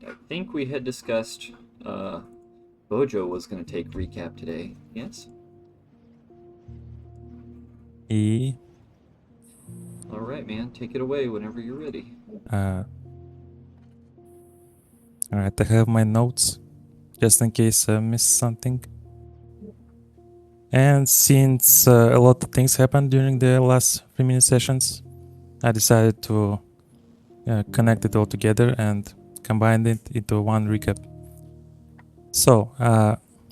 I think we had discussed Bojo was going to take recap today. Yes? E. All right, man. Take it away whenever you're ready. Alright, I have my notes just in case I missed something. And since a lot of things happened during the last 3-minute sessions, I decided to connect it all together and combine it into one recap. So,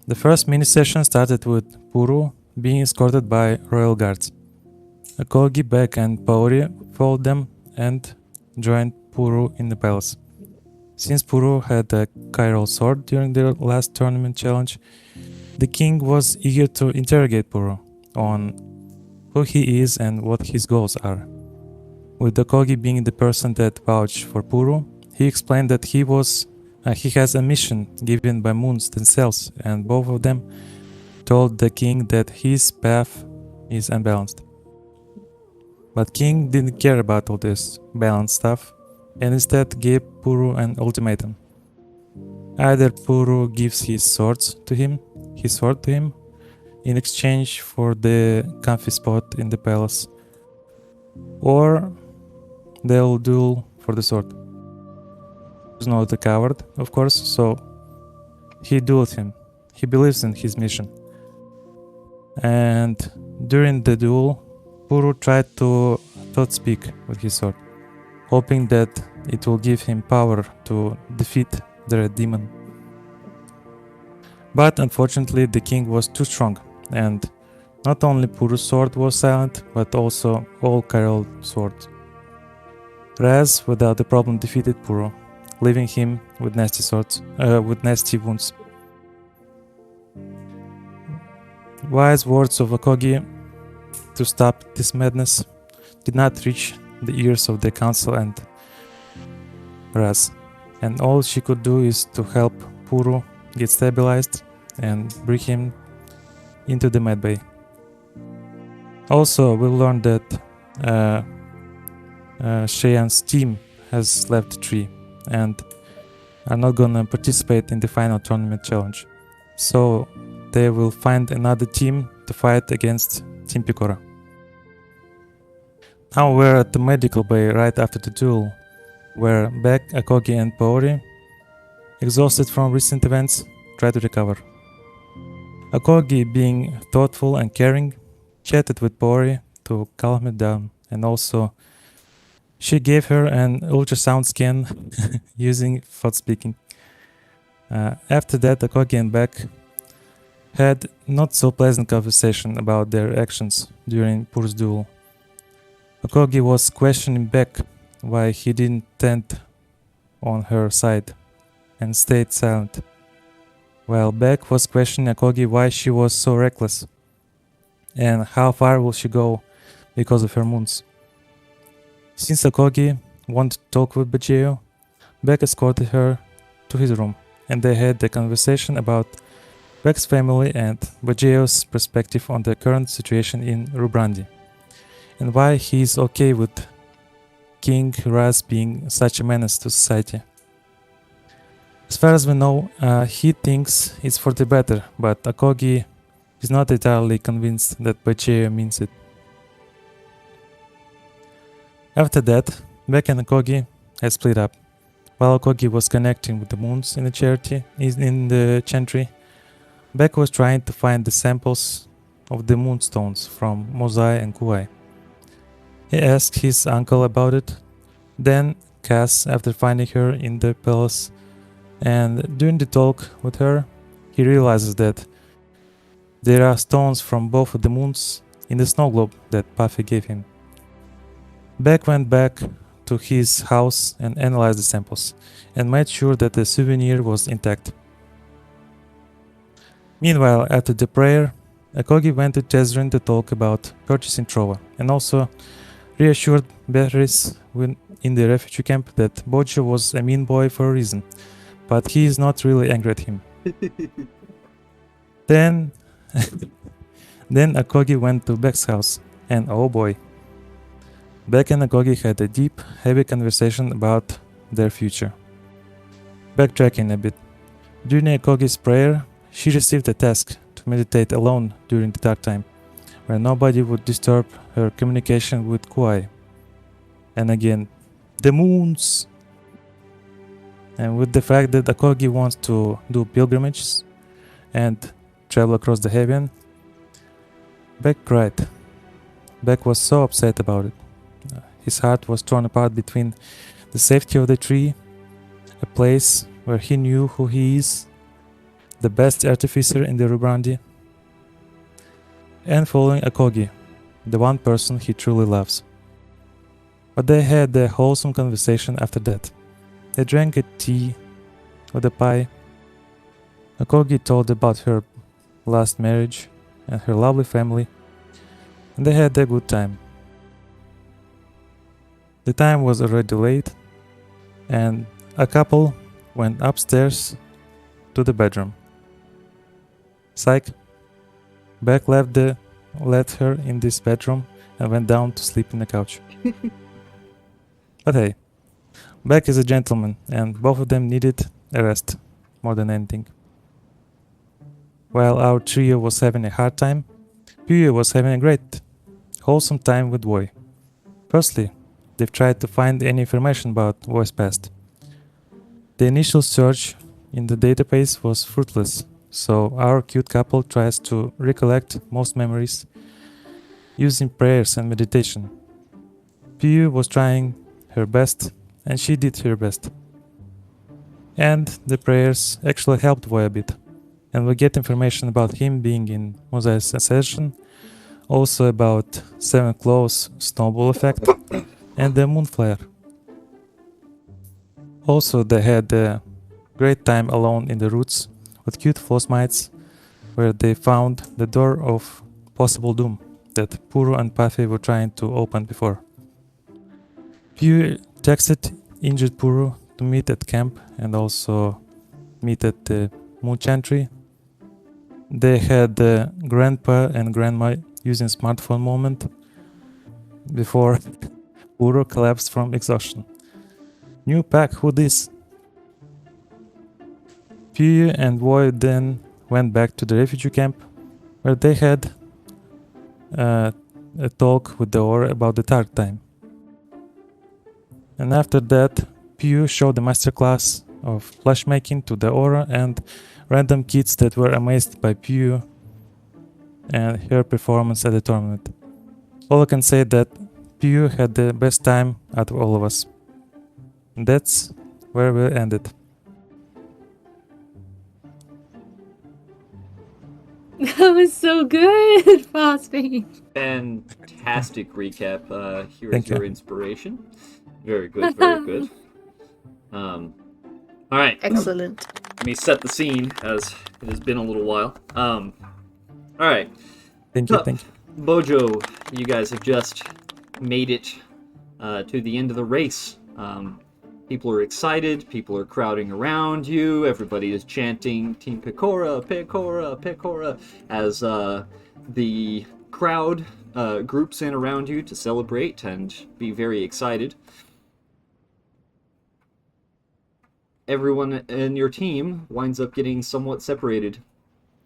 the first mini session started with Puru being escorted by royal guards. Akogi, Beck, and Paori followed them and joined Puru in the palace. Since Puru had a chiral sword during their last tournament challenge, the king was eager to interrogate Puru on who he is and what his goals are. With Akogi being the person that vouched for Puru, he explained that he has a mission given by moons themselves, and both of them told the king that his path is unbalanced. But King didn't care about all this balanced stuff, and instead gave Puru an ultimatum. Either Puru gives his sword to him, in exchange for the comfy spot in the palace, or they'll duel for the sword. He's not a coward, of course, so he dueled him. He believes in his mission. And during the duel, Puru tried to thought speak with his sword, hoping that it will give him power to defeat the red demon. But unfortunately, the king was too strong, and not only Puru's sword was silent, but also all chiral swords. Raz, without a problem, defeated Puru, leaving him with nasty wounds. Wise words of Akogi to stop this madness did not reach the ears of the council and Raz, and all she could do is to help Puru get stabilized and bring him into the med bay. Also, we learned that Cheyenne's team has left the tree and are not gonna participate in the final tournament challenge, so they will find another team to fight against Team Picora. Now we're at the medical bay right after the duel, where Beck, Akogi, and Paori, exhausted from recent events, try to recover. Akogi, being thoughtful and caring, chatted with Paori to calm her down, and also she gave her an ultrasound scan using thought speaking. After that, Akogi and Beck had not so pleasant conversation about their actions during Puru's duel. Akogi was questioning Beck why he didn't stand on her side and stayed silent, while Beck was questioning Akogi why she was so reckless and how far will she go because of her moons. Since Akogi wanted to talk with Bajeo, Beck escorted her to his room, and they had a conversation about Beck's family and Bajeo's perspective on the current situation in Rubrandi, and why he is okay with King Raz being such a menace to society. As far as we know, he thinks it's for the better, but Akogi is not entirely convinced that Bajeo means it. After that, Beck and Akogi had split up. While Akogi was connecting with the moons in the chantry, Beck was trying to find the samples of the moonstones from Mosai and Kuai. He asked his uncle about it, then Cass after finding her in the palace, and during the talk with her, he realizes that there are stones from both of the moons in the snow globe that Puffy gave him. Beck went back to his house and analyzed the samples, and made sure that the souvenir was intact. Meanwhile, after the prayer, Akogi went to Tezrin to talk about purchasing Trova, and also reassured Beatrice in the refugee camp that Bojo was a mean boy for a reason, but he is not really angry at him. Then Akogi went to Beck's house, and oh boy, Beck and Akogi had a deep, heavy conversation about their future. Backtracking a bit. During Akogi's prayer, she received a task to meditate alone during the dark time, where nobody would disturb her communication with Kuai. And again, the moons! And with the fact that Akogi wants to do pilgrimages and travel across the Heaven, Beck cried. Beck was so upset about it. His heart was torn apart between the safety of the tree, a place where he knew who he is, the best artificer in the Rubrandi, and following Akogi, the one person he truly loves. But they had a wholesome conversation after that. They drank a tea with a pie. Akogi told about her last marriage and her lovely family, and they had a good time. The time was already late, and a couple went upstairs to the bedroom. Psych. Beck left her in this bedroom and went down to sleep in the couch. But hey, Beck is a gentleman, and both of them needed a rest more than anything. While our trio was having a hard time, Puyo was having a great, wholesome time with Woi. Firstly, they've tried to find any information about Woi's past. The initial search in the database was fruitless, so our cute couple tries to recollect most memories using prayers and meditation. Puyo was trying her best, and she did her best. And the prayers actually helped Woi a bit, and we get information about him being in Mosai's ascension, also about Seven Claws snowball effect, and the moon flare. Also, they had a great time alone in the roots with cute Flossmites, where they found the door of possible doom that Puro and Puffy were trying to open before. Pew texted injured Puro to meet at camp and also meet at the moon chantry. They had the grandpa and grandma using smartphone moment before Puro collapsed from exhaustion. New pack, who this? Pew and Woi then went back to the refugee camp, where they had a talk with the Aura about the Darktime. And after that, Pew showed a masterclass of flash making to the Aura and random kids that were amazed by Pew and her performance at the tournament. All I can say that Pew had the best time out of all of us. And that's where we ended. That was so good, Phosphine. Fantastic recap. Here's Thank you. your inspiration. Very good, very good. All right. Excellent. Let me set the scene, as it has been a little while. All right. Thank you, thank you. Bojo, you guys have just made it to the end of the race. People are excited. People are crowding around you. Everybody is chanting Team Pecora, Pecora, Pecora, as the crowd groups in around you to celebrate and be very excited. Everyone in your team winds up getting somewhat separated,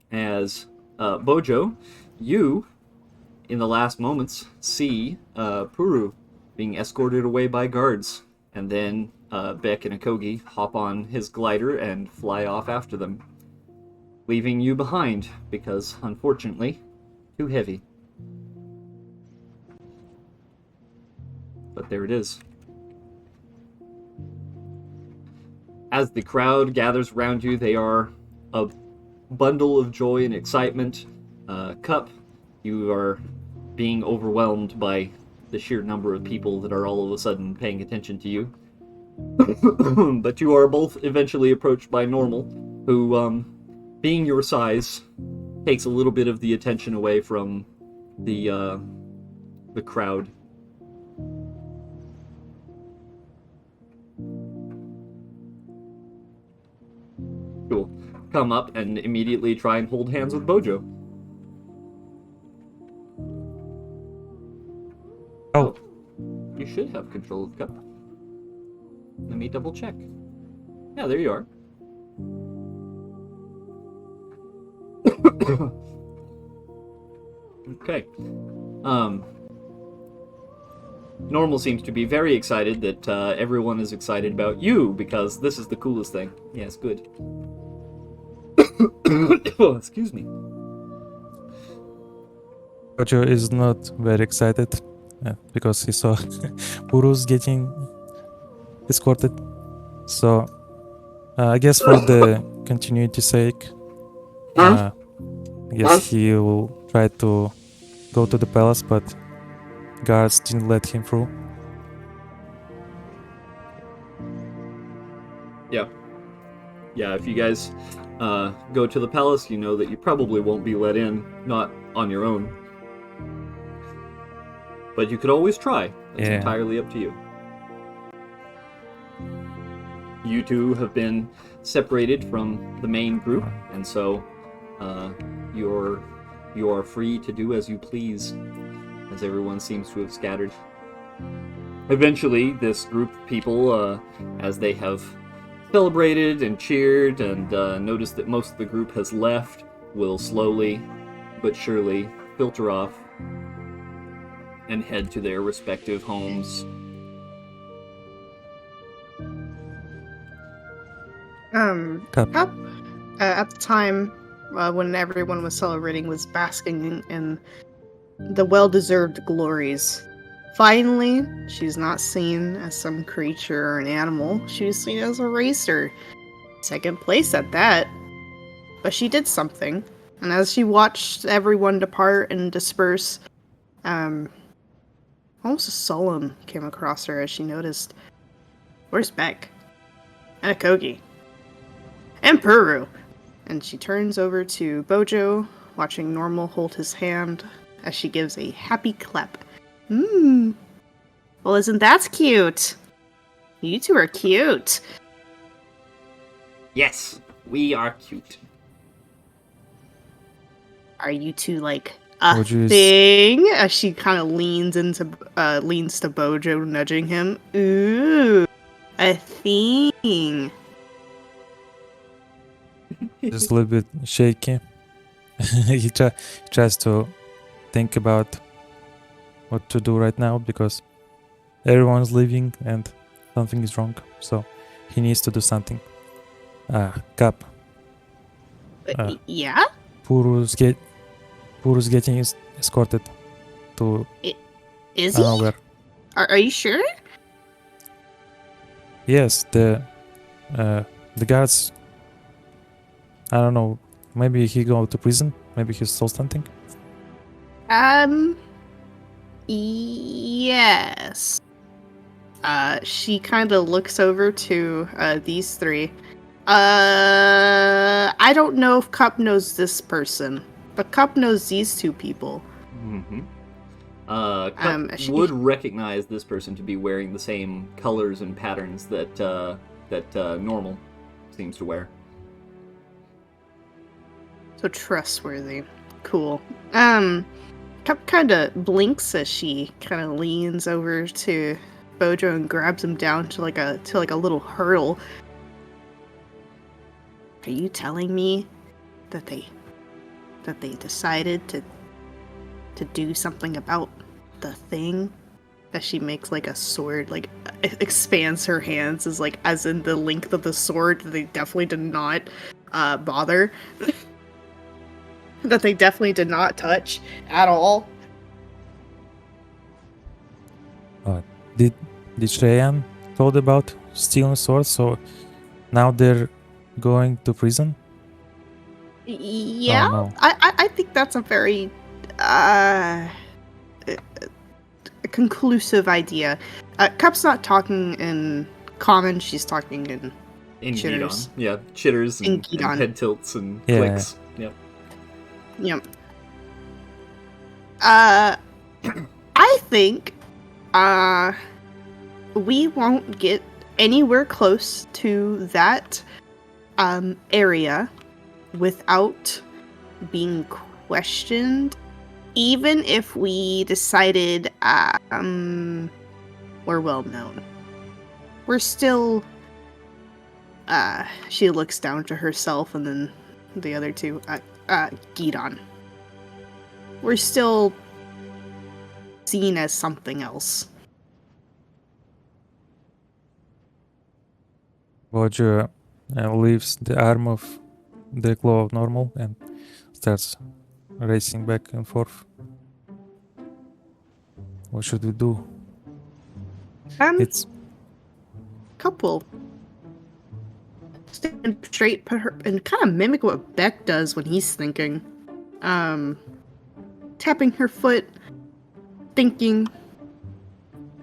as Bojo, you, in the last moments, see Puru being escorted away by guards, and then Beck and Akogi hop on his glider and fly off after them, leaving you behind because, unfortunately, too heavy. But there it is. As the crowd gathers around you, they are a bundle of joy and excitement. Cup, you are being overwhelmed by the sheer number of people that are all of a sudden paying attention to you. But you are both eventually approached by Normal, who, being your size, takes a little bit of the attention away from the crowd. Cool. Come up and immediately try and hold hands with Bojo. Oh, You should have control of Cup. Let me double check. Yeah, there you are. Okay. Normal seems to be very excited that everyone is excited about you because this is the coolest thing. Yes, good. Oh, excuse me. Kojo is not very excited because he saw Urus getting escorted. So I guess for the continuity's sake, I guess he will try to go to the palace, but guards didn't let him through. Yeah, if you guys go to the palace, you know that you probably won't be let in, not on your own. But you could always try. It's Yeah. entirely up to you. You two have been separated from the main group, and so you are free to do as you please, as everyone seems to have scattered. Eventually, this group of people, as they have celebrated and cheered and noticed that most of the group has left, will slowly but surely filter off and head to their respective homes. Cup. At the time when everyone was celebrating, was basking in the well-deserved glories. Finally, she's not seen as some creature or an animal. She was seen as a racer. Second place at that. But she did something. And as she watched everyone depart and disperse, almost a sullen came across her as she noticed, where's Beck? And Akogi? And Puru! And she turns over to Bojo, watching Normal hold his hand as she gives a happy clap. Well, isn't that cute? You two are cute. Yes, we are cute. Are you two like a Bojo is- thing? As she kind of leans to Bojo, nudging him. Ooh, a thing. Just a little bit shaky. he tries to think about what to do right now because everyone's leaving and something is wrong. So he needs to do something. Cap. Yeah? Puru's getting escorted to Is I don't know he? where. Are you sure? Yes, the guards. I don't know. Maybe he go to prison. Maybe he stole something. Yes. She kind of looks over to these three. I don't know if Cup knows this person, but Cup knows these two people. Mm-hmm. Cup would recognize this person to be wearing the same colors and patterns that Normal seems to wear. So trustworthy. Cool. Cup kind of blinks as she kind of leans over to Bojo and grabs him down to like a little hurdle. Are you telling me that they decided to do something about the thing? As she makes like a sword, like expands her hands as in the length of the sword. They definitely did not bother. That they definitely did not touch at all. Did Shreyan told about stealing swords? So now they're going to prison? Yeah, Oh, no. I think that's a very conclusive idea. Cup's not talking in common; she's talking in chitters. Gidon. Yeah, chitters In and Gidon. head tilts and Yeah. clicks. Yep. Yep. I think we won't get anywhere close to that area without being questioned, even if we decided we're well known. We're still she looks down to herself and then the other two. Gidon. We're still seen as something else. Roger leaves the arm of the claw of normal and starts racing back and forth. What should we do? It's Couple. Stand straight, put her, and kind of mimic what Beck does when he's thinking. Tapping her foot, thinking,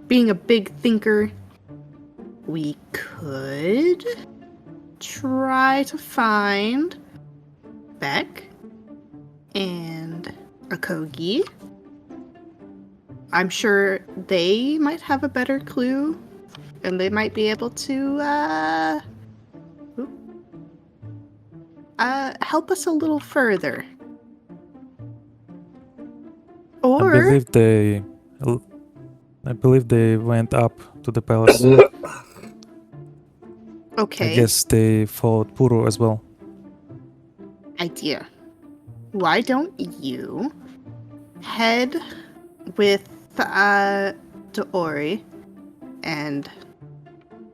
being a big thinker. We could try to find Beck and Akogi. I'm sure they might have a better clue, and they might be able to help us a little further. Or I believe they went up to the palace. okay, I guess they followed Puro as well. idea. Why don't you head with Daori and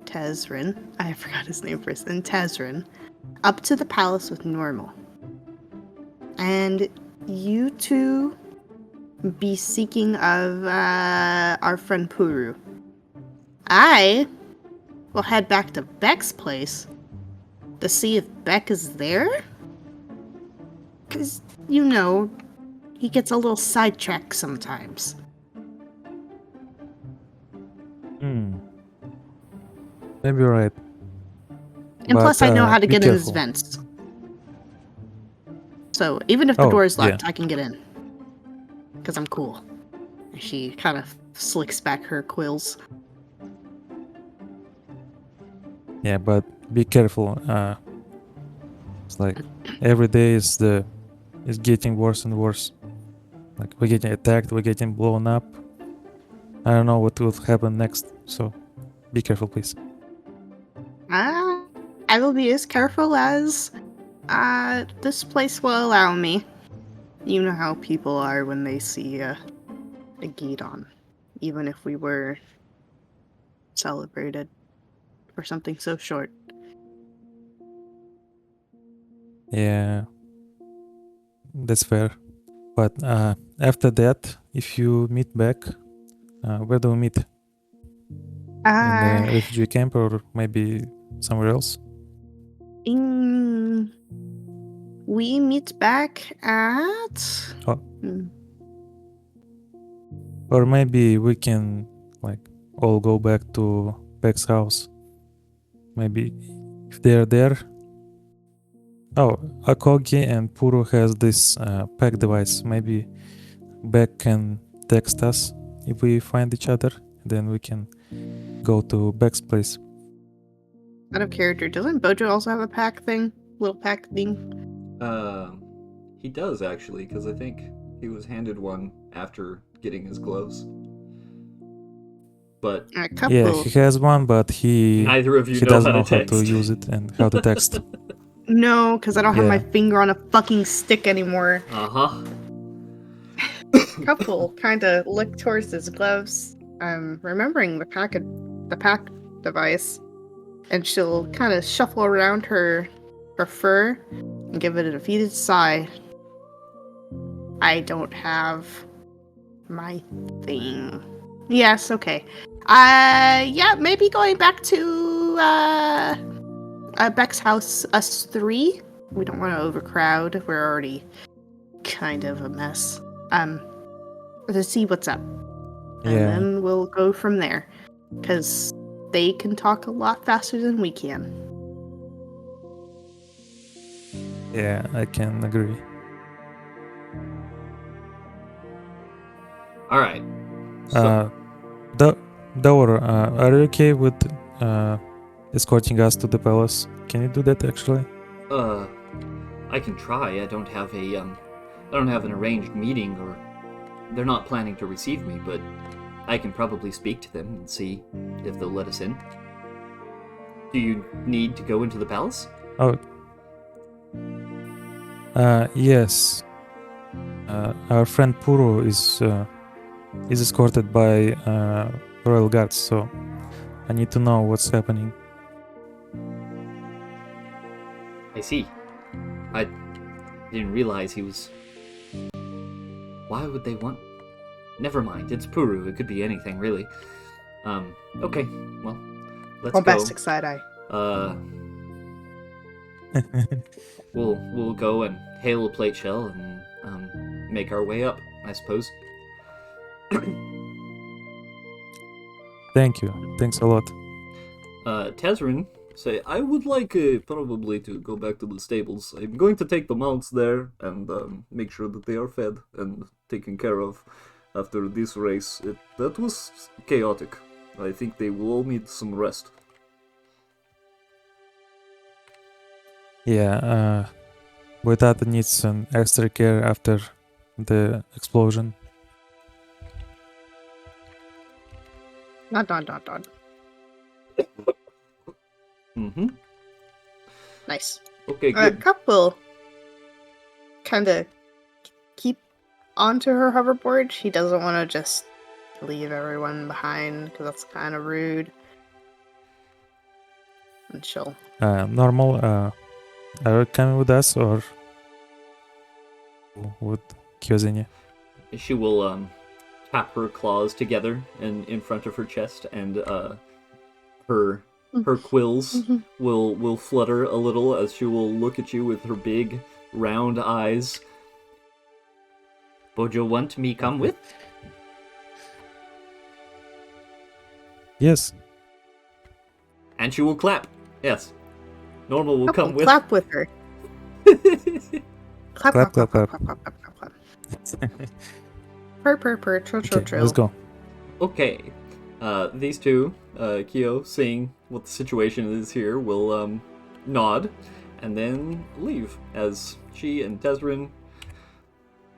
Tezrin, I forgot his name first, and Tezrin, up to the palace with Normal. And you two be seeking of our friend Puru. I will head back to Beck's place to see if Beck is there. Because, you know, he gets a little sidetracked sometimes. Maybe you're right. And plus, I know how to be get in his careful. vents. So, even if the door is locked, I can get in. Because I'm cool. And she kind of slicks back her quills. Yeah, but be careful. It's like every day is getting worse and worse. Like we're getting attacked, we're getting blown up. I don't know what will happen next, so be careful, please. I will be as careful as this place will allow me. You know how people are when they see a Gidon. Even if we were celebrated for something so short. Yeah, that's fair. But after that, if you meet back, where do we meet? In the refugee camp or maybe somewhere else? We meet back at... Oh. Or maybe we can like all go back to Beck's house. Maybe if they're there. Oh, Akogi and Puro has this pack device. Maybe Beck can text us if we find each other. Then we can go to Beck's place. Out of character, doesn't Bojo also have a pack thing? Little pack thing? He does actually, because I think he was handed one after getting his gloves. But A couple. Yeah, he has one, but neither of you he know doesn't how know to how to text. use it and how to text. No, because I don't have Yeah. my finger on a fucking stick anymore. Uh-huh. Couple kind of look towards his gloves, remembering the pack device, and she'll kind of shuffle around her fur and give it a defeated sigh. I don't have my thing. Yes, okay. Yeah, maybe going back to Beck's house, us three. We don't want to overcrowd. We're already kind of a mess. To see what's up. And Yeah. then we'll go from there. Because they can talk a lot faster than we can. Yeah, I can agree. All right. So, Daur, are you okay with escorting us to the palace? Can you do that actually? I can try. I don't have an arranged meeting, or they're not planning to receive me, but I can probably speak to them and see if they'll let us in. Do you need to go into the palace? Oh, Yes. Our friend Puru is escorted by royal guards, so I need to know what's happening. I see. I didn't realize he was... Why would they want... Never mind, it's Puru. It could be anything, really. Okay, well, let's Bombastic go. side eye. We'll go and hail a plate shell and make our way up, I suppose. Thank you. Thanks a lot. Tezrin say, I would like probably to go back to the stables. I'm going to take the mounts there and make sure that they are fed and taken care of after this race. That was chaotic. I think they will all need some rest. Yeah, Boitata needs some extra care after the explosion. Dot. Mm-hmm. Nice. Okay, good. Cup will kind of keep onto her hoverboard. She doesn't want to just leave everyone behind because that's kind of rude. And she'll... Normal, are you coming with us or with Kyozini? She will tap her claws together in front of her chest, and her quills will flutter a little as she will look at you with her big round eyes. Bojo want me come with? Yes. And she will clap. Yes. Normal will Cup come will with. clap with her. Clap. Purr. Trill. Let's go. Okay. These two, Kyo, seeing what the situation is here, will nod and then leave as she and Tezrin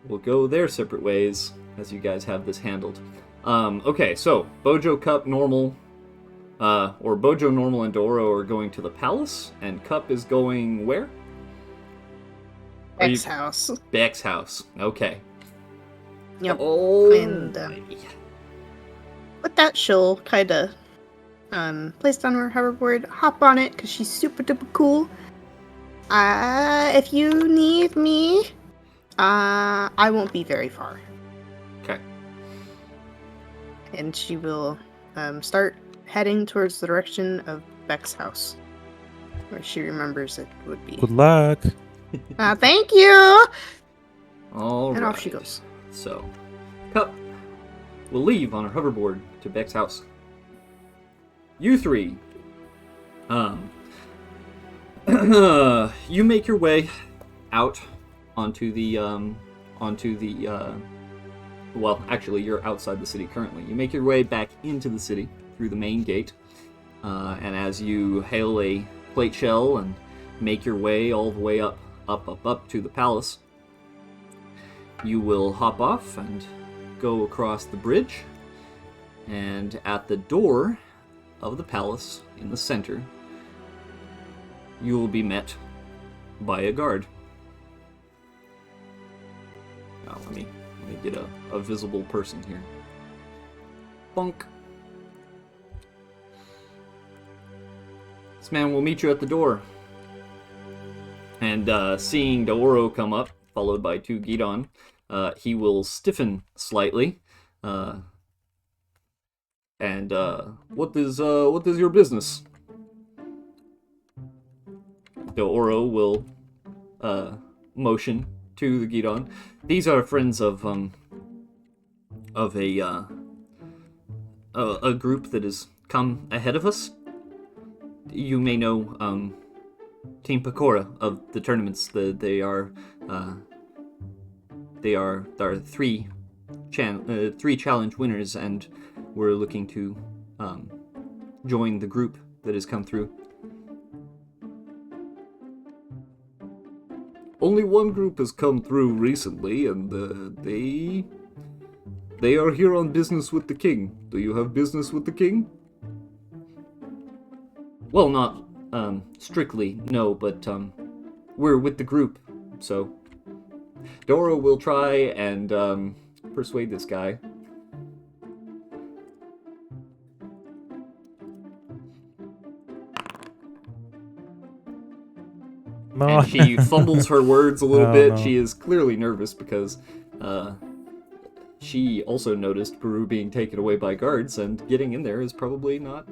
will go their separate ways as you guys have this handled. Okay, so Bojo, Cup, Normal, or Bojo, Normal, and Doro are going to the palace, and Cup is going where? Beck's house. Beck's house. Okay. Yep. Oh. And with that, she'll kind of place down her hoverboard, hop on it because she's super duper cool. If you need me, I won't be very far. Okay. And she will start heading towards the direction of Beck's house, where she remembers it would be. Good luck. Thank you. All and right. off she goes. So, Cup will leave on her hoverboard to Beck's house. You three, you make your way out onto the, well, actually, you're outside the city currently. You make your way back into the city through the main gate, and as you hail a plate shell and make your way all the way up to the palace, you will hop off and go across the bridge, and at the door of the palace in the center, you will be met by a guard. Now, let me get a visible person here. Bonk. This man will meet you at the door. And seeing Daoro come up, followed by two Gidon, he will stiffen slightly. And what is your business? Daoro will motion to the Gidon. These are friends of a group that has come ahead of us. You may know Team Pecora of the tournaments. They are three challenge winners, and we're looking to join the group that has come through. Only one group has come through recently, and they are here on business with the king. Do you have business with the king? Well, not strictly, no, but we're with the group, so Dora will try and persuade this guy. No. And she fumbles her words a little Oh, bit. no. She is clearly nervous because she also noticed Peru being taken away by guards, and getting in there is probably not,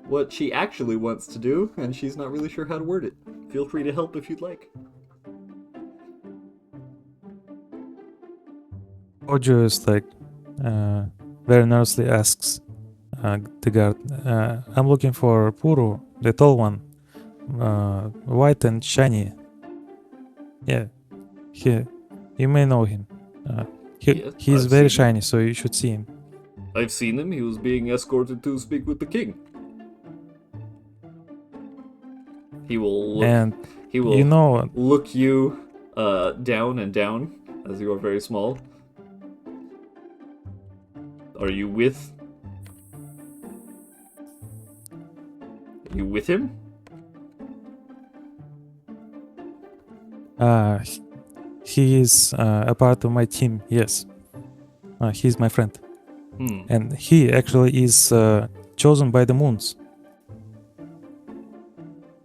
what she actually wants to do, and she's not really sure how to word it. Feel free to help if you'd like. Ojo is like very nervously asks the guard, I'm looking for Puru, the tall one, white and shiny. Yeah, you may know him. Yes, He's I've very seen him. shiny, so you should see him. I've seen him. He was being escorted to speak with the king. He will look. And He will you know, look you down and down, as you are very small. Are you with? Are you with him? he is a part of my team. Yes, he's my friend, and he actually is chosen by the moons.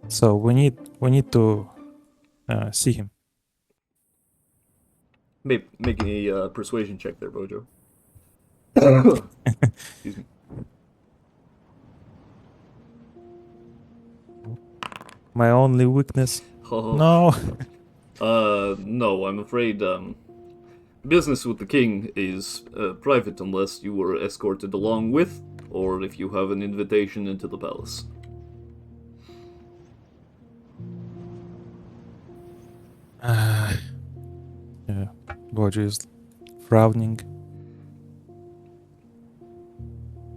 So we need to see him. Make a persuasion check there, Bojo. Excuse me. My only weakness. Oh. No. No, I'm afraid, business with the king is private unless you were escorted along with, or if you have an invitation into the palace. Yeah, Bojo is frowning.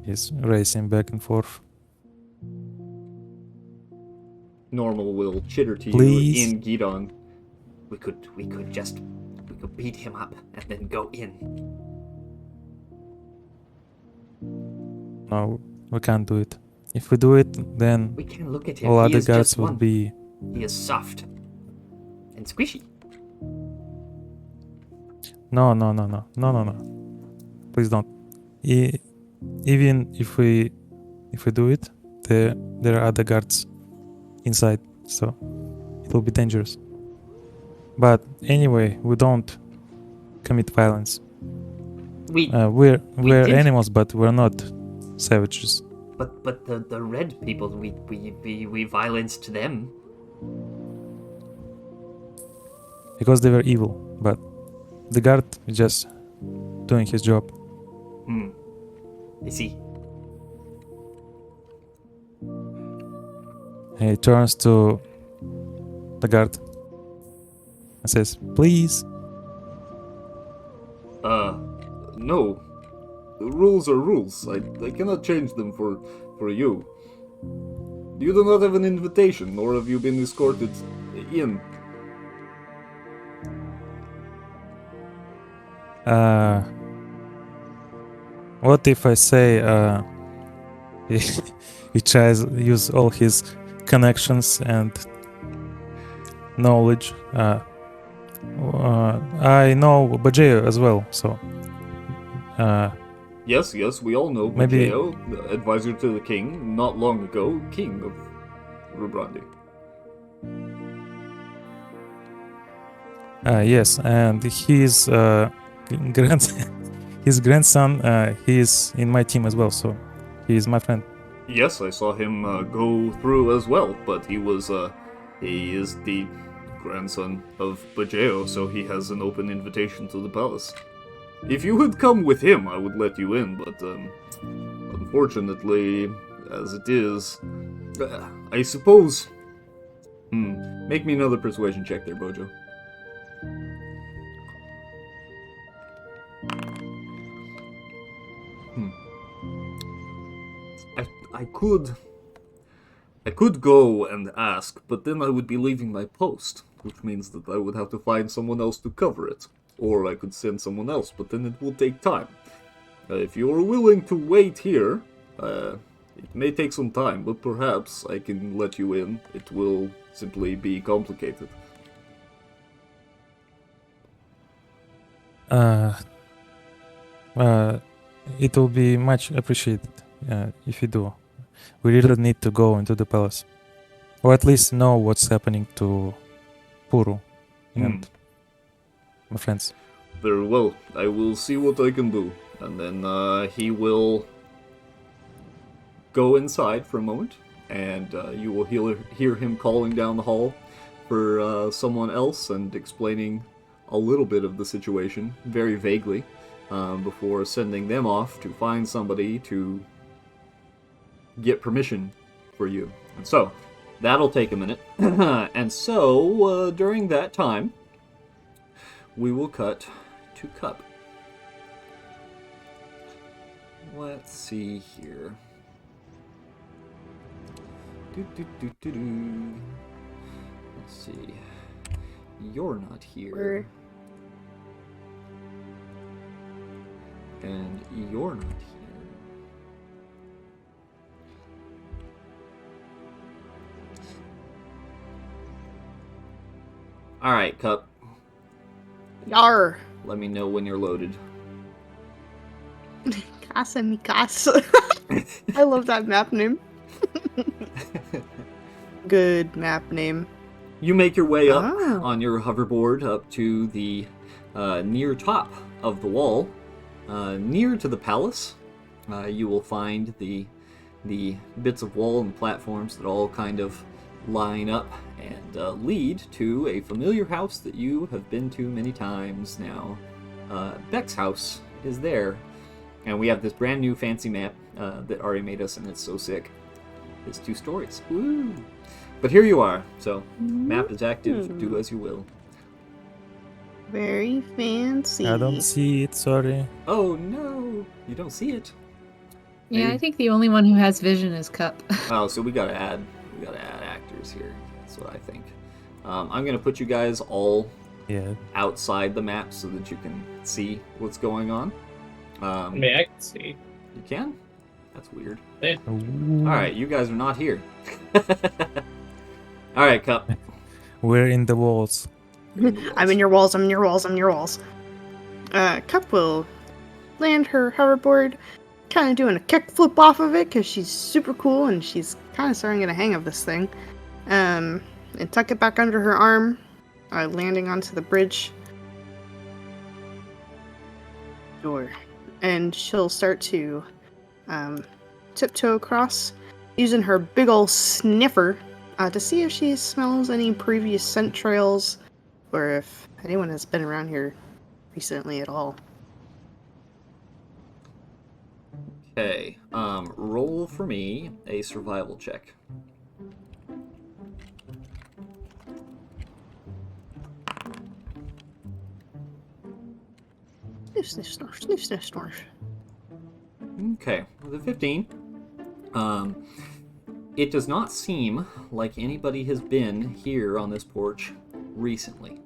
He's racing back and forth. Normal will chitter to Please? you in Gidon. We could beat him up and then go in. No, we can't do it. If we do it, then We can look at him. all He other is guards just would one. be. He is soft and squishy. No. Please don't. Even if we do it, there are other guards inside, so it will be dangerous. But anyway, we don't commit violence. We're did. animals, but we're not savages. But the red people, we violenced them. Because they were evil, but the guard is just doing his job. I see. He turns to the guard and says, "Please." No. The rules are rules. I cannot change them for you. You do not have an invitation, nor have you been escorted in. What if I say he tries to use all his connections and knowledge? I know Bajeo as well, so Yes, we all know Maybe- Bajeo, advisor to the king, not long ago, king of Rubrandi. yes, and his his grandson, he is in my team as well, so he is my friend. Yes, I saw him go through as well, but he is the grandson of Bajeo, so he has an open invitation to the palace. If you had come with him, I would let you in, but unfortunately, as it is, I suppose... Make me another persuasion check there, Bojo. I could go and ask, but then I would be leaving my post, which means that I would have to find someone else to cover it. Or I could send someone else, but then it will take time. If you are willing to wait here, it may take some time, but perhaps I can let you in. It will simply be complicated. Uh, uh, it will be much appreciated if you do. We really need to go into the palace, or at least know what's happening to Puru and my friends. Very well. I will see what I can do. And then he will go inside for a moment, and you will hear him calling down the hall for someone else and explaining a little bit of the situation, very vaguely, before sending them off to find somebody to get permission for you. And so, that'll take a minute. And so, during that time, we will cut to Cup. Let's see here. Let's see. You're not here. And you're not here. Alright, Cup. Yar. Let me know when you're loaded. Casa mi casa. I love that map name. Good map name. You make your way up Oh. on your hoverboard up to the near top of the wall, near to the palace. You will find the bits of wall and platforms that all kind of line up and lead to a familiar house that you have been to many times now. Beck's house is there, and we have this brand new fancy map that Ari made us, and it's so sick. It's 2 stories. Woo! But here you are. So, map is active. Do as you will. Very fancy. I don't see it, sorry. Oh no! You don't see it. Yeah, Maybe- I think the only one who has vision is Cup. Oh, so we gotta add actors here. That's what I think. I'm gonna put you guys all Yeah. outside the map so that you can see what's going on. I mean, I can see. You can? That's weird. Ooh. Alright, you guys are not here. Alright, Cup. We're in the walls. I'm in your walls, I'm in your walls, I'm in your walls. Cup will land her hoverboard, kind of doing a kickflip off of it because she's super cool and she's kind of starting to get a hang of this thing. And tuck it back under her arm, landing onto the bridge door. And she'll start to tiptoe across, using her big ol' sniffer to see if she smells any previous scent trails or if anyone has been around here recently at all. Okay, roll for me a survival check. Sniff, sniff, snarf, sniff, sniff, snarf. Okay, with a 15, it does not seem like anybody has been here on this porch recently.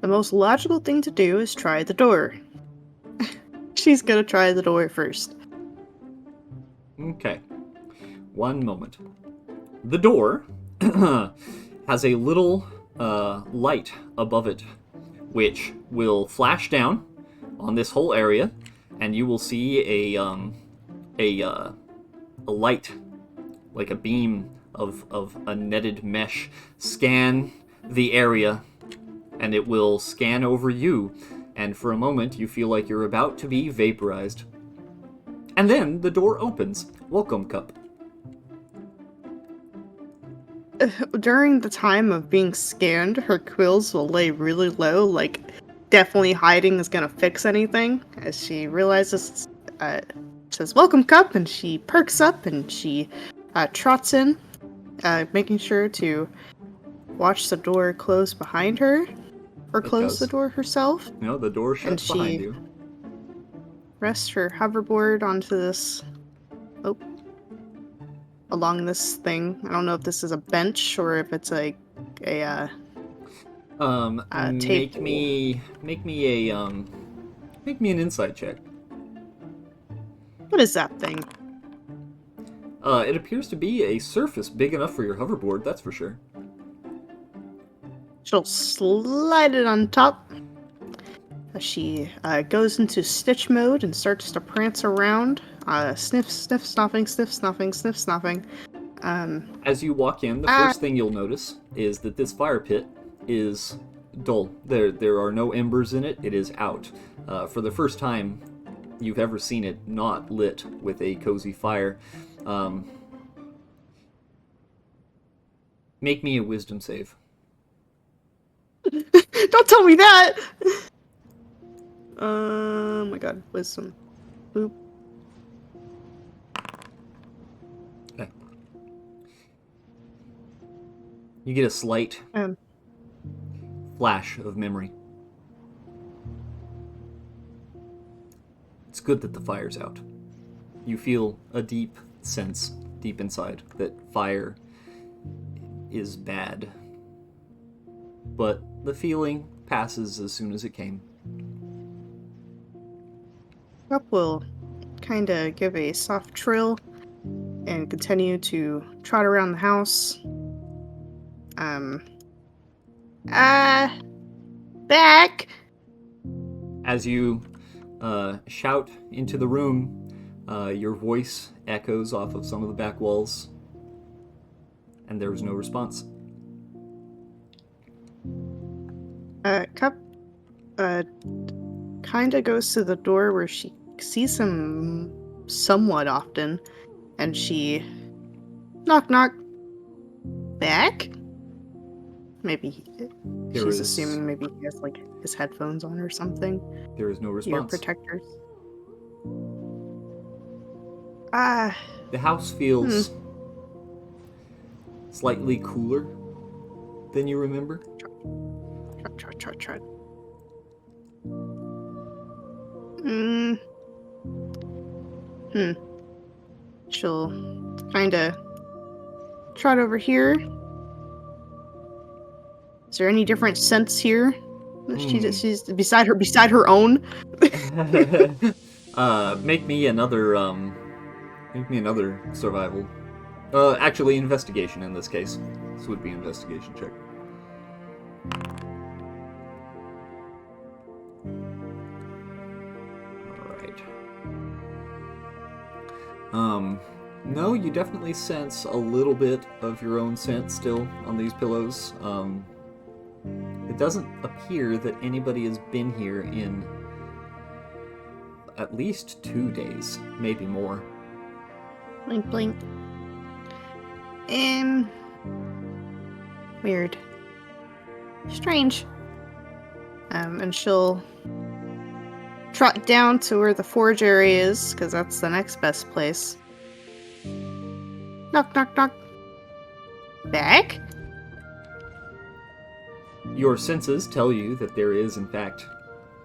The most logical thing to do is try the door. She's gonna try the door first. Okay, one moment. The door has a little light above it, which will flash down on this whole area, and you will see a light, like a beam of a netted mesh, scan the area, and it will scan over you, and for a moment you feel like you're about to be vaporized. And then the door opens. Welcome, Cup. During the time of being scanned, her quills will lay really low, like definitely hiding is gonna fix anything. As she realizes, says "Welcome, Cup," and she perks up and she trots in, making sure to watch the door close behind her, or It close does. the door herself. You know, the door shuts she- behind you. Rest her hoverboard onto this. Along this thing. I don't know if this is a bench or if it's a Make table. me an insight check. What is that thing? It appears to be a surface big enough for your hoverboard, that's for sure. She'll slide it on top. As she goes into Stitch mode and starts to prance around. Sniff, sniff, snuffing, sniff, snuffing, sniff, snuffing. As you walk in, the first thing you'll notice is that this fire pit is dull. There are no embers in it. It is out. For the first time you've ever seen it not lit with a cozy fire. Make me a wisdom save. Don't tell me that! Oh my god, wisdom. Boop. Okay. You get a slight flash of memory. It's good that the fire's out. You feel a deep sense, deep inside, that fire is bad. But the feeling passes as soon as it came. Up will kind of give a soft trill and continue to trot around the house. Back! As you shout into the room, your voice echoes off of some of the back walls, and there was no response. Cup, kind of goes to the door where she sees him somewhat often, and she knock knock. Back? Maybe she's assuming maybe he has like his headphones on or something. There is no Ear response. protectors. The house feels slightly cooler than you remember. Trot. She'll kinda trot over here. Is there any different scents here? She's beside her own. Make me another survival. Actually, investigation in this case. This would be investigation check. Alright. No, you definitely sense a little bit of your own scent still on these pillows. It doesn't appear that anybody has been here in at least 2 days, maybe more. Blink, blink. Weird. Strange. And she'll trot down to where the forge area is, because that's the next best place. Knock, knock, knock. Back? Your senses tell you that there is, in fact,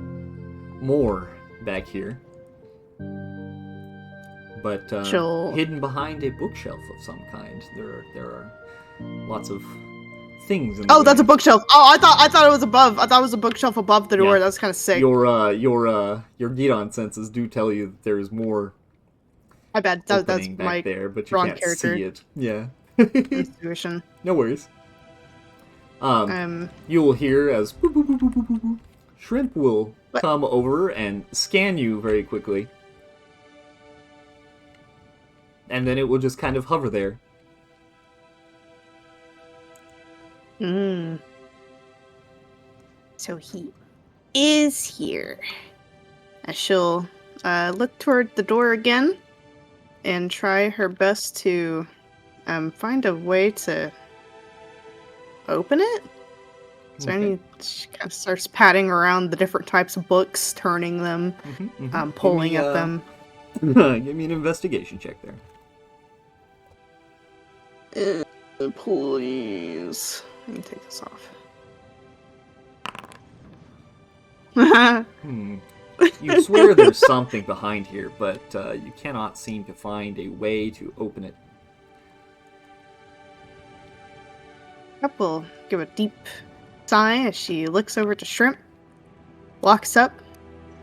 more back here. But hidden behind a bookshelf of some kind, there are lots of things. In the way. That's a bookshelf. Oh, I thought it was above. I thought it was a bookshelf above the door. Yeah. That's kind of sick. Your Gidon senses do tell you that there is more. I bet that's back my there, but you wrong can't character. see it. Yeah. Intuition. No worries. You will hear as boop, boop, boop, boop, boop, boop, boop. Shrimp will come over and scan you very quickly. And then it will just kind of hover there. So he is here. She'll look toward the door again and try her best to find a way to open it. So she kind of starts patting around the different types of books, turning them, pulling at them. Give me an investigation check there. Please. Let me take this off. You swear there's something behind here, but you cannot seem to find a way to open it. Up will give a deep sigh as she looks over to Shrimp, walks up,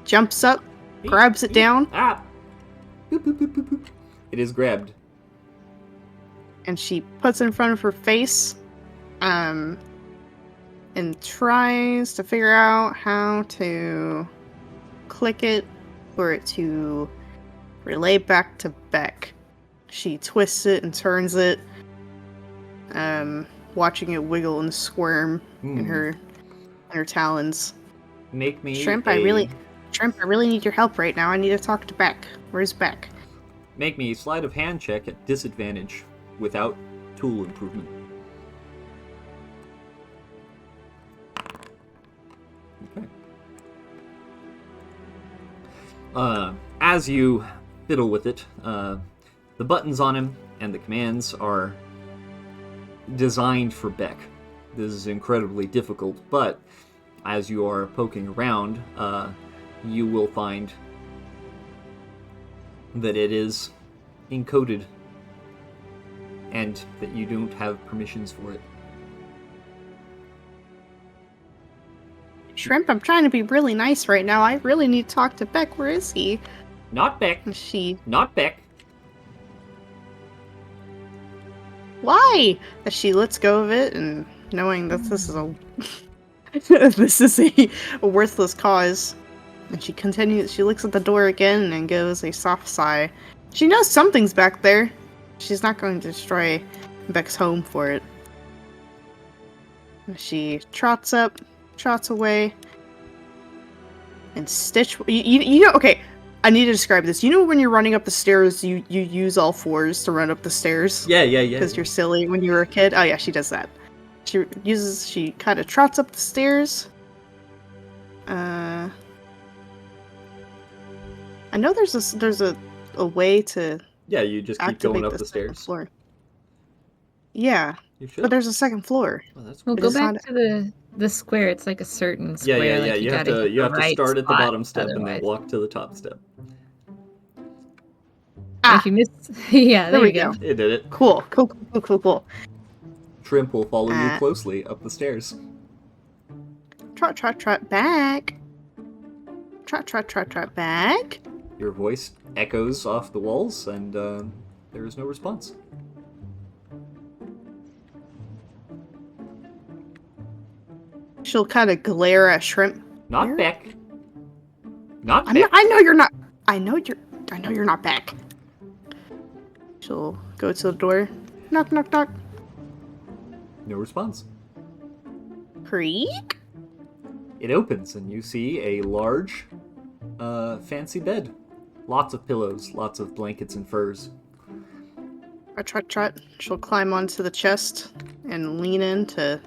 jumps up, grabs it down. Ah! Boop, boop, boop, boop, boop. It is grabbed. And she puts it in front of her face. and tries to figure out how to click it for it to relay back to Beck. She twists it and turns it, watching it wiggle and squirm in her talons. Make me Shrimp, I really need your help right now. I need to talk to Beck. Where's Beck? Make me a sleight of hand check at disadvantage without tool improvement. Okay. As you fiddle with it, the buttons on him and the commands are designed for Beck. This is incredibly difficult, but as you are poking around, you will find that it is encoded and that you don't have permissions for it. Shrimp, I'm trying to be really nice right now. I really need to talk to Beck. Where is he? Not Beck. She. Not Beck. Why? As she lets go of it, and knowing that this is a this is a worthless cause, and she continues. She looks at the door again and gives a soft sigh. She knows something's back there. She's not going to destroy Beck's home for it. She trots up, trots away, and Stitch. You know. Okay, I need to describe this. You know when you're running up the stairs, you use all fours to run up the stairs? Yeah. Because you're silly when you were a kid? Oh yeah, she does that. She kind of trots up the stairs. I know there's a way to Yeah, you just keep activate going up the second stairs. floor. Yeah, You should. but there's a second floor. Oh, that's Well, It go is back not- to the square. It's like a certain Yeah, square. yeah. Like You have gotta hit to the right start at the spot, bottom step and then otherwise- walk to the top step. If you miss, yeah, there we you go. It did it. Cool. Shrimp will follow you closely up the stairs. Trot, trot, trot back. Trot, trot, trot, trot back. Your voice echoes off the walls, and there is no response. She'll kind of glare at Shrimp. Not Where? Beck. Not I Beck. know you're not. I know you're not back. She'll go to the door. Knock, knock, knock. No response. Creak. It opens, and you see a large, fancy bed. Lots of pillows, lots of blankets and furs. Trot, trot, trot. She'll climb onto the chest and lean in to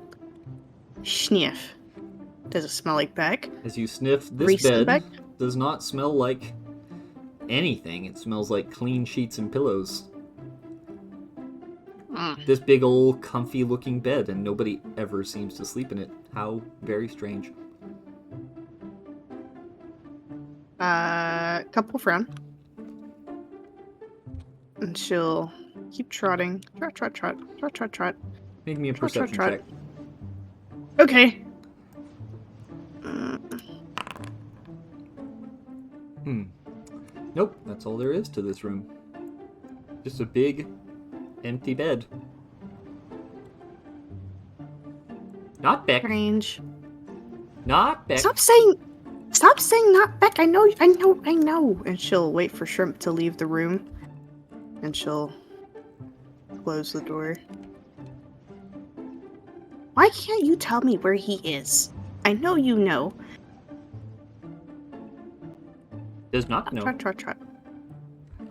sniff. Does it smell like Beck? As you sniff, this Recent bed Beck? does not smell like anything. It smells like clean sheets and pillows. This big old comfy looking bed, and nobody ever seems to sleep in it. How very strange. Couple frown. And she'll keep trotting. Trot, trot, trot. Trot, trot, trot. Make me a Trot, trot, perception trot. check. Okay. Nope, that's all there is to this room. Just a big, empty bed. Not Beck. Strange. Not Beck. Stop saying not Beck. I know. And she'll wait for Shrimp to leave the room. And she'll close the door. Why can't you tell me where he is? I know you know. Does not know. Trot, trot, trot.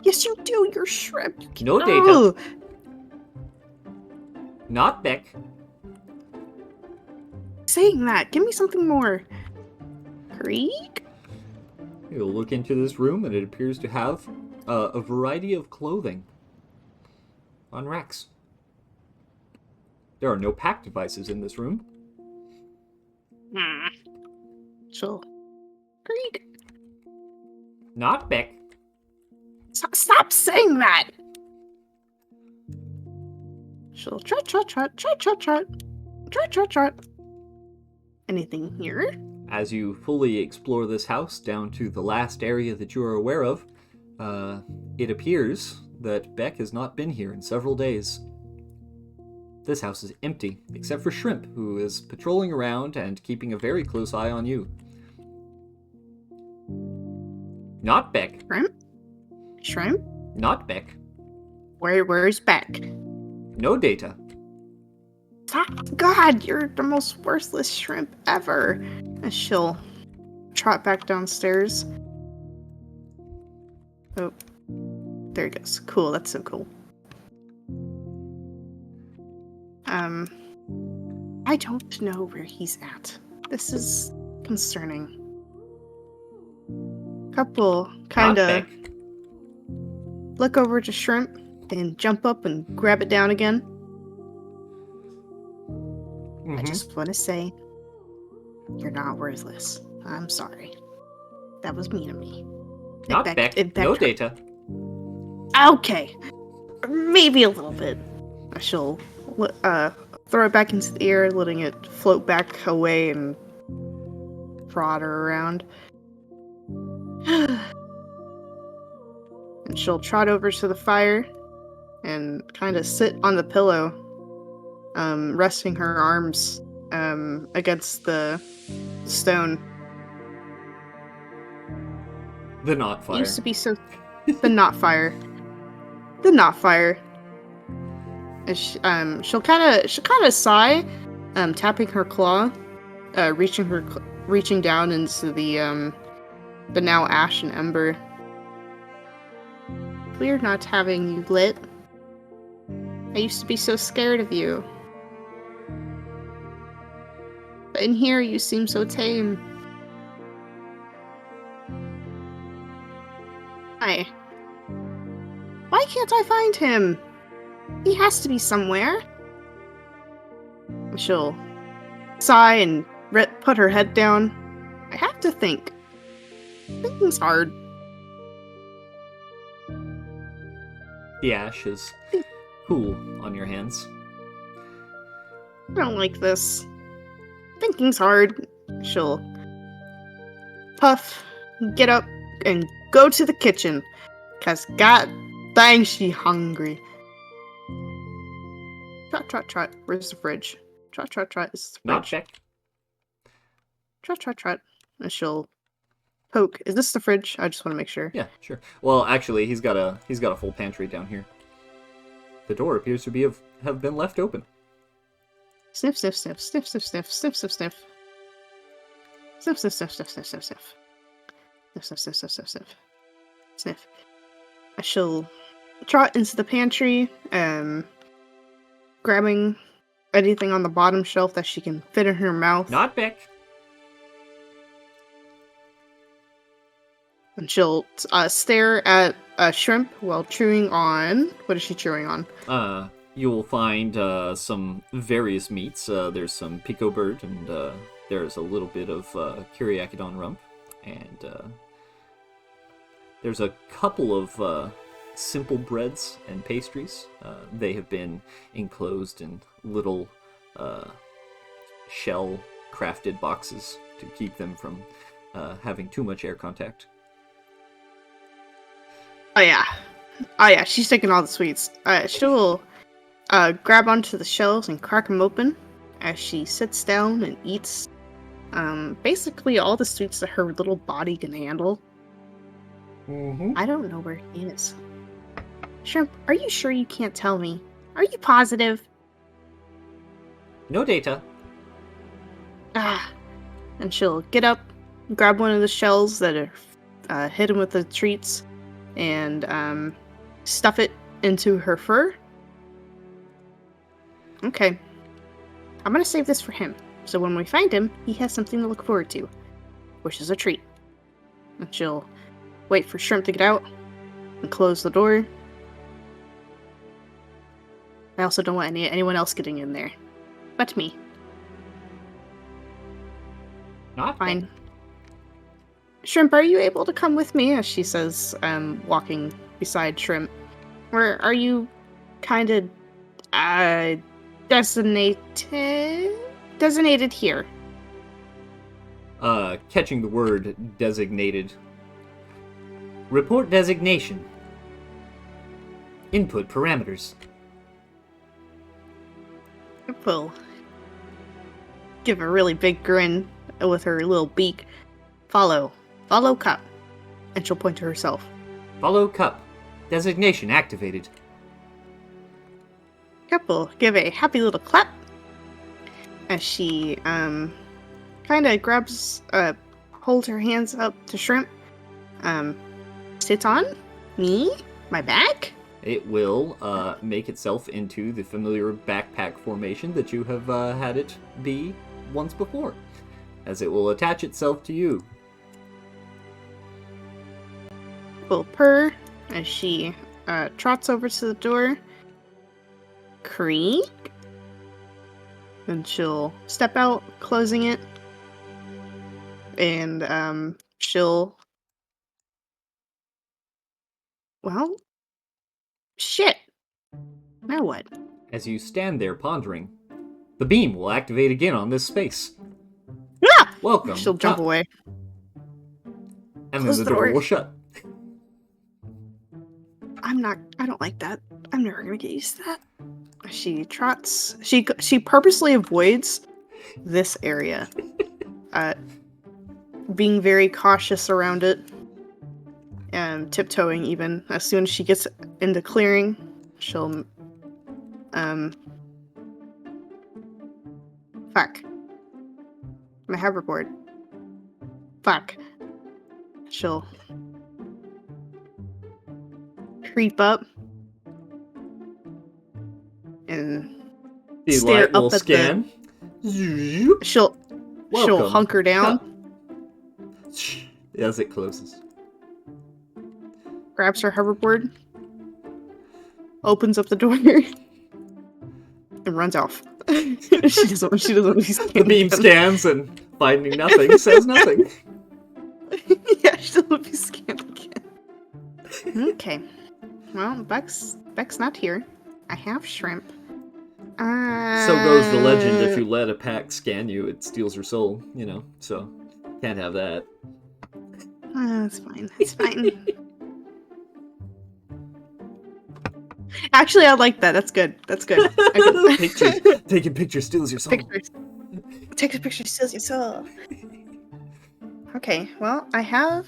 Yes, you do. You're Shrimp. No data. Oh, Not Beck. saying that. Give me something more. Creak. You'll look into this room, and it appears to have a variety of clothing on racks. There are no pack devices in this room. She'll creak. Not Beck. Stop saying that. She'll trot, trot, trot, trot, trot, trot, trot, trot, trot. Anything here? As you fully explore this house down to the last area that you are aware of, it appears that Beck has not been here in several days. This house is empty, except for Shrimp, who is patrolling around and keeping a very close eye on you. Not Beck. Shrimp? Shrimp? Not Beck. Where's Beck? No Data. God, you're the most worthless shrimp ever. And she'll trot back downstairs. Oh, there he goes. Cool, that's so cool. I don't know where he's at. This is concerning. Couple kind Not of Beck. look over to Shrimp and jump up and grab it down again. Mhm. I just want to say, you're not worthless. I'm sorry. That was mean of me. Not Beck. No Data. Okay. Maybe a little bit. She'll throw it back into the air, letting it float back away and prod her around. And she'll trot over to the fire and kind of sit on the pillow, resting her arms against the stone. The Not It Fire. used to be so. The not fire. The not fire. And she'll kind of sigh, tapping her claw, reaching down into the now ash and ember. We're not having you lit. I used to be so scared of you. But in here, you seem so tame. Why? Why can't I find him? He has to be somewhere. She'll sigh and put her head down. I have to think. Thinking's hard. The ash is cool on your hands. I don't like this. Thinking's hard. She'll puff, get up, and go to the kitchen. 'Cause god dang, she hungry. Trot, trot, trot. Where's the fridge? Trot, trot, trot. Is the Not fridge? Beck. Trot, trot, trot. And she'll poke. Is this the fridge? I just want to make sure. Yeah, sure. Well, actually, he's got a full pantry down here. The door appears to have been left open. Sniff, sniff, sniff, sniff, sniff, sniff, sniff, sniff, sniff. Sniff, sniff, sniff, sniff, sniff, sniff, sniff. Sniff, sniff, sniff, sniff, sniff, sniff. Sniff. She'll trot into the pantry, grabbing anything on the bottom shelf that she can fit in her mouth. Not Beck. And she'll stare at a shrimp while chewing on... What is she chewing on? You'll find some various meats. There's some pico bird, and there's a little bit of Kyriakidon rump, and there's a couple of simple breads and pastries. They have been enclosed in little shell-crafted boxes to keep them from having too much air contact. Oh yeah, she's taking all the sweets. She'll grab onto the shells and crack them open as she sits down and eats basically all the sweets that her little body can handle. Mm-hmm. I don't know where he is. Shrimp, are you sure you can't tell me? Are you positive? No Data. And she'll get up, grab one of the shells that are hidden with the treats, and stuff it into her fur. Okay. I'm gonna save this for him, so when we find him, he has something to look forward to, which is a treat. And she'll wait for Shrimp to get out and close the door. I also don't want anyone else getting in there, but me. Not Fine. Beck. Shrimp, are you able to come with me? As she says, walking beside Shrimp. Or are you kind of designated here? Catching the word designated. Report designation. Input parameters. will give a really big grin with her little beak. Follow Cup. And she'll point to herself. Follow Cup. Designation activated. Cup will give a happy little clap as she kind of holds her hands up to Shrimp. Sits on me, my back. It will make itself into the familiar backpack formation that you have had it be once before, as it will attach itself to you. Will purr as she trots over to the door. Creak. And she'll step out, closing it. And she'll... Well... Shit! Now what? As you stand there pondering, the beam will activate again on this space. Ah! Welcome. She'll jump Cup. away. And Close then the the door door. will shut. I don't like that. I'm never gonna get used to that. She trots. She purposely avoids this area. Being very cautious around it. And tiptoeing even. As soon as she gets into clearing, she'll fuck. My hoverboard. Fuck. She'll creep up and The stare light will up at scan. she'll Welcome. hunker down, Cup. As it closes. grabs her hoverboard, opens up the door, and runs off. she doesn't want to be scanned The beam again. scans and finding nothing says nothing. Yeah, she doesn't want to be scanned again. Okay. Well, Beck's not here. I have Shrimp. So goes the legend, if you let a pack scan you, it steals your soul, so can't have that. That's fine. It's fine. Actually, I like that. That's good. That's good. Taking pictures steals your soul. Pictures. Take a picture, steals your soul. Okay, well, I have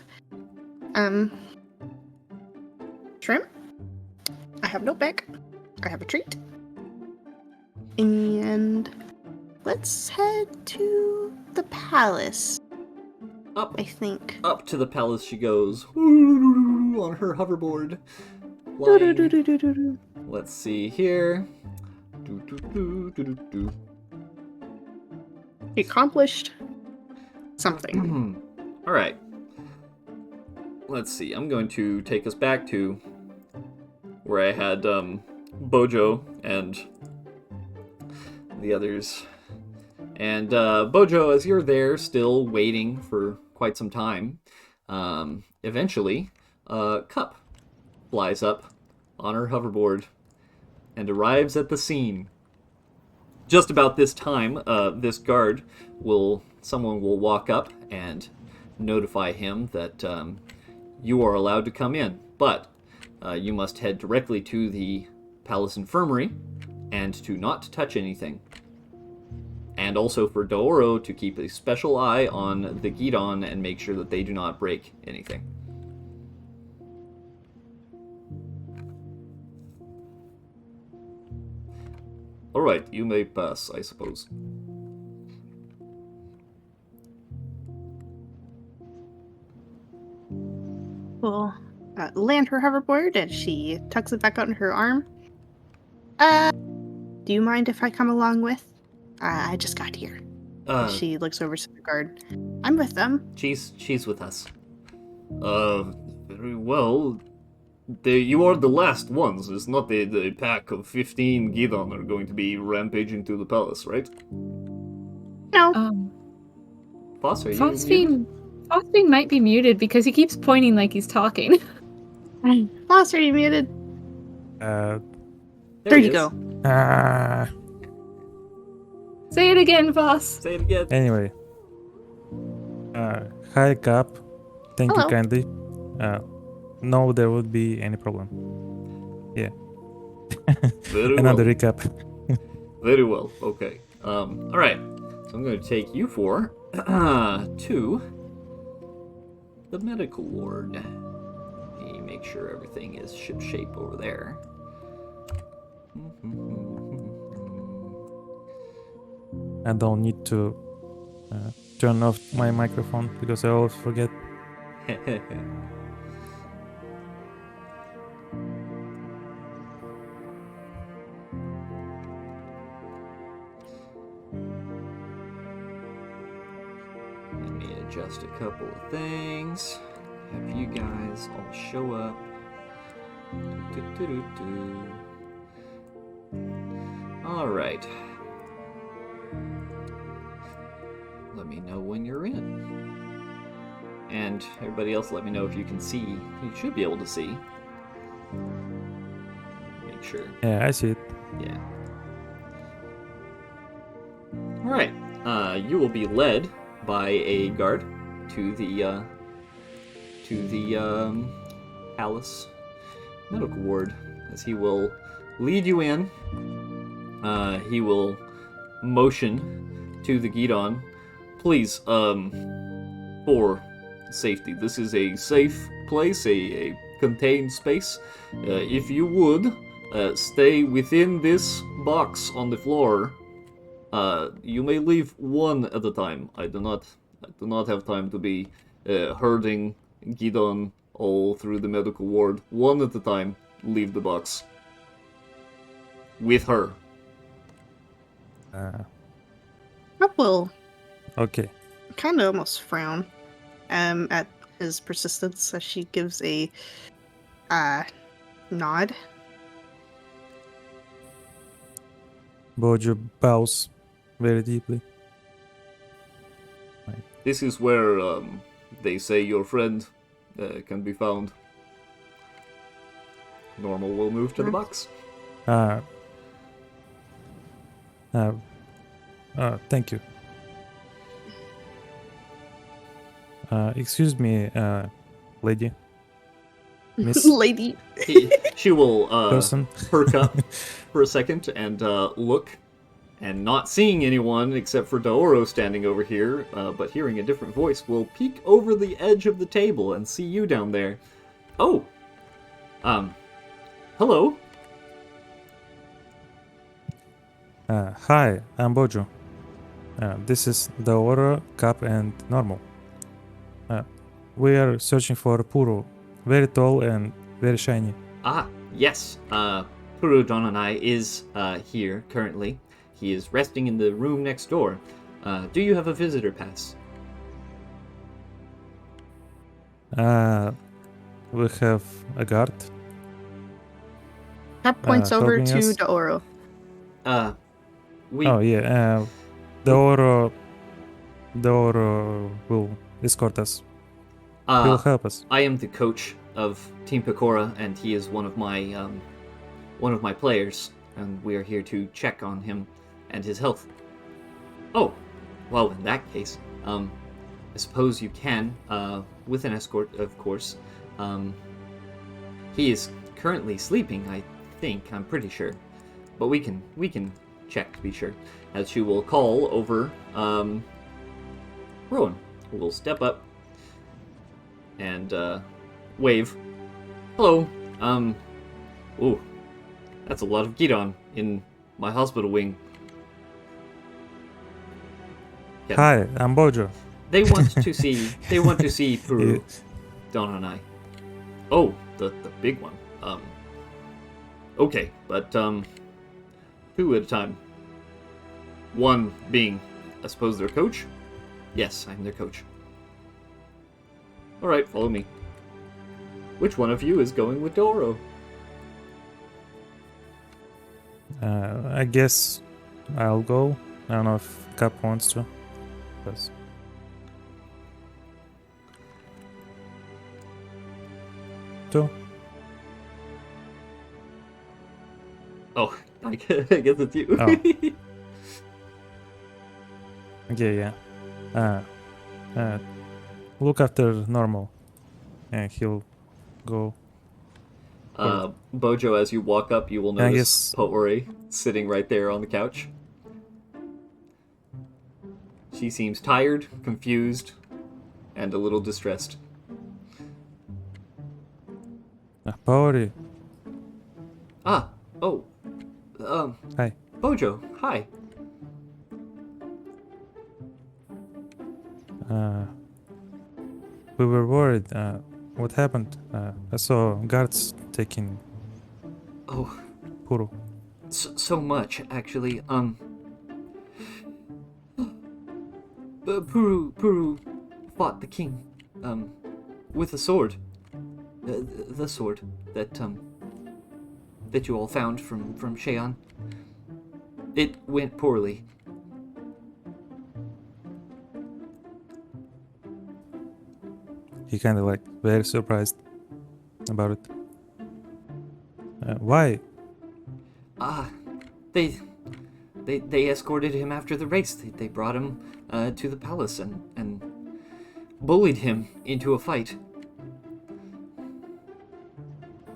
Shrimp. I have Notebook. I have a treat. And let's head to the palace, Up I think. to the palace she goes on her hoverboard. Flying. Let's see here. He accomplished something. All right. Let's see. I'm going to take us back to where I had Bojo and the others. And Bojo, as you're there, still waiting for quite some time, eventually, Cup flies up on her hoverboard and arrives at the scene. Just about this time, this guard someone will walk up and notify him that you are allowed to come in, but you must head directly to the palace infirmary and to not touch anything. And also for Daoro to keep a special eye on the Gidon and make sure that they do not break anything. Alright, you may pass, I suppose. We'll land her hoverboard and she tucks it back out in her arm. Do you mind if I come along with? I just got here. She looks over to the guard. I'm with them. She's with us. Very well. You are the last ones. It's not the pack of 15 Gidon are going to be rampaging through the palace, right? No. Boss, are you muted? Phosphine might be muted because he keeps pointing like he's talking. Boss, are you muted? There There he you is. go. Say it again, Voss. Say it again. Anyway. Hi, Cap. Thank Hello. you kindly. No, there would be any problem. Yeah. Very Another well. recap. Very well. Okay. All right. So I'm going to take you four to the medical ward. Let me make sure everything is ship-shape over there. I don't need to turn off my microphone because I always forget. Let me adjust a couple of things. Have you guys all show up. All right. Let me know when you're in. And everybody else, let me know if you can see. You should be able to see. Make sure. Yeah, I see it. Yeah. All right. You will be led by a guard to the Alice medical ward, as he will lead you in. He will motion to the Gidon. Please, for safety, this is a safe place, a contained space. If you would stay within this box on the floor, you may leave one at a time. I do not have time to be herding Gidon all through the medical ward. One at a time, leave the box. With her. Uh, I will okay. kind of almost frown at his persistence as she gives a nod. Bojo bows very deeply. This is where they say your friend can be found. Normal will move to the box. Thank you. Excuse me, lady. Miss Lady. She will person. perk up for a second and look, and not seeing anyone except for Daoro standing over here, but hearing a different voice, will peek over the edge of the table and see you down there. Oh, hello. Hi, I'm Bojo. This is Daoro, Cap, and Normal. We are searching for Puro, very tall and very shiny. Ah, yes. Puro Donanai is here currently. He is resting in the room next door. Do you have a visitor pass? We have a guard. That points over helping to us. Daoro. We Oh yeah, Daoro will escort us. He'll help us. I am the coach of Team Pecora, and he is one of my players, and we are here to check on him and his health. Oh, well, in that case, I suppose you can, with an escort, of course. He is currently sleeping, I think. I'm pretty sure, but we can check to be sure. As she will call over, Rowan, who will step up and wave. Hello. Ooh, that's a lot of Gidon in my hospital wing. Yeah. Hi, I'm Bojo. They want to see Puru, Donna and I. Oh, the big one. Okay, but two at a time. One being, I suppose, their coach. Yes, I'm their coach. All right, follow me. Which one of you is going with Doro? I guess I'll go. I don't know if Cap wants to. Because Oh, I guess it's you. Oh. Okay, yeah. Look after Normal, and he'll go Bojo, as you walk up, you will I notice guess- Po'ori sitting right there on the couch. She seems tired, confused, and a little distressed. Paori. Ah, oh, Hi. Bojo, hi. We were worried. What happened? I saw guards taking Oh, Puru. so much, actually. Puru fought the king, with a sword. The sword that you all found from Sheon. It went poorly. He kind of like very surprised about it. Why? They escorted him after the race. They brought him to the palace and bullied him into a fight.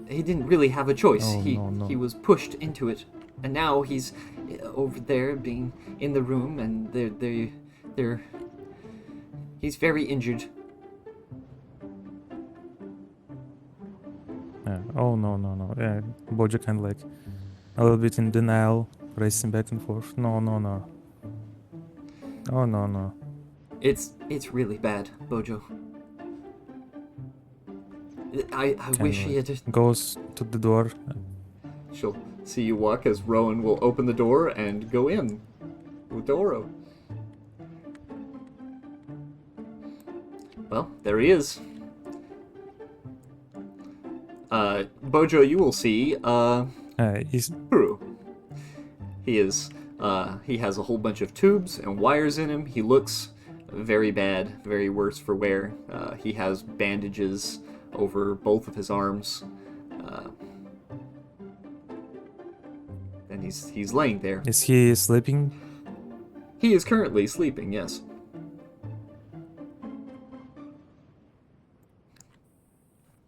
He didn't really have a choice. Oh, no. He was pushed into it, and now he's over there being in the room, and he's very injured. Oh no. Bojo kind of like a little bit in denial, racing back and forth. No. Oh no. It's really bad, Bojo. I wish he had just... Goes to the door. She'll see you walk as Rowan will open the door and go in with Doro. Well, there he is. Bojo, you will see, He's Puru. He is, he has a whole bunch of tubes and wires in him. He looks very bad, very worse for wear. He has bandages over both of his arms. And he's laying there. Is he sleeping? He is currently sleeping, yes.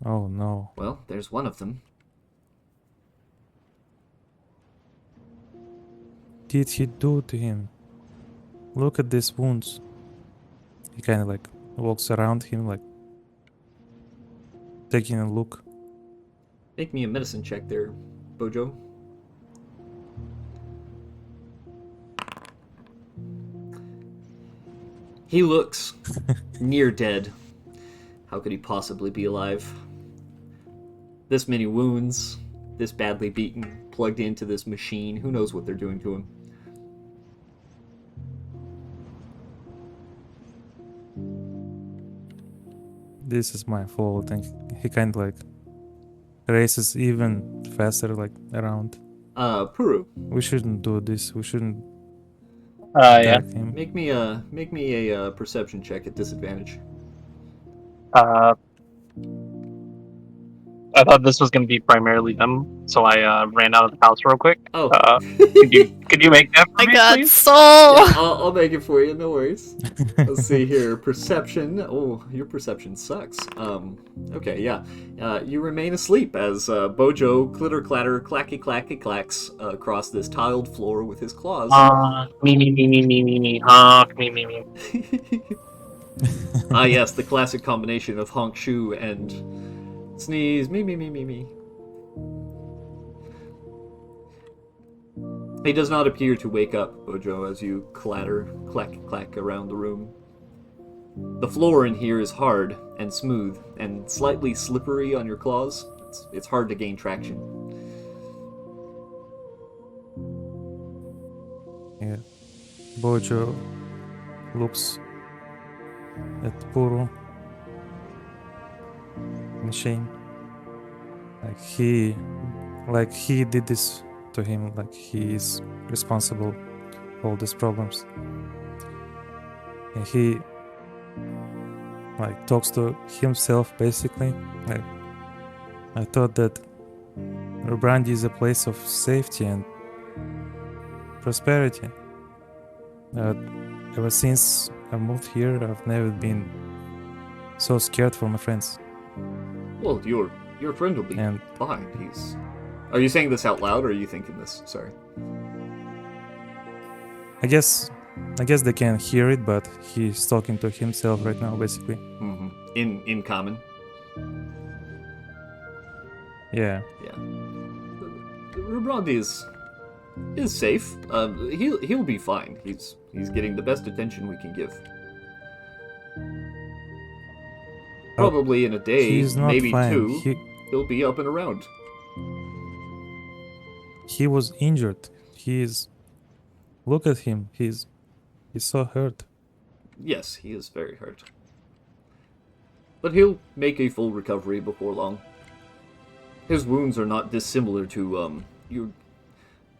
Oh no. Well, there's one of them. Did he do to him? Look at these wounds. He kind of like walks around him, like taking a look. Make me a medicine check there, Bojo. He looks near dead. How could he possibly be alive? This many wounds, this badly beaten, plugged into this machine. Who knows what they're doing to him? This is my fault, and he kind of like races even faster, like around. Puru, We shouldn't do this. We shouldn't Yeah. attack him. make me a perception check at disadvantage. I thought this was going to be primarily them, so I ran out of the house real quick. Oh, Could you make that for My me, god, please? soul! yeah, I'll make it for you. No worries. Let's see here. Perception. Oh, your perception sucks. Okay, yeah. You remain asleep as Bojo clitter clatter clacky clacky clacks across this tiled floor with his claws. Me. Honk, me. Ah, yes, the classic combination of honk shoe and sneeze. Me. He does not appear to wake up, Bojo, as you clatter, clack around the room. The floor in here is hard and smooth and slightly slippery on your claws. It's hard to gain traction. Yeah. Bojo looks at Puru in shame. Like he did this to him, like he is responsible for all these problems. And he like talks to himself basically. Like, I thought that Rubrandi is a place of safety and prosperity. Ever since I moved here, I've never been so scared for my friends. Well, you're Your friend will be And fine. He's. Are you saying this out loud, or are you thinking this? Sorry. I guess they can hear it, but he's talking to himself right now, basically. Mm-hmm. In common. Yeah. Yeah. Rubrandi is safe. He'll be fine. He's getting the best attention we can give. Probably in a day, He's not maybe fine. two, he'll be up and around. He was injured. Look at him. He's so hurt. Yes, he is very hurt. But he'll make a full recovery before long. His wounds are not dissimilar to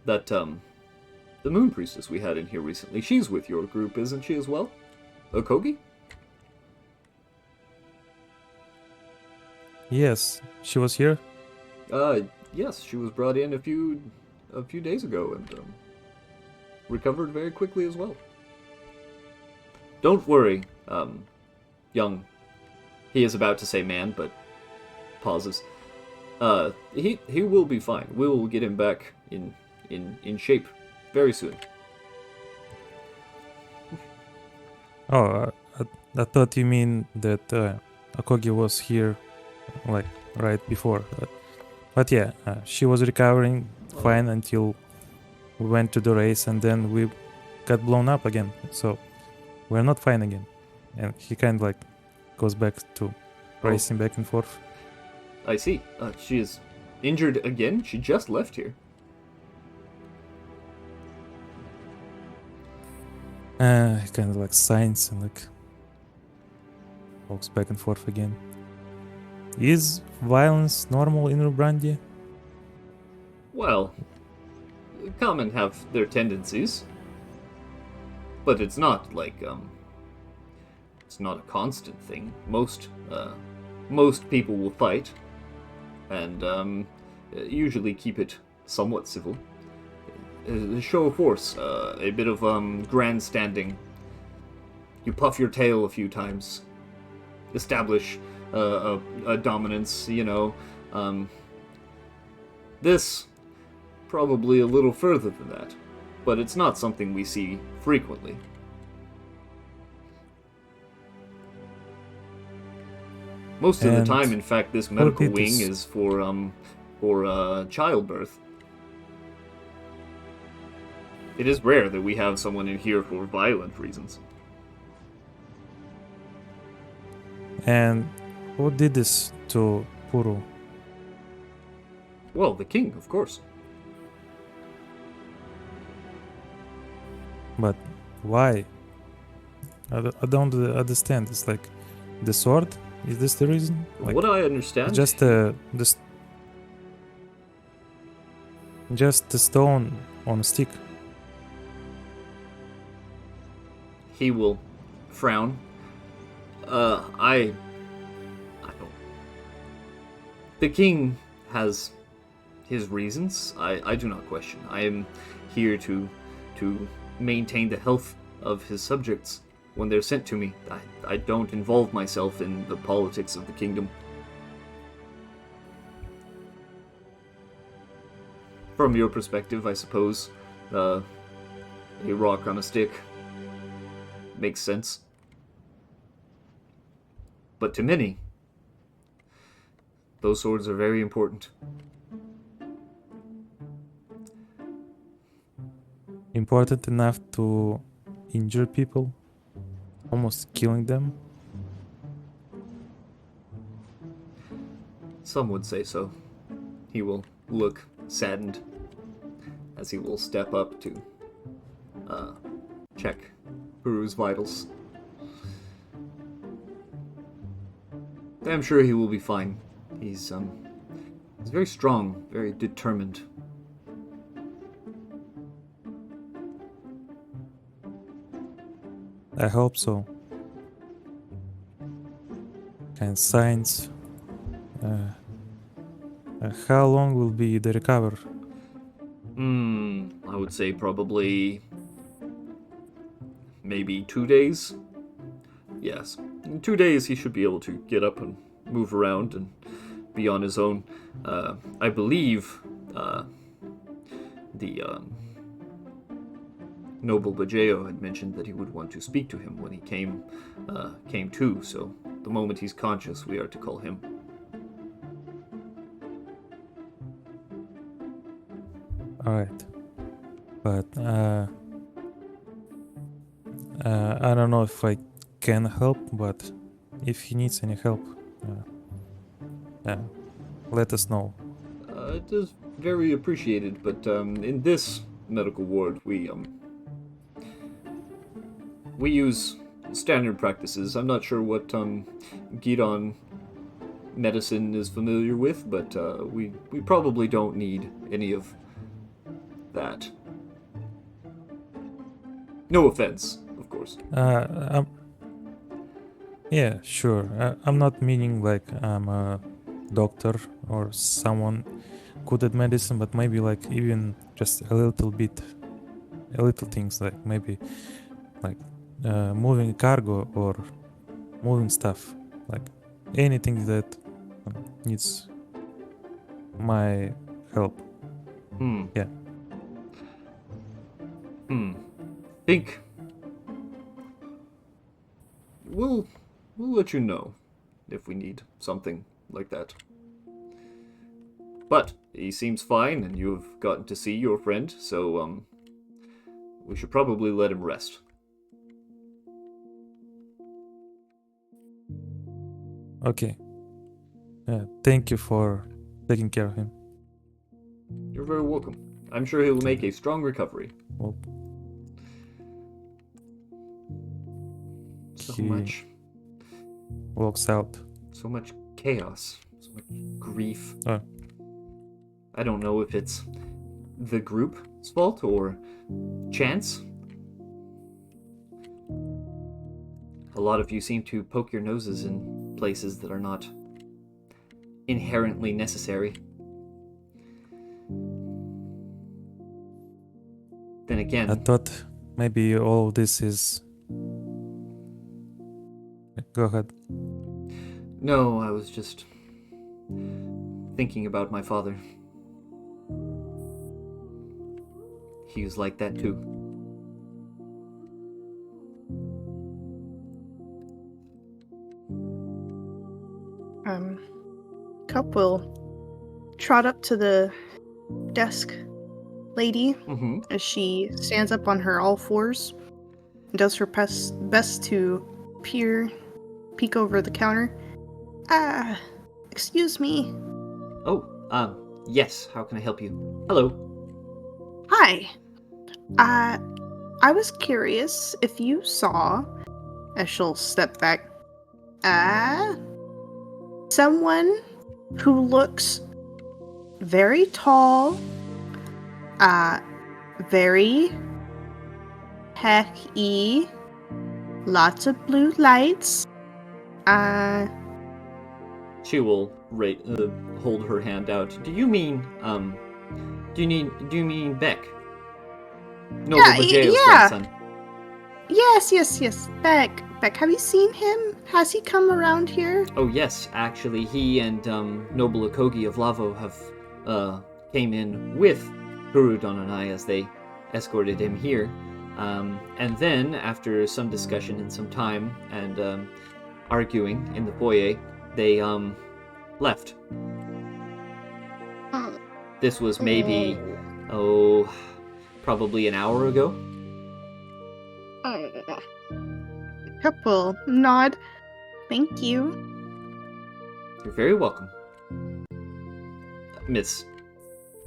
the Moon Priestess we had in here recently. She's with your group, isn't she as well? Okogi? Yes, she was here. Yes, she was brought in a few days ago and recovered very quickly as well. Don't worry, young. He is about to say man, but pauses. He will be fine. We will get him back in shape very soon. Oh, I thought you mean that Akogi was here, like right before. But yeah, she was recovering fine until we went to the race, and then we got blown up again. So we're not fine again, and he kind of like goes back to racing back and forth. I see. She is injured again? She just left here. Kind of like signs and like walks back and forth again. Is violence normal in Rubrandi? Well, common have their tendencies, but it's not like it's not a constant thing. Most people will fight, and usually keep it somewhat civil. A show of force, a bit of grandstanding. You puff your tail a few times, establish a dominance, you know. This, probably a little further than that, but it's not something we see frequently. Most of the And time, in fact, this medical did wing this? is for childbirth. It is rare that we have someone in here for violent reasons. And who did this to Puru? Well, the king, of course. But why? I don't understand. It's like the sword? Is this the reason? Like, What I understand, just just the stone on a stick. he will frown. I don't. The king has his reasons. I do not question. I am here to maintain the health of his subjects when they're sent to me. I don't involve myself in the politics of the kingdom. From your perspective, I suppose, a rock on a stick makes sense. But to many, those swords are very important. Important enough to injure people, almost killing them. Some would say so. He will look saddened as he will step up to check Buru's vitals. I'm sure he will be fine. He's very strong, very determined. I hope so. And signs. How long will be the recover? I would say probably maybe 2 days. Yes. In 2 days he should be able to get up and move around and be on his own. I believe the noble Bajeo had mentioned that he would want to speak to him when he came to. So the moment he's conscious, we are to call him. All right, but I don't know if I can help, but if he needs any help, let us know. It is very appreciated, but in this medical ward, we use standard practices. I'm not sure what Gidon medicine is familiar with, but we probably don't need any of that. No offense, of course. Yeah, sure. I'm not meaning like I'm a doctor or someone good at medicine, but maybe like even just a little things like maybe like moving cargo or moving stuff, like anything that needs my help. Yeah. Think we'll let you know if we need something like that. But he seems fine, and you have gotten to see your friend, so we should probably let him rest. Okay. Thank you for taking care of him. You're very welcome. I'm sure he'll make a strong recovery. Well, So he much walks out. so much chaos, so much grief. Oh. I don't know if it's the group's fault or chance. A lot of you seem to poke your noses in places that are not inherently necessary. Then again, I thought maybe all of this is. Go ahead. no, I was just thinking about my father. He was like that too. Cup will trot up to the desk lady as she stands up on her all fours and does her best to peek over the counter. Excuse me. Oh, yes, how can I help you? Hello. Hi. I was curious if you saw, as she'll step back, someone who looks very tall, very heck-y, lots of blue lights. She will hold her hand out. Do you mean do you mean Beck? No, Bajeo's grandson. Yes. Beck, have you seen him? Has he come around here? Oh yes, actually, he and Noble Akogi of Lavo have came in with Hurudon and I as they escorted him here. And then, after some discussion and some time and arguing in the foyer, they left. This was maybe probably an hour ago. Couple nod. Thank you. You're very welcome, Miss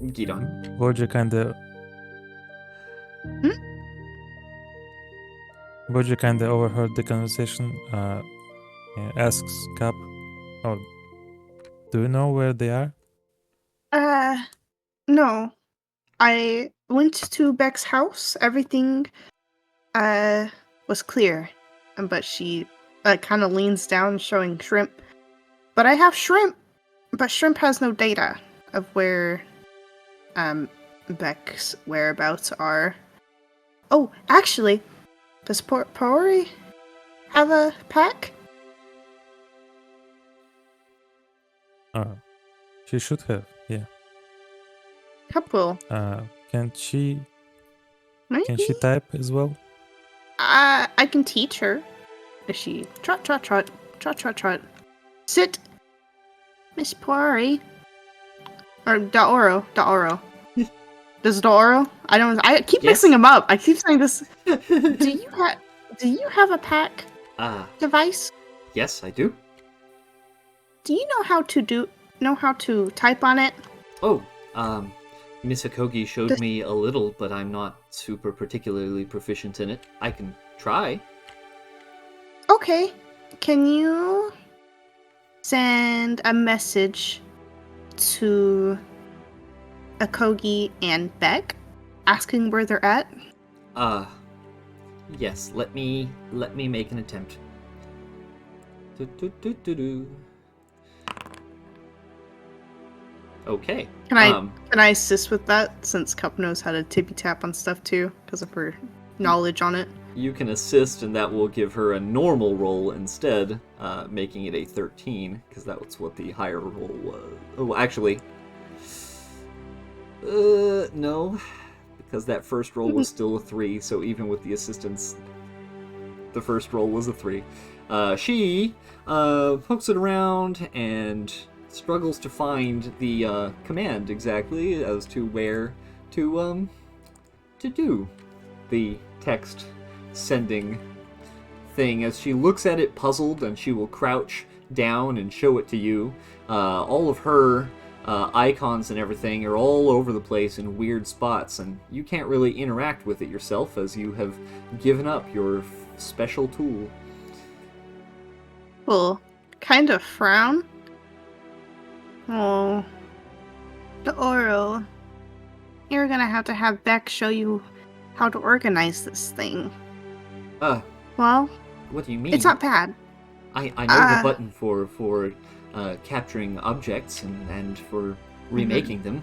Gidon. Boja kinda overheard the conversation. Asks Cap, "Oh, do you know where they are?" No. I went to Beck's house. Everything was clear. But she kind of leans down, showing Shrimp. But I have Shrimp. But Shrimp has no data of where Beck's whereabouts are. Oh, actually, does Paori have a pack? She should have. Yeah. Couple. Can she Maybe. type as well? I can teach her. Is she trot trot trot trot trot trot? Sit, Miss Pori. Or Daoro. Does Daoro? I keep Yes? mixing them up. I keep saying this. Do you have a pack device? Yes, I do. Do you know how to type on it? Oh, Miss Akogi showed me a little, but I'm not super particularly proficient in it. I can try. Okay. Can you send a message to Akogi and Beck asking where they're at? Yes, let me make an attempt. Do. Okay. Can I assist with that since Cup knows how to tippy tap on stuff too because of her knowledge on it? You can assist, and that will give her a normal roll instead, making it a 13, because that's what the higher roll was. Oh, actually, no, because that first roll was still a 3, so even with the assistance, the first roll was a 3. She pokes it around and struggles to find the command exactly as to where to do the text sending thing. As she looks at it puzzled, and she will crouch down and show it to you. All of her icons and everything are all over the place in weird spots, and you can't really interact with it yourself as you have given up your special tool. Well, kind of frown. Oh, the Oro. You're gonna have Beck show you how to organize this thing. Well, What do you mean? it's not bad. I know the button for capturing objects and for remaking them.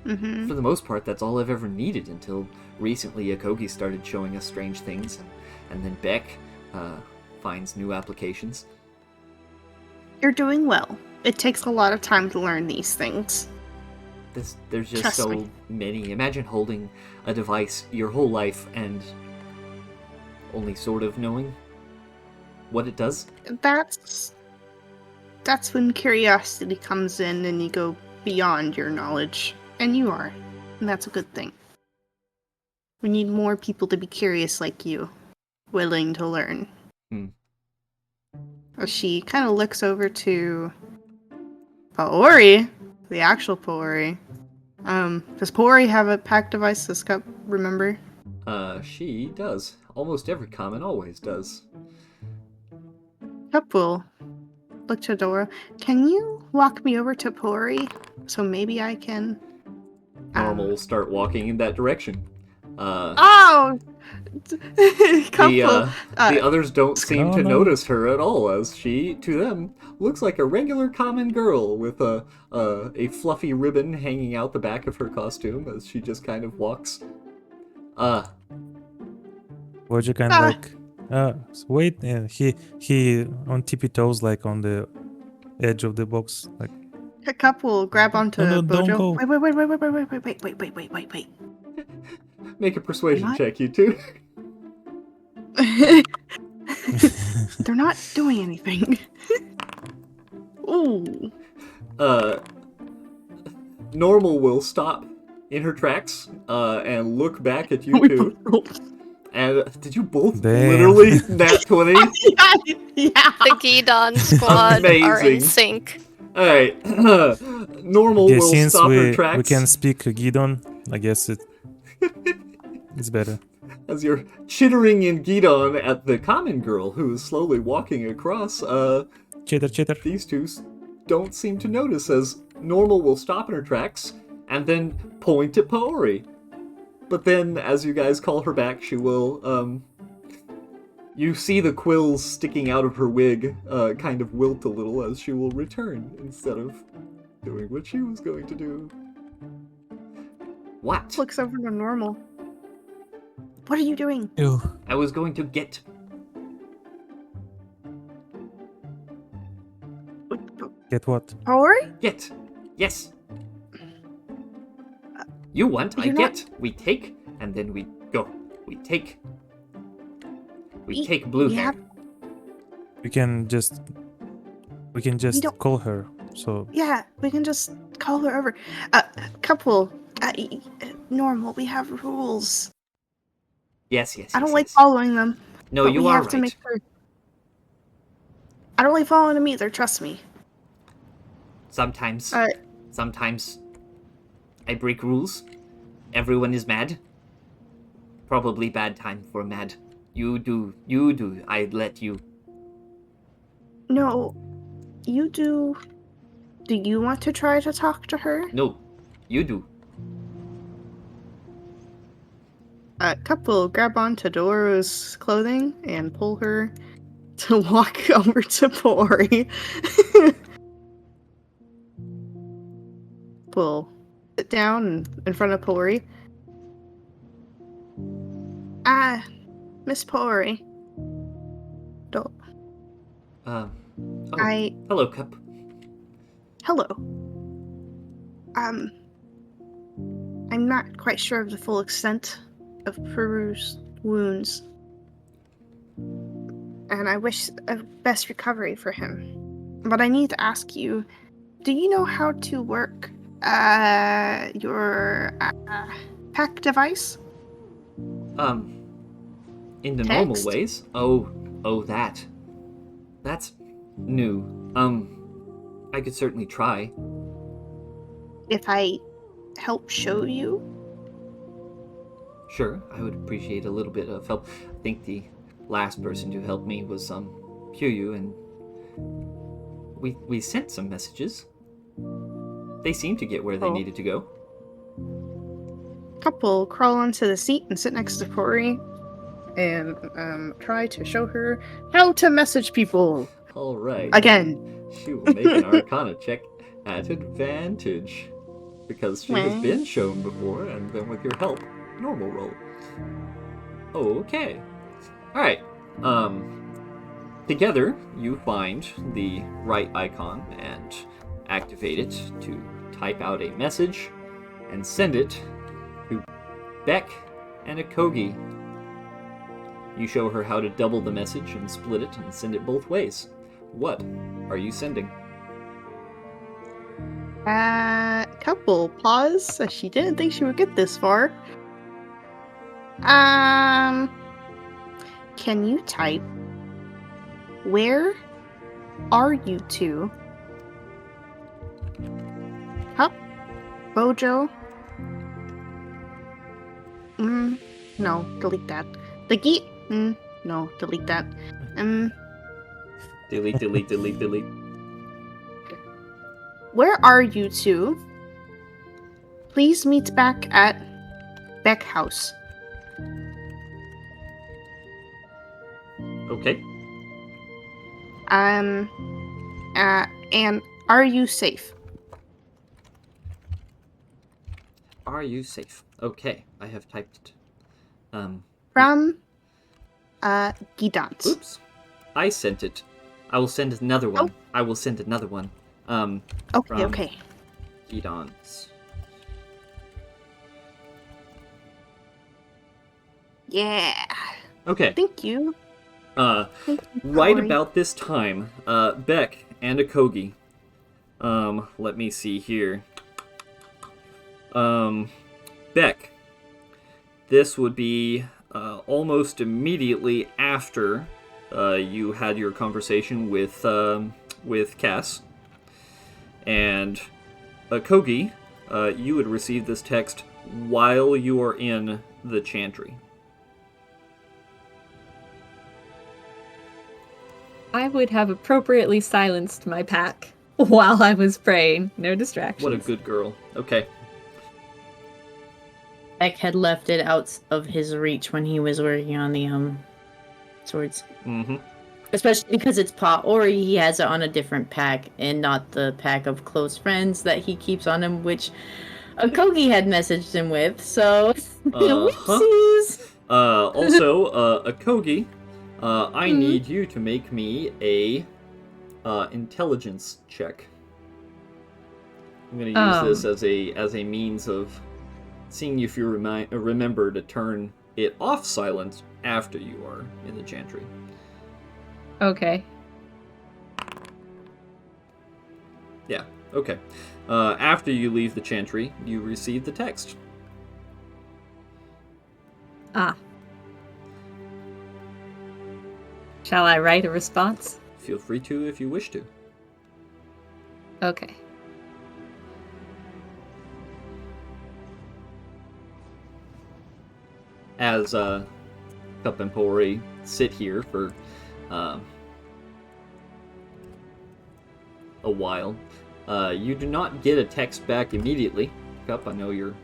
Mm-hmm. For the most part, that's all I've ever needed until recently Akogi started showing us strange things, and then Beck finds new applications. You're doing well. It takes a lot of time to learn these things. There's just Trust so me. many. Imagine holding a device your whole life and only sort of knowing what it does. That's when curiosity comes in and you go beyond your knowledge. And you are. And that's a good thing. We need more people to be curious like you, willing to learn. She kind of looks over to Paori, the actual Paori. Does Paori have a pack device, this Cup, remember? She does. Almost every common always does. Cup will look to Dora. Can you walk me over to Paori so maybe I can... Normal will start walking in that direction. Oh! The others don't seem to no. notice her at all, as she, to them, looks like a regular common girl with a fluffy ribbon hanging out the back of her costume as she just kind of walks. Would you kind of wait, and he on tippy toes, like on the edge of the box, like. Cup will grab onto No, Bojo. don't go. Wait. Make a persuasion What? check, you two. They're not doing anything. Ooh. Normal will stop in her tracks and look back at you two. And did you both Damn. literally nat 20? Yeah. The Gidon squad are in Amazing. sync. Alright. Normal Yeah, will since stop her we tracks can speak Gidon, I guess it's better. as you're chittering in Gidon at the common girl who is slowly walking across. Chitter. These two don't seem to notice, as Normal will stop in her tracks and then point at Paori. But then, as you guys call her back, she will, you see the quills sticking out of her wig kind of wilt a little as she will return instead of doing what she was going to do. What? Looks over to Normal. What are you doing? Ew. I was going to get... Get what? Paori? Get Yes. You want, I you're not- get. We take, and then we go. We take. We We- take blue we hair. have- We can just don't- call her. So Yeah, we can just call her over. Couple, normal. We have rules. Yes, yes, I don't yes, like yes. following them. No, but you we are have to right. make sure. I don't like following them either. Trust me. Sometimes. Uh, Sometimes I break rules. Everyone is mad. Probably bad time for mad. You do. I let you. No, you do. Do you want to try to talk to her? No, you do. Couple grab onto Dora's clothing and pull her to walk over to Pori. We'll sit down in front of Pori. Miss Pori. Do- Oh, hello, Cup. Hello. I'm not quite sure of the full extent of Peru's wounds. And I wish a best recovery for him. But I need to ask you, do you know how to work your pack device? In the normal Text? ways. Oh, that's new. I could certainly try. If I help show you? Sure, I would appreciate a little bit of help. I think the last person to help me was Pyu, and we sent some messages. They seemed to get where they Oh. needed to go. Couple crawl onto the seat and sit next to Pori and try to show her how to message people. All right. Again. She will make an Arcana check at advantage because she has Well. been shown before, and then with your help, normal roll. Okay. All right. Together you find the right icon and activate it to type out a message and send it to Beck and Akogi. You show her how to double the message and split it and send it both ways. What are you sending? Couple pause. She didn't think she would get this far. Can you type, where are you two? Hup, Bojo. No, delete that. The geek. No, delete that. Delete. Where are you two? Please meet back at Beck House. Okay. And are you safe? Are you safe? Okay, I have typed it. From Gidance. Oops. I sent it. I will send another one. Oh. I will send another one. Okay, from- okay. Gidons. Yeah. Okay. Thank you. Thank you, Right Tori. about this time, Beck and Akogi. Let me see here. Beck. This would be almost immediately after you had your conversation with Cass. And Akogi, you would receive this text while you are in the chantry. I would have appropriately silenced my pack while I was praying. No distractions. What a good girl. Okay. Beck had left it out of his reach when he was working on the swords. Mm-hmm. Especially because it's pot, or he has it on a different pack and not the pack of close friends that he keeps on him, which Akogi had messaged him with, so whoopsies. Also, Akogi, I need you to make me a intelligence check. I'm going to use this as a means of seeing if you remember to turn it off silent after you are in the chantry. Okay. Yeah, okay. After you leave the chantry, you receive the text. Ah. Shall I write a response? Feel free to if you wish to. Okay. As Cup and Pori sit here for a while, you do not get a text back immediately. Cup, I know you're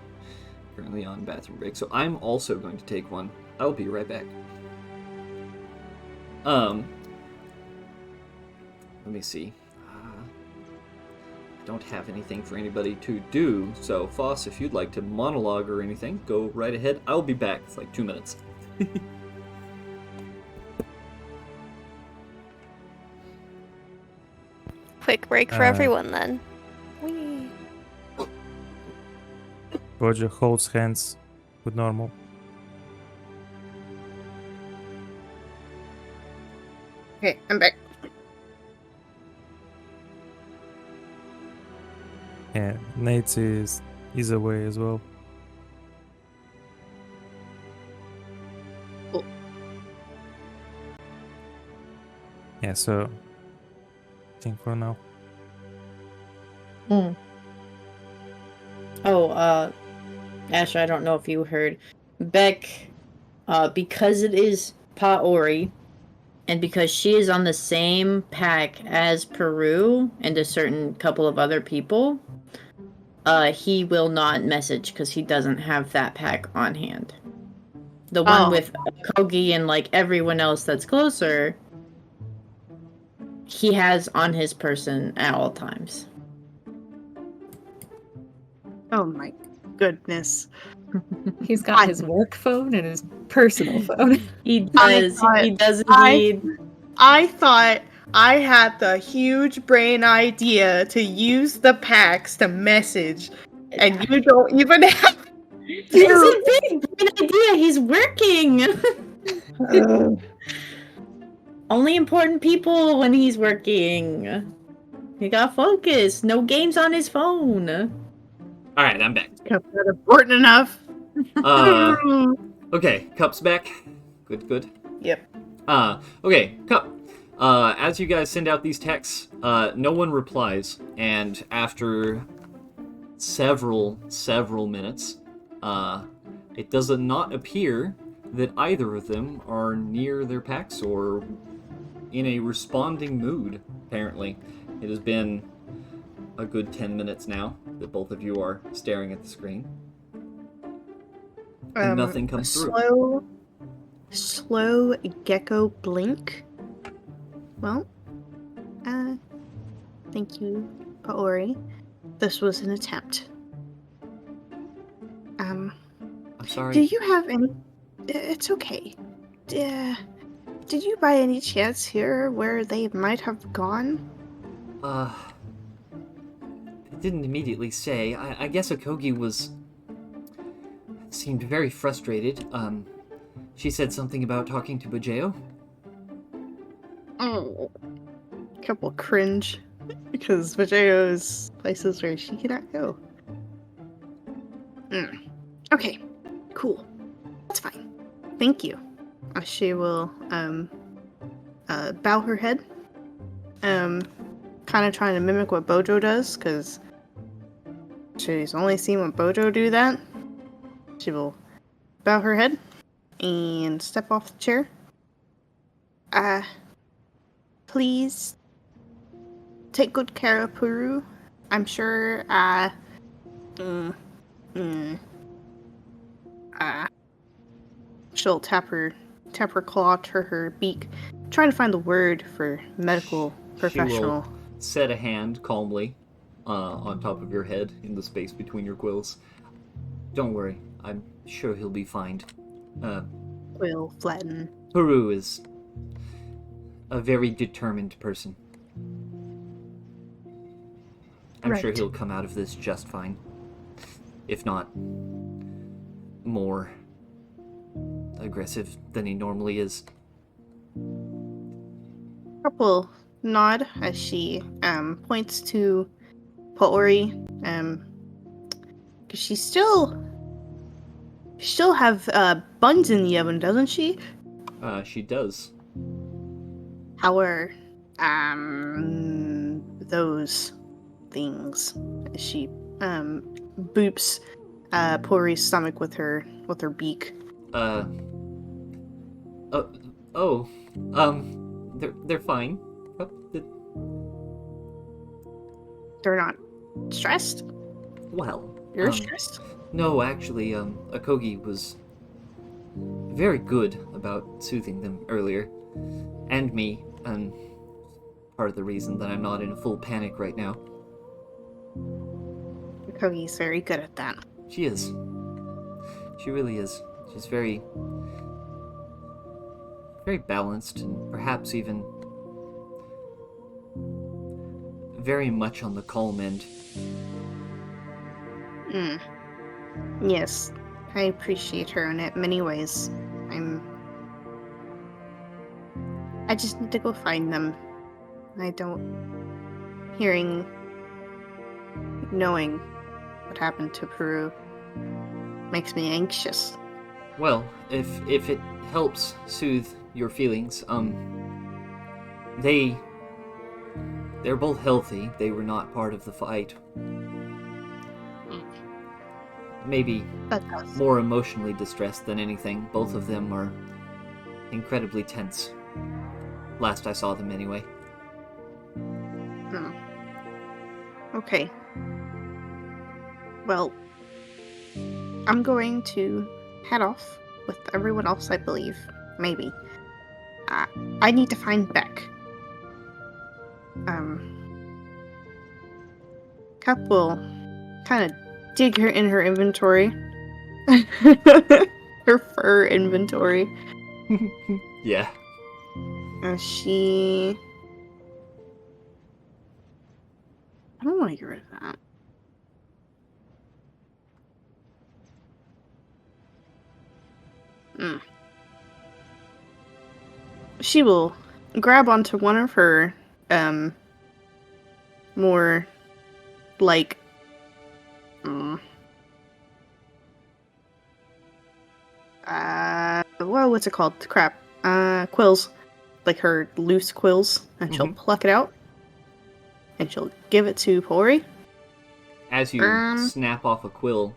currently on bathroom break, so I'm also going to take one. I'll be right back. Let me see. I don't have anything for anybody to do, so Foss, if you'd like to monologue or anything, go right ahead. I'll be back. It's like 2 minutes. Quick break for everyone then. Whee. Roger holds hands with normal. Okay, I'm back. Yeah, Nate is away as well. Cool. Yeah, so I think for now. Asher, I don't know if you heard. Beck, because it is Paori, and because she is on the same pack as Peru and a certain couple of other people, he will not message because he doesn't have that pack on hand. The one with Kogi and like everyone else that's closer, he has on his person at all times. Oh my goodness. He's got his work phone and his personal phone. He does. He does indeed. I thought I had the huge brain idea to use the packs to message, and you don't even have. It's a big brain idea. He's working. Only important people when he's working. He got focus. No games on his phone. All right, I'm back. Not important enough. Okay, Cup's back. Good. Yep. Okay, Cup. As you guys send out these texts, no one replies, and after several minutes, it does not appear that either of them are near their packs or in a responding mood, apparently. It has been a good 10 minutes now that both of you are staring at the screen. And nothing comes through. Slow gecko blink. Well, thank you, Paori. This was an attempt. I'm sorry. Do you have any... It's okay. Did you by any chance hear where they might have gone? I didn't immediately say. I guess Akogi seemed very frustrated. She said something about talking to Bajeo. Oh. Couple cringe. Because Vajeo's places where she cannot go. Okay. Cool. That's fine. Thank you. She will, bow her head. Kind of trying to mimic what Bojo does, because she's only seen what Bojo do that. She will bow her head and step off the chair. Please take good care of Peru. I'm sure, she'll tap her claw to her beak, trying to find the word for medical professional. She will set a hand calmly on top of your head in the space between your quills. Don't worry, I'm sure he'll be fine. Quill flatten. Peru is a very determined person. I'm sure Right. he'll come out of this just fine. If not more aggressive than he normally is. Cup will nod as she points to Paori, because she still have buns in the oven, doesn't she? She does. How are those things? She boops Paori's stomach with her beak. They're fine. Oh, They're not stressed? well, You're stressed? no, actually, Akogi was very good about soothing them earlier, and me, and part of the reason that I'm not in a full panic right now. Kogi's very good at that. She is. She really is. She's very balanced, and perhaps even very much on the calm end. Yes, I appreciate her in it many ways. I just need to go find them. Knowing what happened to Peru makes me anxious. Well, if it helps soothe your feelings, they're both healthy. They were not part of the fight. Maybe That does. more emotionally distressed than anything. Both of them are incredibly tense. Last I saw them, anyway. Okay. Well, I'm going to head off with everyone else, I believe. Maybe. I need to find Beck. Cup will kind of dig her in her inventory. Her fur inventory. Yeah. She... I don't want to get rid of that. She will grab onto one of her, more, like, what's it called? Crap. Quills. Like her loose quills. And she'll pluck it out. And she'll give it to Pori. As you snap off a quill,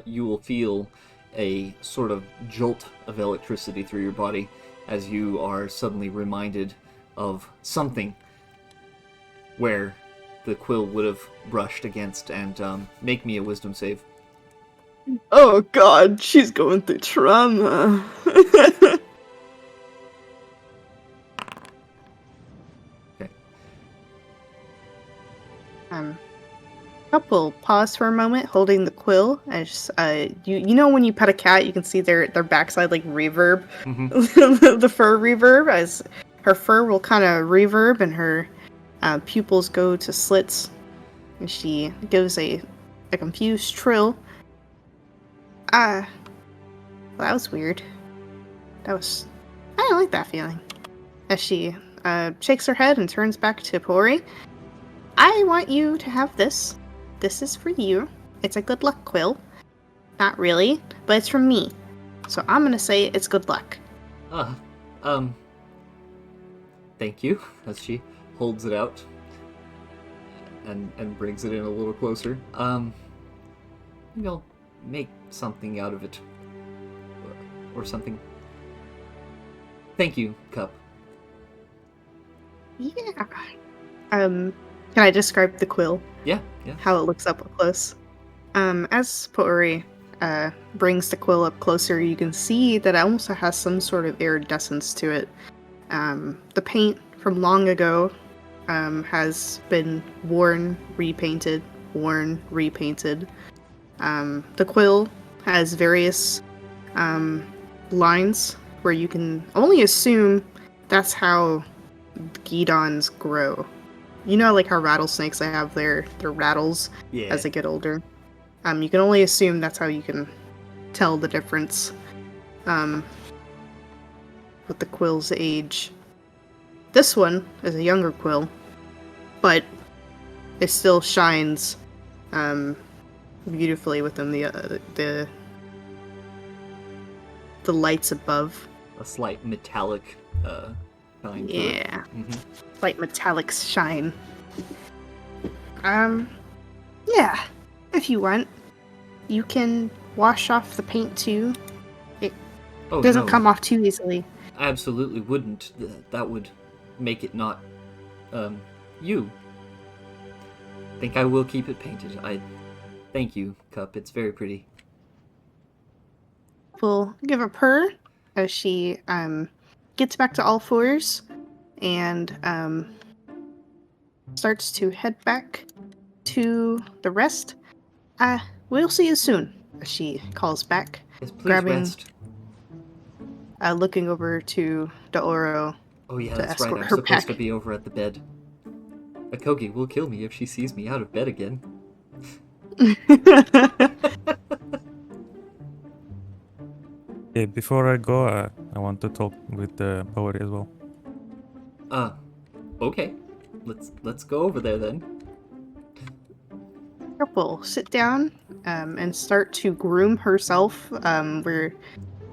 you will feel a sort of jolt of electricity through your body as you are suddenly reminded of something where the quill would have brushed against, and make me a wisdom save. Oh god, she's going through trauma. Okay. Cup will pause for a moment, holding the quill. As you know when you pet a cat, you can see their backside like reverb, the fur reverb. As her fur will kind of reverb, and her pupils go to slits, and she gives a confused trill. Well, that was weird. I don't like that feeling. As she shakes her head and turns back to Pori. I want you to have this. This is for you. It's a good luck quill. Not really, but it's from me. So I'm gonna say it's good luck. Thank you, as she holds it out and brings it in a little closer. Maybe I'll make something out of it. Or something. Thank you, Cup. Yeah. Can I describe the quill? Yeah. How it looks up close. As Pori brings the quill up closer, you can see that it also has some sort of iridescence to it. The paint from long ago has been worn, repainted. The quill has various lines where you can only assume that's how Gidons grow. you know, like how rattlesnakes have their rattles Yeah. as they get older. You can only assume that's how you can tell the difference with the quill's age. This one is a younger quill, but it still shines beautifully within the lights above. A slight metallic shine to it. Yeah, Mhm. light metallic shine. Yeah, if you want, you can wash off the paint too. It Oh, doesn't no. come off too easily. I absolutely wouldn't. That would make it not you. I think I will keep it painted. Thank you, Cup. It's very pretty. We'll give a purr as she gets back to all fours and starts to head back to the rest. We'll see you soon, as she calls back, Yes, please grabbing, rest. looking over to Daoro. Oh yeah, to that's right. escort I'm her supposed to back. be over at the bed. Akogi will kill me if she sees me out of bed again. Yeah, before I go, I want to talk with the power as well. Okay. Let's go over there then. Will sit down and start to groom herself where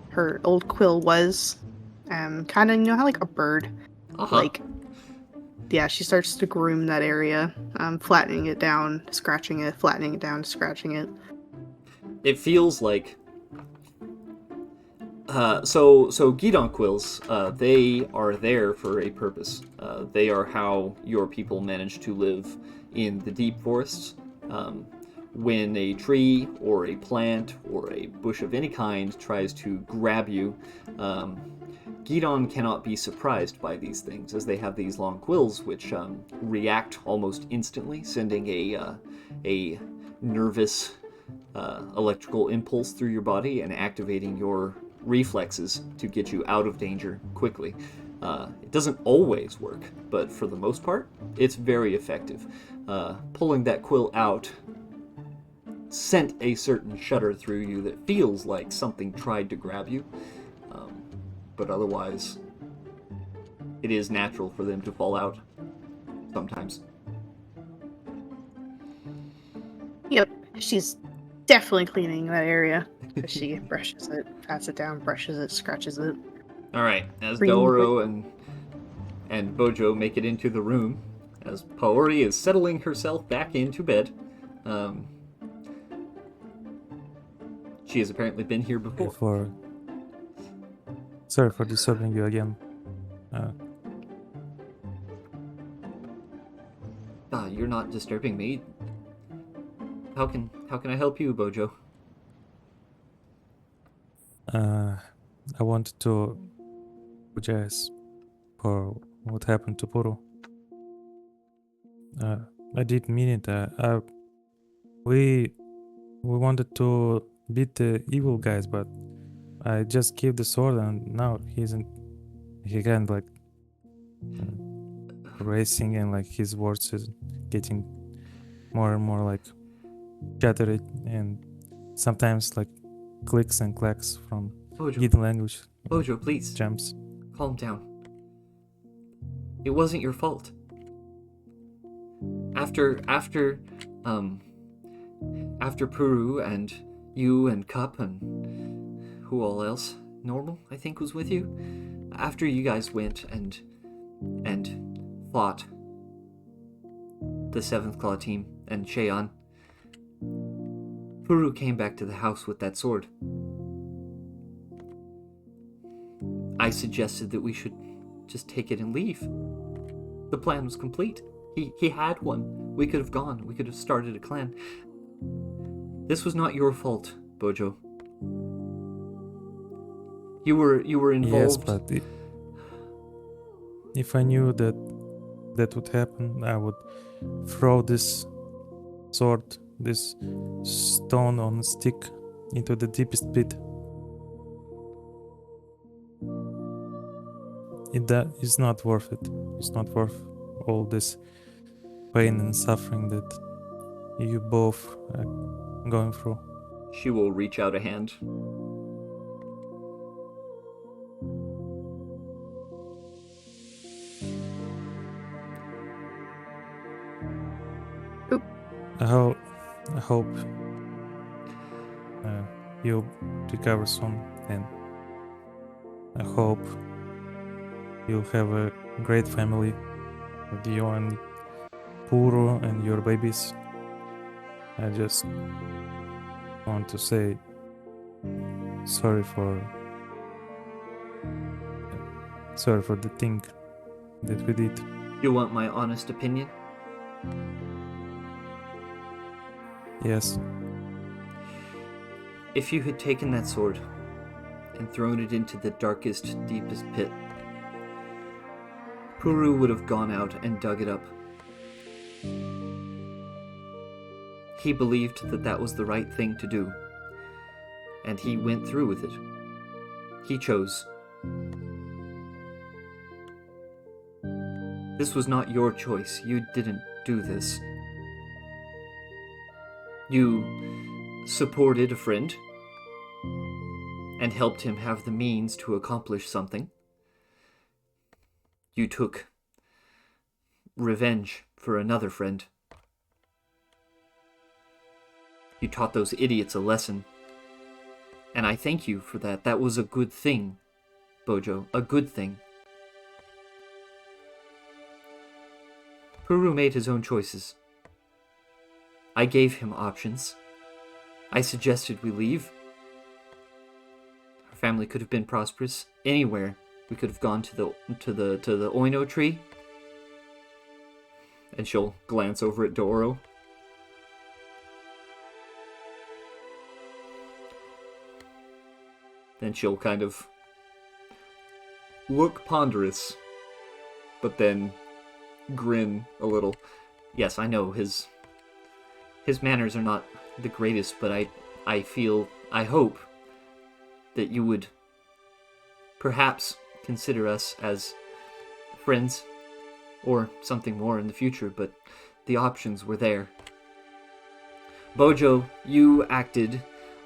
her old quill was. Kind of, you know how like a bird, Uh-huh. like, yeah, she starts to groom that area, flattening it down, scratching it, flattening it down, scratching it. It feels like so Gidon quills, they are there for a purpose. They are how your people manage to live in the deep forests. When a tree or a plant or a bush of any kind tries to grab you, Gidon cannot be surprised by these things, as they have these long quills which react almost instantly, sending a nervous electrical impulse through your body and activating your reflexes to get you out of danger quickly. It doesn't always work, but for the most part, it's very effective. Pulling that quill out sent a certain shudder through you that feels like something tried to grab you, but otherwise, it is natural for them to fall out sometimes. Yep, she's definitely cleaning that area. She brushes it, pats it down, brushes it, scratches it. All right, as Green Doro and Bojo make it into the room, as Paori is settling herself back into bed. She has apparently been here before. Sorry for disturbing you again. You're not disturbing me. How can I help you, Bojo? I wanted to apologize for what happened to Puru. I didn't mean it. We wanted to beat the evil guys, but I just gave the sword, and now he kind of like racing, and like his words is getting more and more like chattery, and sometimes like clicks and clacks from Bojo, hidden language Bojo, please, jumps. calm down. It wasn't your fault. After Puru and you and Cup and who all else? Normal, I think, was with you. After you guys went and fought the 7th Claw team and Cheon, Puru came back to the house with that sword. I suggested that we should just take it and leave. The plan was complete. He had one. We could have gone. We could have started a clan. This was not your fault, Bojo. You were involved. Yes, but if I knew that would happen, I would throw this sword, this stone on a stick, into the deepest pit. That is not worth it. It's not worth all this pain and suffering that you both are going through. She will reach out a hand. I hope you'll recover soon, and I hope you'll have a great family with you and Puro and your babies. I just want to say sorry for the thing that we did. You want my honest opinion? Yes. If you had taken that sword and thrown it into the darkest, deepest pit, Puru would have gone out and dug it up. He believed that that was the right thing to do, and he went through with it. He chose. This was not your choice. You didn't do this. You supported a friend and helped him have the means to accomplish something. You took revenge for another friend. You taught those idiots a lesson. And I thank you for that. That was a good thing, Bojo. A good thing. Puru made his own choices. I gave him options. I suggested we leave. Our family could have been prosperous anywhere. We could have gone to the Oino tree. And she'll glance over at Doro. Then she'll kind of look ponderous, but then grin a little. Yes, I know his manners are not the greatest, but I hope that you would perhaps consider us as friends or something more in the future, but the options were there. Bojo, you acted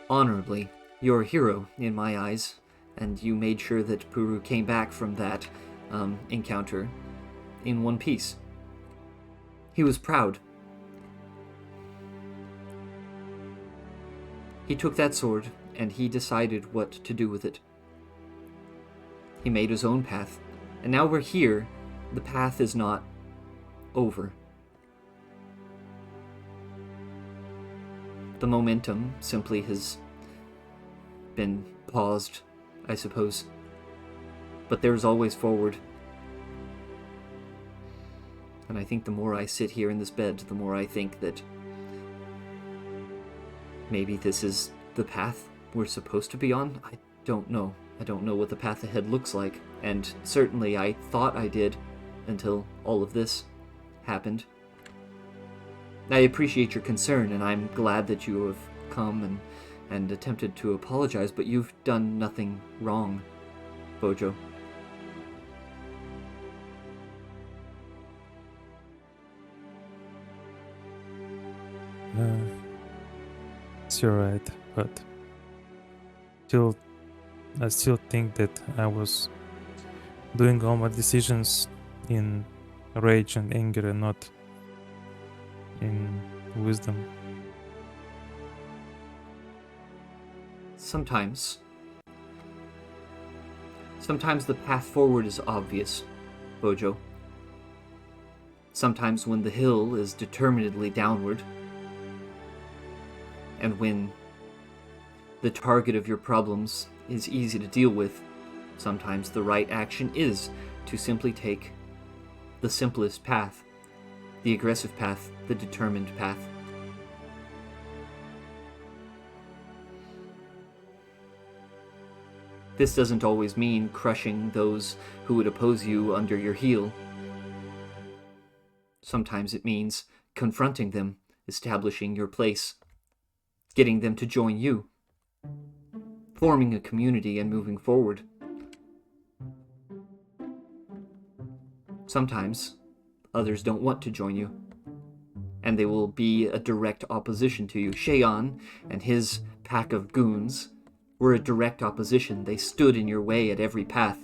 honorably. You're a hero in my eyes, and you made sure that Puru came back from that encounter in one piece. He was proud. He took that sword, and he decided what to do with it. He made his own path, and now we're here. The path is not over. The momentum simply has been paused, I suppose. But there's always forward. And I think the more I sit here in this bed, the more I think that maybe this is the path we're supposed to be on. I don't know. I don't know what the path ahead looks like. And certainly I thought I did until all of this happened. I appreciate your concern, and I'm glad that you have come and attempted to apologize, but you've done nothing wrong, Bojo. You're right, but I still think that I was doing all my decisions in rage and anger and not in wisdom. Sometimes the path forward is obvious, Bojo. Sometimes when the hill is determinedly downward, and when the target of your problems is easy to deal with, sometimes the right action is to simply take the simplest path, the aggressive path, the determined path. This doesn't always mean crushing those who would oppose you under your heel. Sometimes it means confronting them, establishing your place, getting them to join you, forming a community and moving forward. Sometimes others don't want to join you, and they will be a direct opposition to you. Sheon and his pack of goons were a direct opposition. They stood in your way at every path.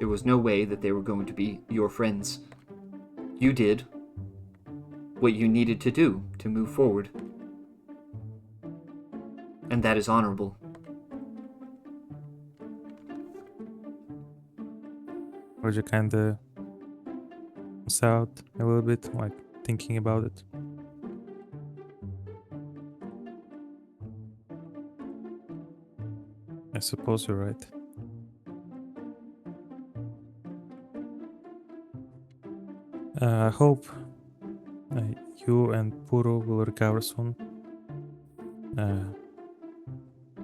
There was no way that they were going to be your friends. You did what you needed to do to move forward. And that is honorable. Or you kinda miss out a little bit, like thinking about it. I suppose you're right. I hope you and Puro will recover soon.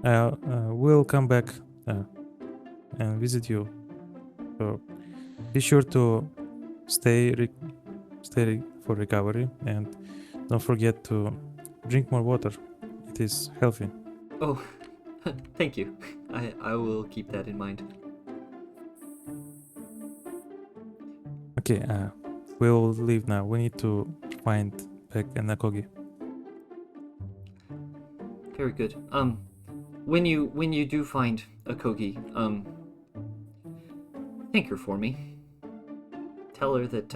We'll come back and visit you. So be sure to stay for recovery, and don't forget to drink more water. It is healthy. Oh, thank you. I will keep that in mind. Okay, we'll leave now. We need to find Beck and Nakogi. Very good. When you do find Akogi, thank her for me. Tell her that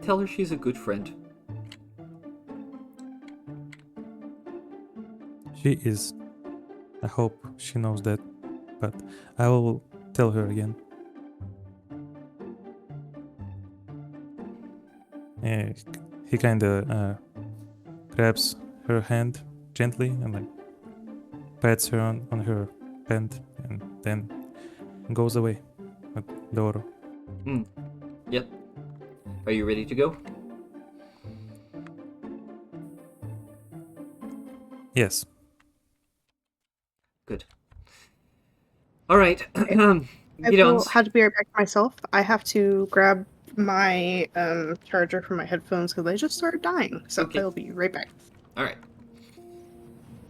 tell her she's a good friend. She is. I hope she knows that, but I will tell her again. He kinda grabs her hand gently and like pats her on her bend and then goes away at the auto. Yep. Are you ready to go? Yes. Good. All right. I will have to be right back myself. I have to grab my charger for my headphones because they just started dying. So Okay. I'll be right back. All right.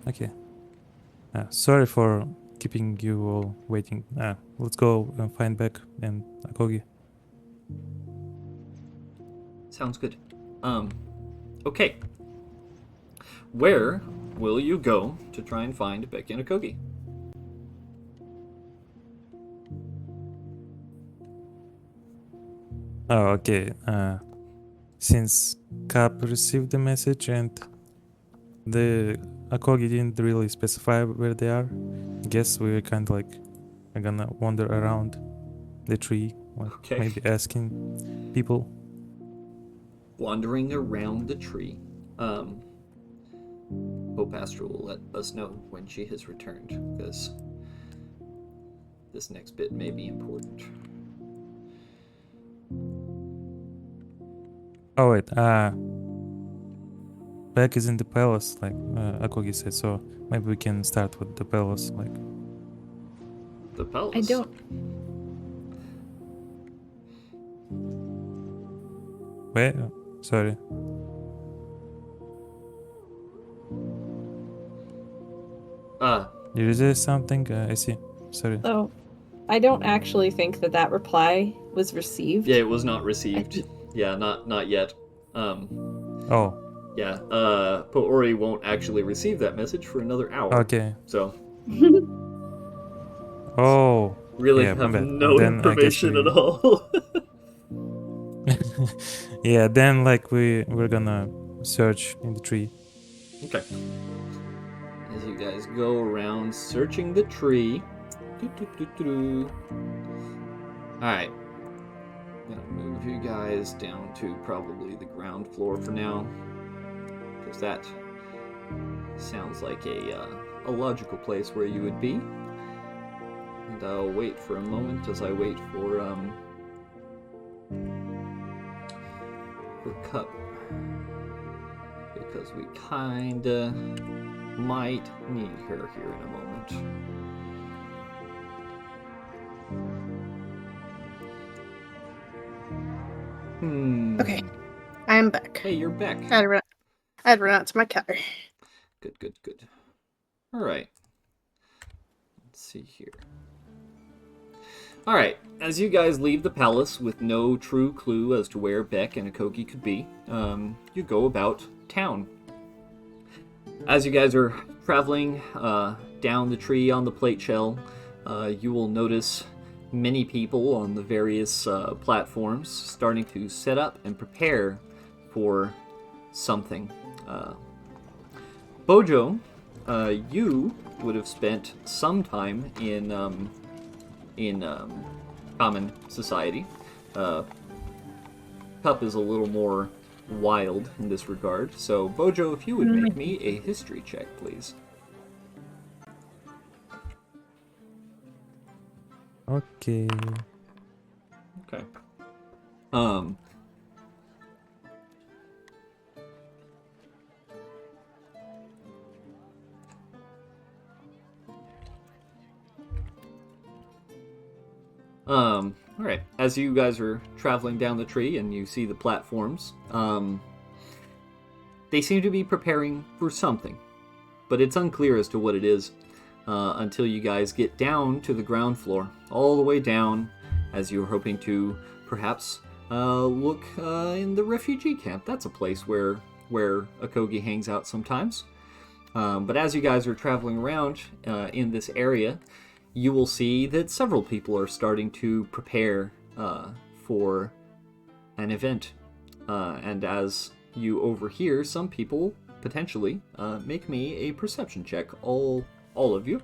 Okay. Sorry for keeping you all waiting. Let's go and find Beck and Akogi. Sounds good. Okay. Where will you go to try and find Becky and Akogi? Oh, okay. Since Cap received the message and the Akogi didn't really specify where they are, I guess we're kind of like gonna wander around the tree, like Okay. maybe asking people. Wandering around the tree. Hope Astra will let us know when she has returned, because this next bit may be important. Oh wait, Beck is in the palace, like Akogi said, so maybe we can start with the palace, like. The palace? I don't. Wait, sorry. Did you say something? I see. Sorry. Oh, I don't actually think that reply was received. Yeah, it was not received. Yeah, not yet. Oh, Yeah, Poori won't actually receive that message for another hour. okay. So, Oh, really yeah, have my bad. no Then I guess information we- at all. yeah, then like we're gonna search in the tree. Okay. As you guys go around searching the tree. Alright. Gonna move you guys down to probably the ground floor for now. Because that sounds like a logical place where you would be. And I'll wait for a moment as I wait for Cup. Because we kinda might need her here in a moment. Okay, I am back. Hey, you're back. I had to run out to my car. Good. Alright. see here. All right, as you guys leave the palace with no true clue as to where Beck and Akogi could be, you go about town. As you guys are traveling down the tree on the plate shell, you will notice many people on the various platforms starting to set up and prepare for something. Bojo, you would have spent some time in common society. Cup is a little more wild in this regard. So, Bojo, if you would make me a history check, please. Okay. Okay. All right. As you guys are traveling down the tree and you see the platforms, they seem to be preparing for something, but it's unclear as to what it is until you guys get down to the ground floor, all the way down, as you're hoping to perhaps look in the refugee camp. That's a place where Akogi hangs out sometimes. But as you guys are traveling around in this area, you will see that several people are starting to prepare for an event. And as you overhear some people potentially make me a perception check, all of you.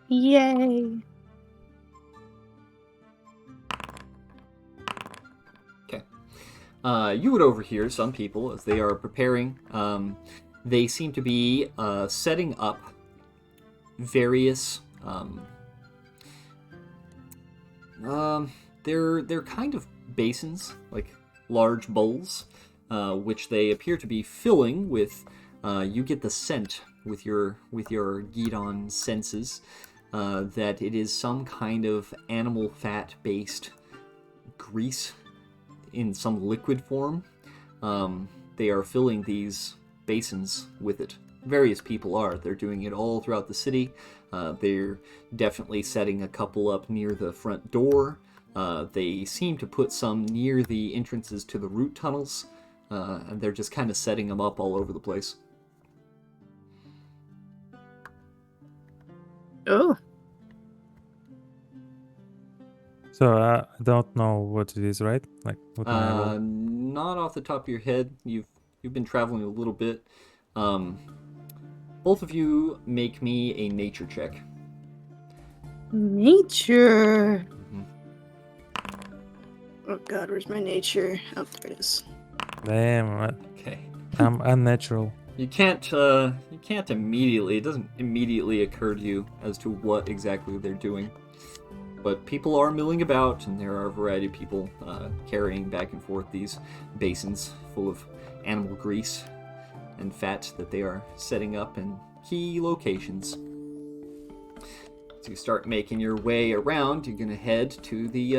Yay. Okay. You would overhear some people as they are preparing. They seem to be setting up various they're kind of basins, like large bowls, which they appear to be filling with you get the scent with your Gidon senses that it is some kind of animal fat based grease in some liquid form. They are filling these basins with it. Various people are. They're doing it all throughout the city. They're definitely setting a couple up near the front door. They seem to put some near the entrances to the root tunnels. And they're just kind of setting them up all over the place. Oh. So I don't know what it is, right? Like what my role? Not off the top of your head. You've been traveling a little bit. Both of you make me a nature check. Nature. Mhm. Oh god, where's my nature? Oh, there it is. Damn, Okay. I'm unnatural. You can't immediately, it doesn't immediately occur to you as to what exactly they're doing. But people are milling about, and there are a variety of people carrying back and forth these basins full of animal grease and fat that they are setting up in key locations. As you start making your way around, you're gonna head to the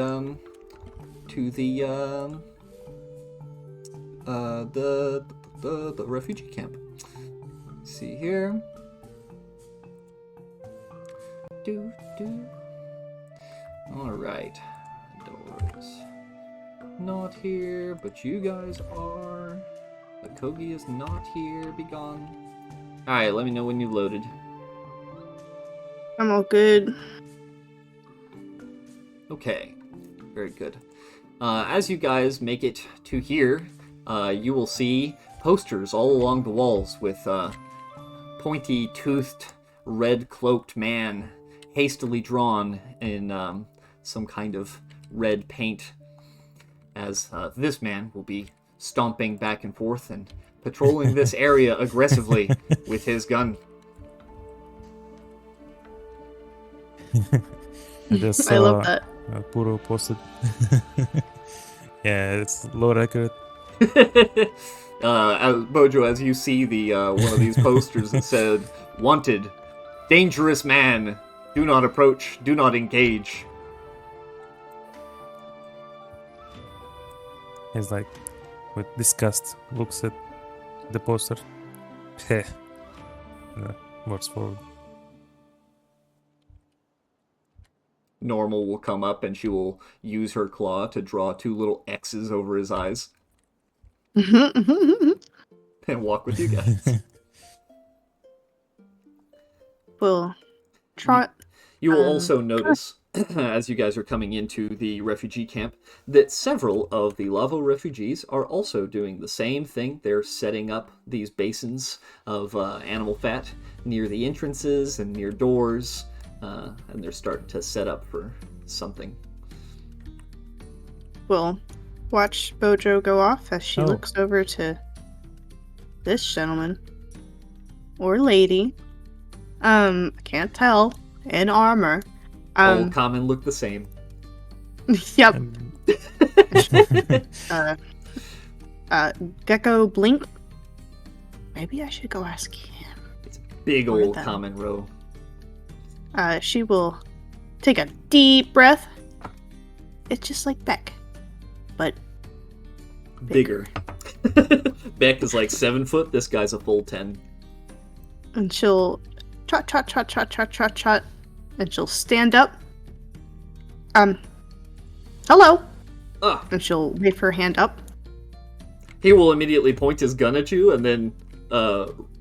refugee camp. See here. All right, Dora's not here, but you guys are. Akogi is not here. Be gone. All right, let me know when you loaded. I'm all good. Okay, very good. As you guys make it to here, you will see posters all along the walls with pointy-toothed, red-cloaked man hastily drawn in some kind of red paint, as this man will be stomping back and forth and patrolling this area aggressively with his gun. I just I love saw that. Puro posted. Yeah, it's low accurate. Bojo, as you see the one of these posters that said, "Wanted, dangerous man, do not approach, do not engage." He's like, with disgust, looks at the poster. Heh. Works forward. normal will come up and she will use her claw to draw 2 little X's over his eyes and walk with you guys. We'll trot. You will also notice, as you guys are coming into the refugee camp, that several of the Lavo refugees are also doing the same thing. They're setting up these basins of animal fat near the entrances and near doors, and they're starting to set up for something. We'll watch Bojo go off as she looks over to this gentleman or lady. I can't tell. In armor. All common look the same. Yep. Gecko Blink. Maybe I should go ask him. It's a big old common row. She will take a deep breath. It's just like Beck, but bigger. Beck is like 7 foot. This guy's a full 10. And she'll trot, trot, trot, trot, trot, trot, trot. And she'll stand up. Hello. And she'll wave her hand up. He will immediately point his gun at you and then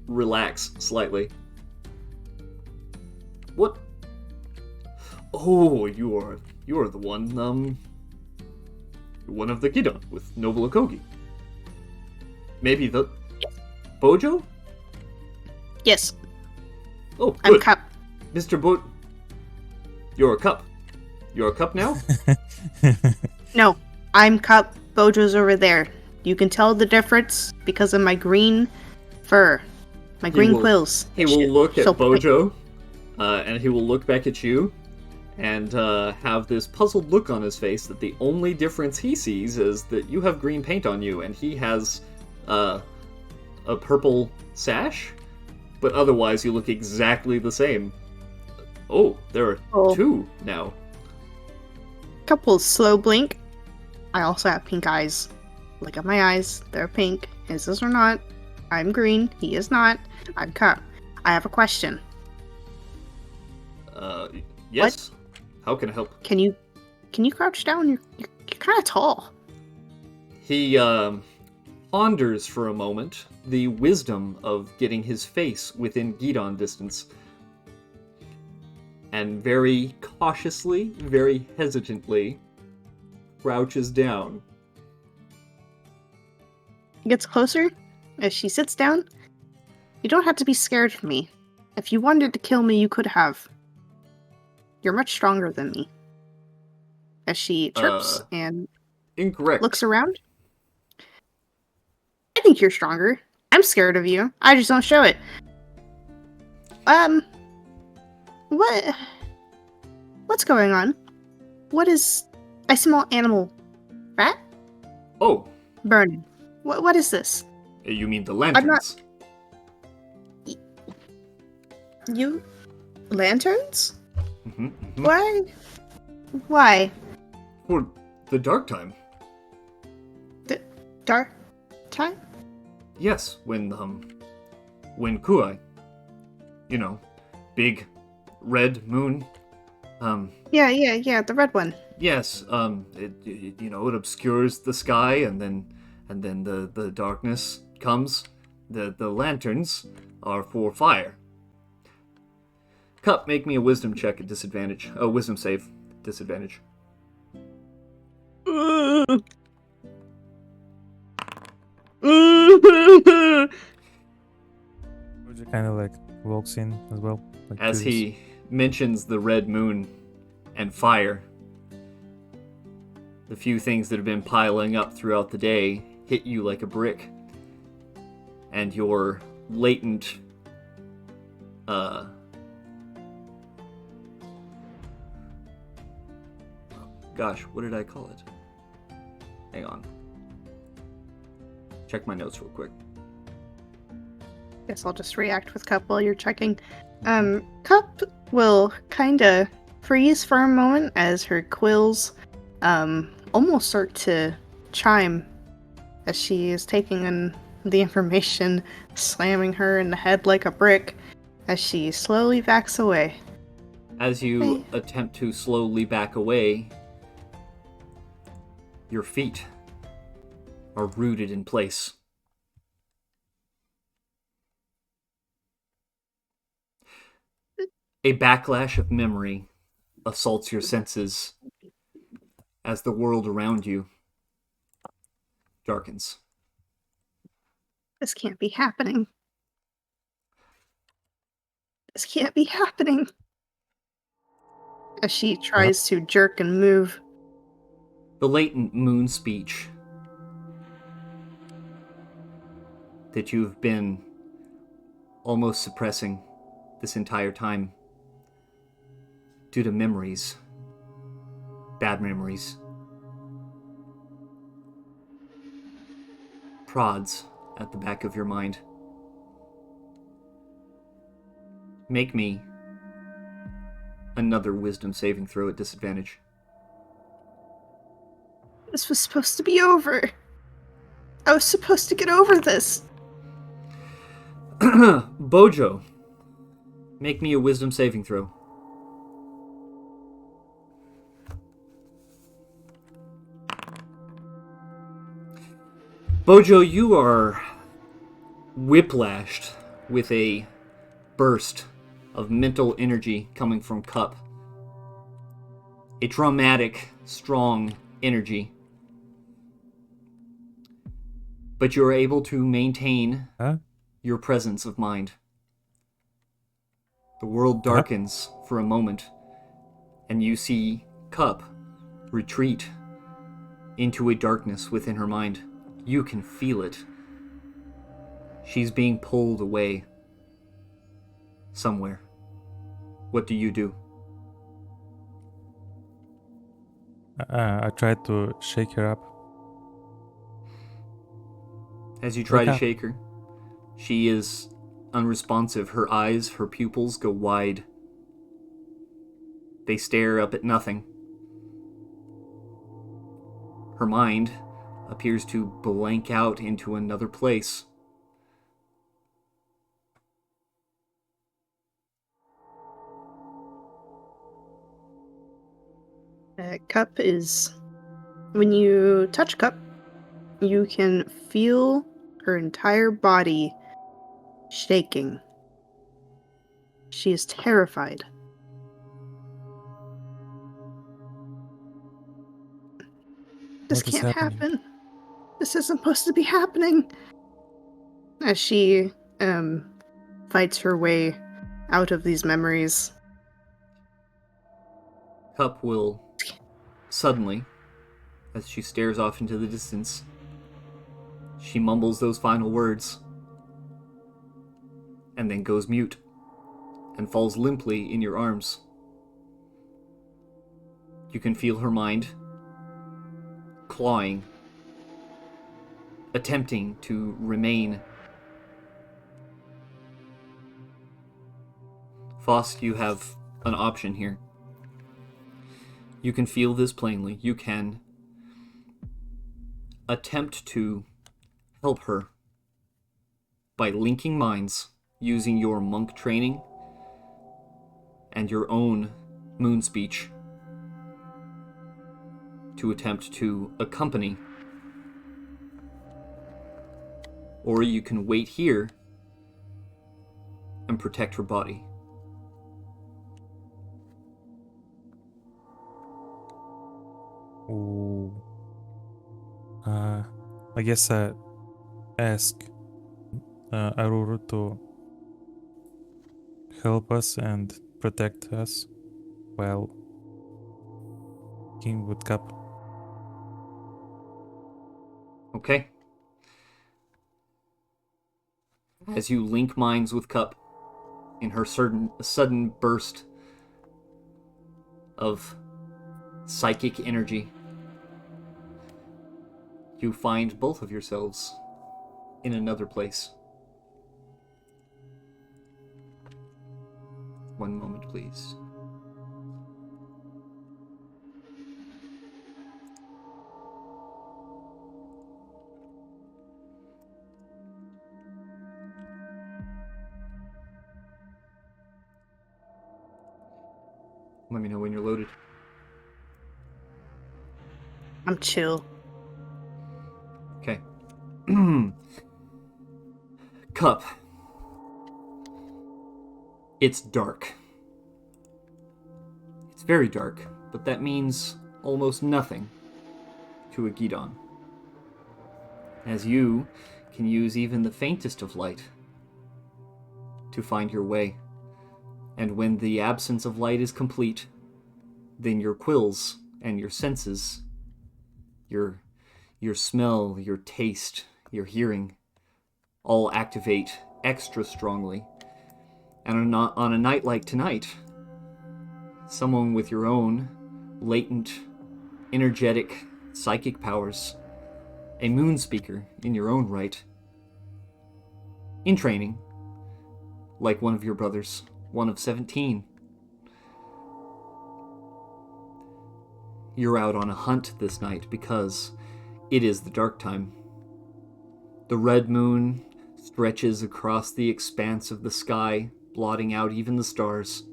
relax slightly. What? Oh, you are the one one of the Gidon with Noble Akogi. Maybe the Bojo? Yes. Oh, good. I'm Cup. Mr. You're a Cup. You're a Cup now? No, I'm Cup. Bojo's over there. You can tell the difference because of my green fur. My green quills. He will look at Bojo, and he will look back at you, and have this puzzled look on his face that the only difference he sees is that you have green paint on you, and he has a purple sash, but otherwise you look exactly the same. Oh, there are 2 now. Couple slow blink. I also have pink eyes. Look at my eyes. They're pink. His are not. I'm green. He is not. I'm Cup. I have a question. Yes. What? How can I help? Can you crouch down? You're kind of tall. He ponders for a moment the wisdom of getting his face within Gidon distance, and very cautiously, very hesitantly, crouches down. He gets closer as she sits down. You don't have to be scared of me. If you wanted to kill me, you could have. You're much stronger than me. As she chirps and incorrect. Looks around. I think you're stronger. I'm scared of you. I just don't show it. What's going on? What is... I smell animal fat? Oh. Burning. What is this? You mean the lanterns? You... Lanterns? Mm-hmm, mm-hmm. Why? For the Darktime. The Darktime? Yes, when Kuai, big red moon. Yeah, the red one. Yes, it obscures the sky, and then the darkness comes. The lanterns are for fire. Cup, make me a wisdom check at disadvantage. Oh, wisdom save, disadvantage. Kind of like walks in as well. Like as he mentions the red moon and fire, the few things that have been piling up throughout the day hit you like a brick, and your latent what did I call it? Hang on. Check my notes real quick. Guess I'll just react with Cup while you're checking. Cup will kinda freeze for a moment as her quills almost start to chime as she is taking in the information, slamming her in the head like a brick as she slowly backs away. As you attempt to slowly back away, your feet are rooted in place. A backlash of memory assaults your senses as the world around you darkens. This can't be happening. This can't be happening. As she tries to jerk and move. The latent moon speech that you've been almost suppressing this entire time due to memories, bad memories, prods at the back of your mind. Make me another wisdom saving throw at disadvantage. This was supposed to be over. I was supposed to get over this. Bojo, make me a wisdom saving throw. Bojo, you are whiplashed with a burst of mental energy coming from Cup. A dramatic, strong energy. But you're able to maintain your presence of mind. The world darkens for a moment, and you see Cup retreat into a darkness within her mind. You can feel it. She's being pulled away somewhere. What do you do? I tried to shake her up. As you try Wake to up. shake her, she is unresponsive. Her eyes, her pupils go wide. They stare up at nothing. Her mind appears to blank out into another place. Cup is... When you touch Cup, you can feel her entire body shaking. She is terrified. This What is can't happening? happen. This isn't supposed to be happening. As she fights her way out of these memories. Cup will suddenly, as she stares off into the distance, she mumbles those final words and then goes mute and falls limply in your arms. You can feel her mind clawing, attempting to remain. Faust, you have an option here. You can feel this plainly. You can attempt to help her by linking minds using your monk training and your own moon speech to attempt to accompany. Or you can wait here and protect her body. Ooh. I guess I ask Aurora to help us and protect us while King would Cup. Okay? As you link minds with Cup in her sudden burst of psychic energy, you find both of yourselves in another place. One moment, please. Let me know when you're loaded. I'm chill. Okay. Cup. It's dark. It's very dark, but that means almost nothing to a Gidon, as you can use even the faintest of light to find your way. And when the absence of light is complete, then your quills and your senses, your smell, your taste, your hearing, all activate extra strongly. And on a night like tonight, someone with your own latent, energetic, psychic powers, a moon speaker in your own right, in training, like one of your brothers, one of 17. You're out on a hunt this night because it is the Darktime. The red moon stretches across the expanse of the sky, blotting out even the stars.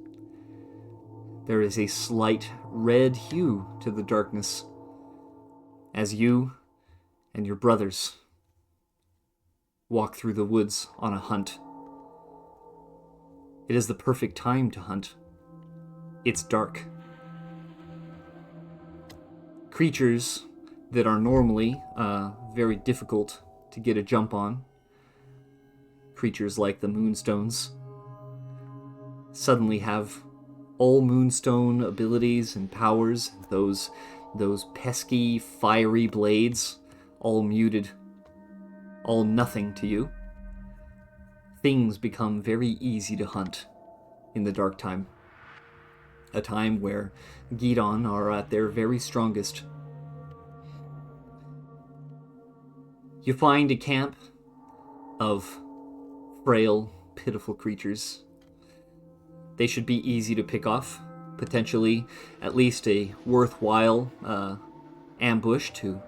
There is a slight red hue to the darkness as you and your brothers walk through the woods on a hunt. It is the perfect time to hunt. It's dark. Creatures that are normally very difficult to get a jump on, creatures like the Moonstones, suddenly have all Moonstone abilities and powers, those pesky, fiery blades, all muted, all nothing to you. Things become very easy to hunt in the Darktime, a time where Gidon are at their very strongest. You find a camp of frail, pitiful creatures. They should be easy to pick off, potentially at least a worthwhile ambush to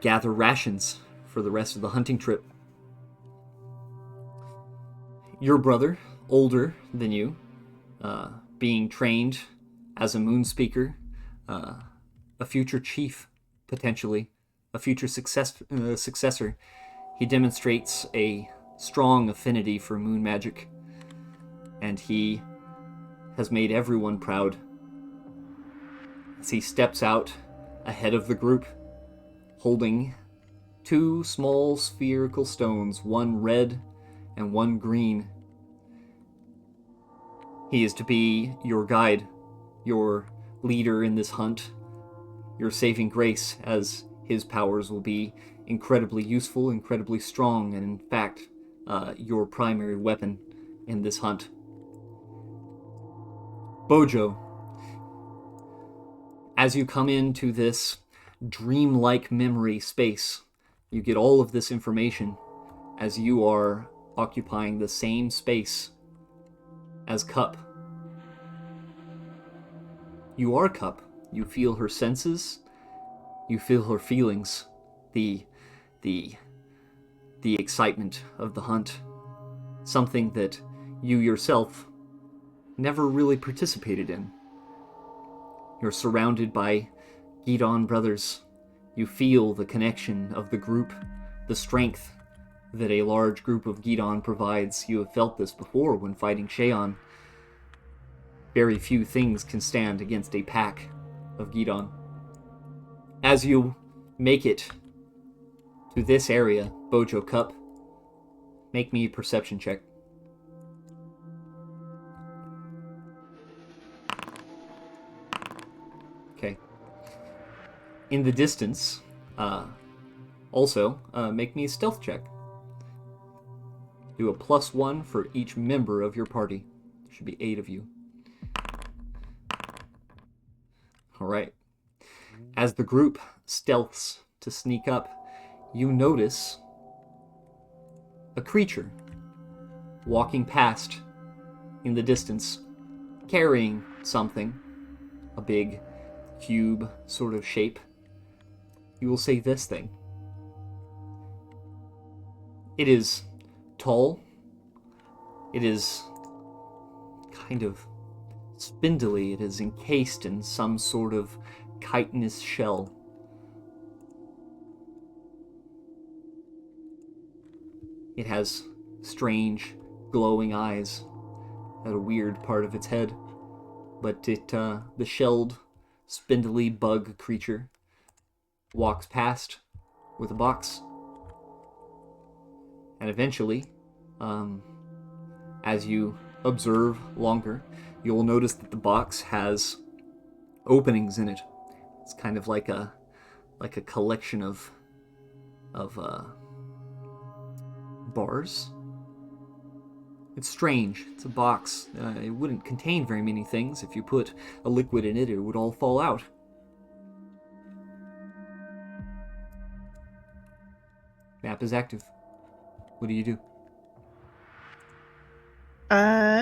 gather rations for the rest of the hunting trip. Your brother, older than you, being trained as a moon speaker, a future chief, potentially, a future successor. He demonstrates a strong affinity for moon magic, and he has made everyone proud as he steps out ahead of the group, holding 2 small spherical stones, one red and one green. He is to be your guide, your leader in this hunt, your saving grace, as his powers will be incredibly useful, incredibly strong, and in fact, your primary weapon in this hunt. Bojo, as you come into this dreamlike memory space, you get all of this information as you are occupying the same space as Cup. You are Cup. You feel her senses. You feel her feelings. The excitement of the hunt. Something that you yourself never really participated in. You're surrounded by Gidon brothers. You feel the connection of the group, the strength that a large group of Gidon provides. You have felt this before when fighting Sheon. Very few things can stand against a pack of Gidon. As you make it to this area, Bojo Cup, make me a perception check. Okay. In the distance, also, make me a stealth check. Do a +1 for each member of your party. There should be 8 of you. Alright. As the group stealths to sneak up, you notice a creature walking past in the distance, carrying something, a big cube sort of shape. You will say this thing. It is tall. It is kind of spindly. It is encased in some sort of chitinous shell. It has strange, glowing eyes at a weird part of its head, but the shelled, spindly bug creature walks past with a box, and eventually, as you observe longer, you'll notice that the box has openings in it. It's kind of like a collection of bars. It's strange. It's a box. It wouldn't contain very many things. If you put a liquid in it, it would all fall out. Map is active. What do you do?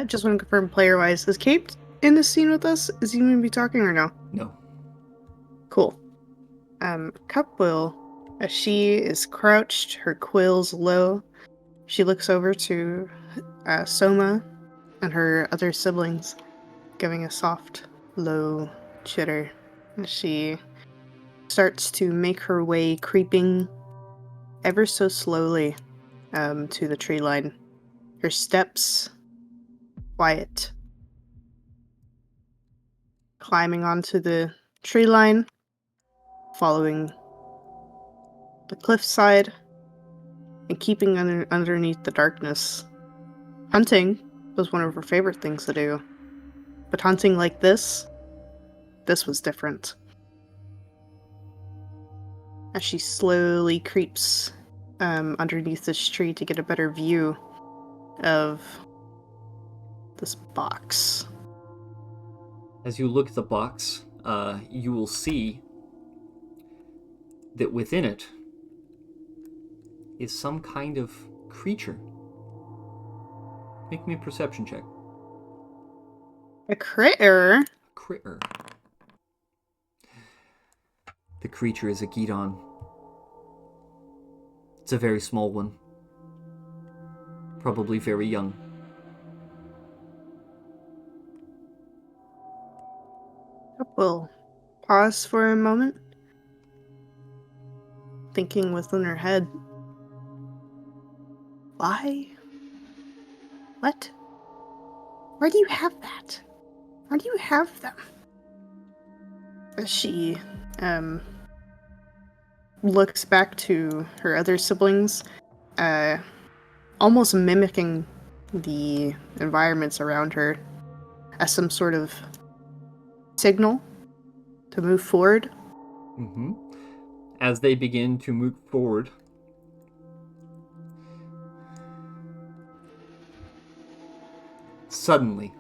Just want to confirm player-wise, is Kate in the scene with us? Is he going to be talking or no? No. Cool. Cup will, as she is crouched, her quills low, she looks over to Soma and her other siblings, giving a soft, low chitter. She starts to make her way, creeping ever so slowly to the tree line. Her steps quiet. Climbing onto the tree line, following the cliffside, and keeping underneath the darkness. Hunting was one of her favorite things to do, but hunting like this was different. As she slowly creeps underneath this tree to get a better view of this box. As you look at the box, you will see that within it is some kind of creature. Make me a perception check. A critter? Critter. The creature is a Gidon. It's a very small one. Probably very young. We'll pause for a moment, thinking within her head, why? What? Where do you have that? Where do you have them? As she looks back to her other siblings, almost mimicking the environments around her as some sort of signal to move forward. Mm-hmm. As they begin to move forward, suddenly,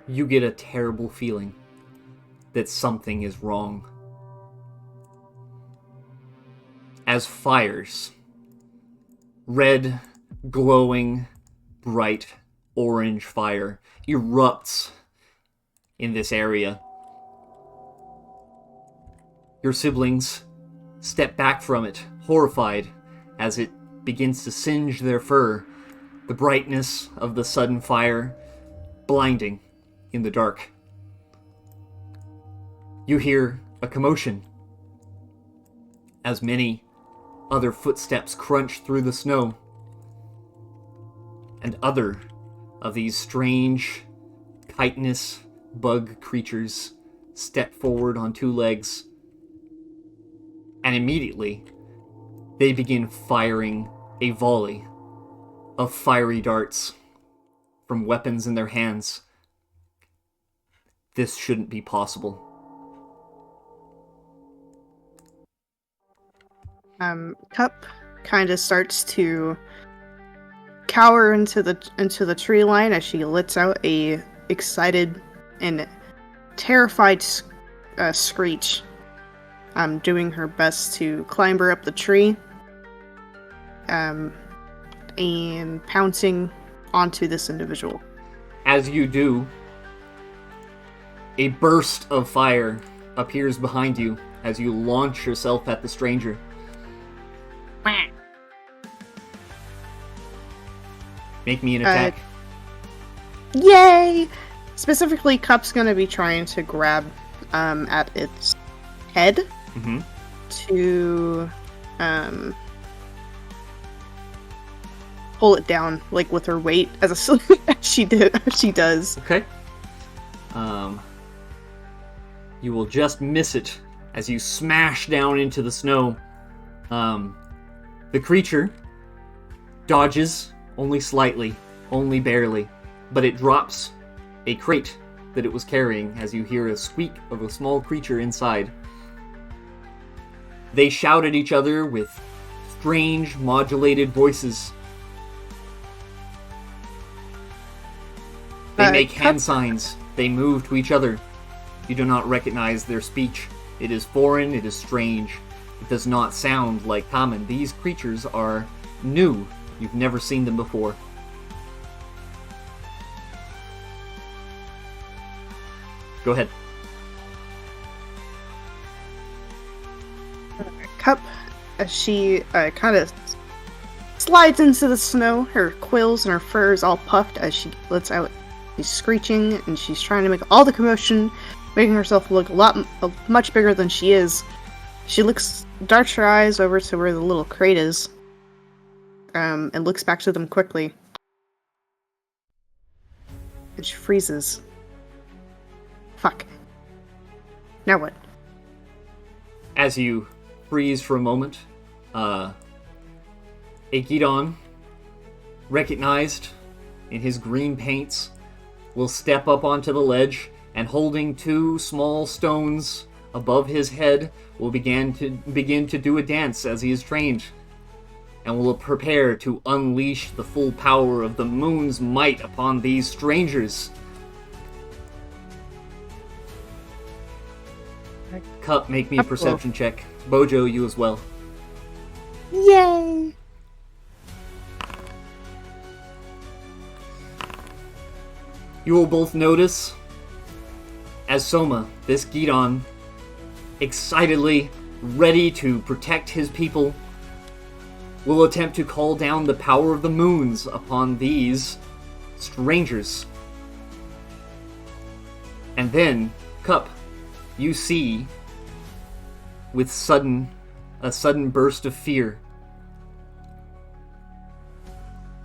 you get a terrible feeling that something is wrong. As fires, red, glowing, bright, orange fire erupts in this area. Your siblings step back from it, horrified, as it begins to singe their fur. The brightness of the sudden fire blinding in the dark. You hear a commotion as many other footsteps crunch through the snow, and other of these strange chitinous bug creatures step forward on two legs, and immediately they begin firing a volley of fiery darts from weapons in their hands. This shouldn't be possible. Cup kind of starts to cower into the tree line as she lets out a excited and terrified screech. Doing her best to climb her up the tree, and pouncing onto this individual. As you do, a burst of fire appears behind you as you launch yourself at the stranger. Make me an attack. Yay! Specifically, Cup's gonna be trying to grab at its head Mm-hmm. to pull it down, like with her weight, as she does. Okay. You will just miss it as you smash down into the snow. The creature dodges only slightly, only barely, but it drops a crate that it was carrying as you hear a squeak of a small creature inside. They shout at each other with strange, modulated voices. They make hand signs. They move to each other. You do not recognize their speech. It is foreign, it is strange. It does not sound like common. These creatures are new. You've never seen them before. Go ahead. Cup, as she kind of slides into the snow, her quills and her fur is all puffed as she lets out. She's screeching and she's trying to make all the commotion, making herself look much bigger than she is. She darts her eyes over to where the little crate is, and looks back to them quickly. And she freezes. Fuck. Now what? As you freeze for a moment, a Gidon, recognized in his green paints, will step up onto the ledge and, holding two small stones above his head, will begin to do a dance as he is trained, and will prepare to unleash the full power of the moon's might upon these strangers. Cup, make me a perception check. Bojo, you as well. Yay! You will both notice as Soma, this Gidon, excitedly ready to protect his people, will attempt to call down the power of the moons upon these strangers. And then, Cup, you see, with a sudden burst of fear,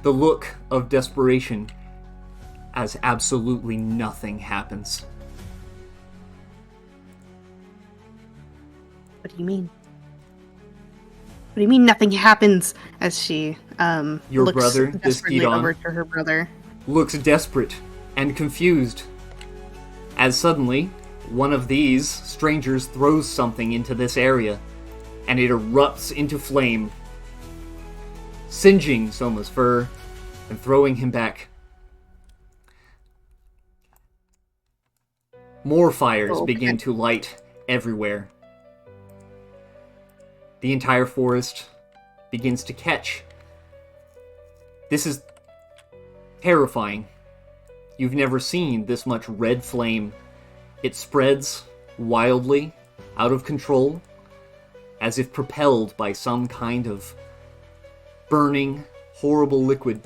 the look of desperation as absolutely nothing happens. What do you mean? What do you mean nothing happens? As she Your looks brother, this desperately Gidon, over to her brother. looks desperate and confused as suddenly one of these strangers throws something into this area, and it erupts into flame, singeing Soma's fur and throwing him back. More fires begin to light everywhere. The entire forest begins to catch. This is terrifying. You've never seen this much red flame. It spreads wildly, out of control, as if propelled by some kind of burning, horrible liquid.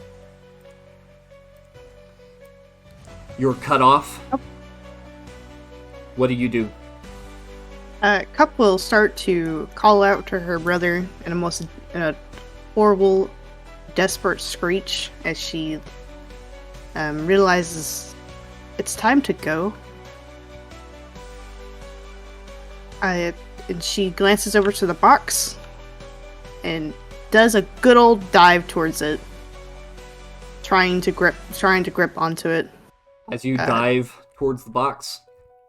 You're cut off. What do you do? Cup will start to call out to her brother in a horrible, desperate screech as she realizes it's time to go. And she glances over to the box and does a good old dive towards it, trying to grip onto it. As you dive towards the box,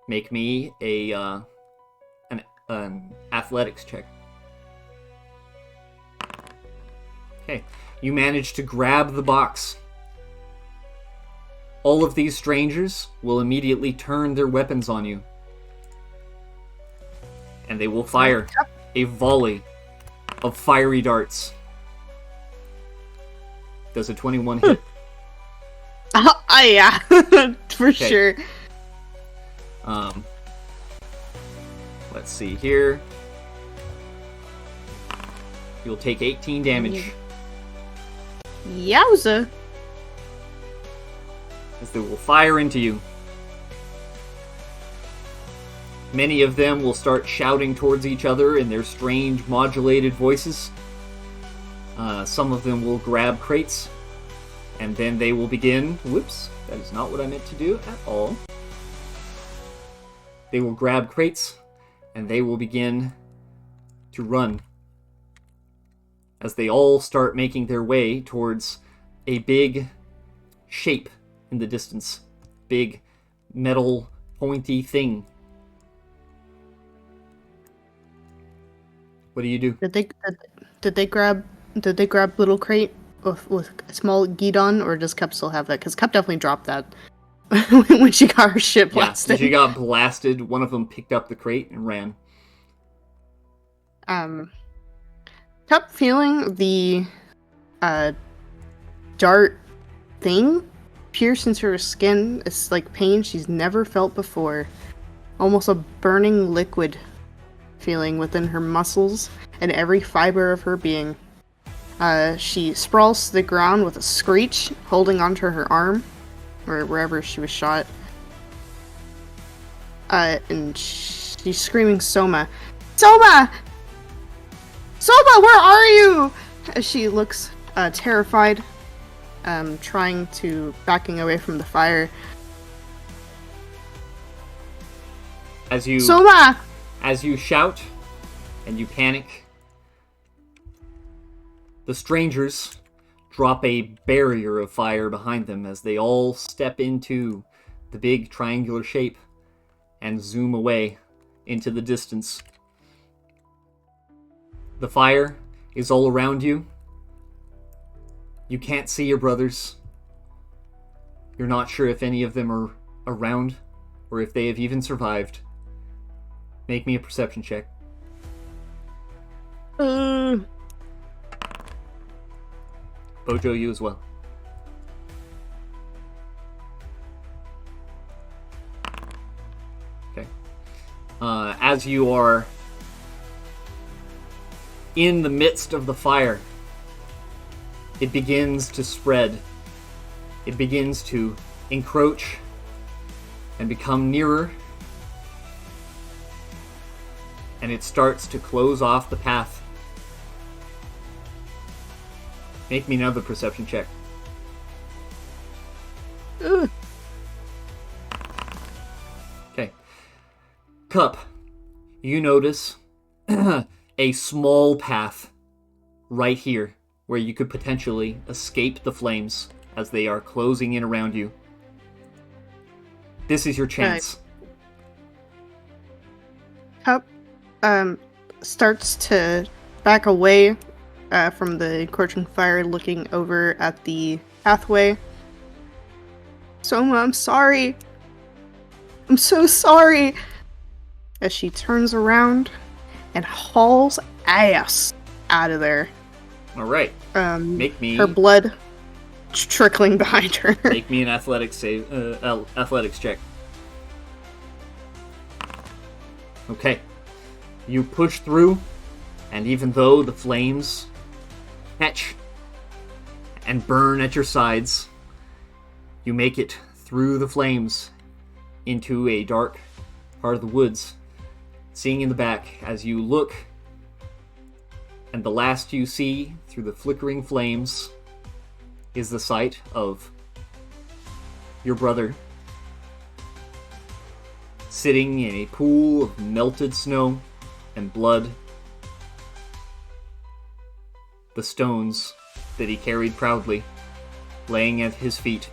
make me an athletics check. Okay, you manage to grab the box. All of these strangers will immediately turn their weapons on you, and they will fire a volley of fiery darts. Does a 21 hit? Yeah, for sure. Let's see here. You'll take 18 damage. Yowza. As they will fire into you. Many of them will start shouting towards each other in their strange modulated voices. Some of them will grab crates, and then they will begin... Whoops, that is not what I meant to do at all. They will grab crates, and they will begin to run as they all start making their way towards a big shape in the distance. Big metal pointy thing. What do you do? Did they grab little crate with a small Gidon, or does Cup still have that? Because Cup definitely dropped that when she got her ship Yeah, blasted. she got blasted. One of them picked up the crate and ran. Cup feeling the dart thing pierce into her skin. It's like pain she's never felt before. Almost a burning liquid feeling within her muscles and every fiber of her being. She sprawls to the ground with a screech, holding onto her arm, or wherever she was shot. And she's screaming, Soma! Soma! Soma, where are you? As she looks terrified, trying to backing away from the fire. Soma! As you shout and you panic, the strangers drop a barrier of fire behind them as they all step into the big triangular shape and zoom away into the distance. The fire is all around you. You can't see your brothers. You're not sure if any of them are around or if they have even survived. Make me a perception check. Bojo, you as well. Okay. As you are in the midst of the fire, it begins to spread. It begins to encroach and become nearer. And it starts to close off the path. Make me another perception check. Ugh. Okay. Cup, you notice a small path right here where you could potentially escape the flames as they are closing in around you. This is your chance. Cup starts to back away from the encroaching fire, looking over at the pathway. Soma, I'm sorry. I'm so sorry. As she turns around and hauls ass out of there. All right. Make me her blood trickling behind her. Make me an athletics check. Okay. You push through, and even though the flames catch and burn at your sides, you make it through the flames into a dark part of the woods. Seeing in the back as you look, and the last you see through the flickering flames is the sight of your brother sitting in a pool of melted snow and blood. The stones that he carried proudly laying at his feet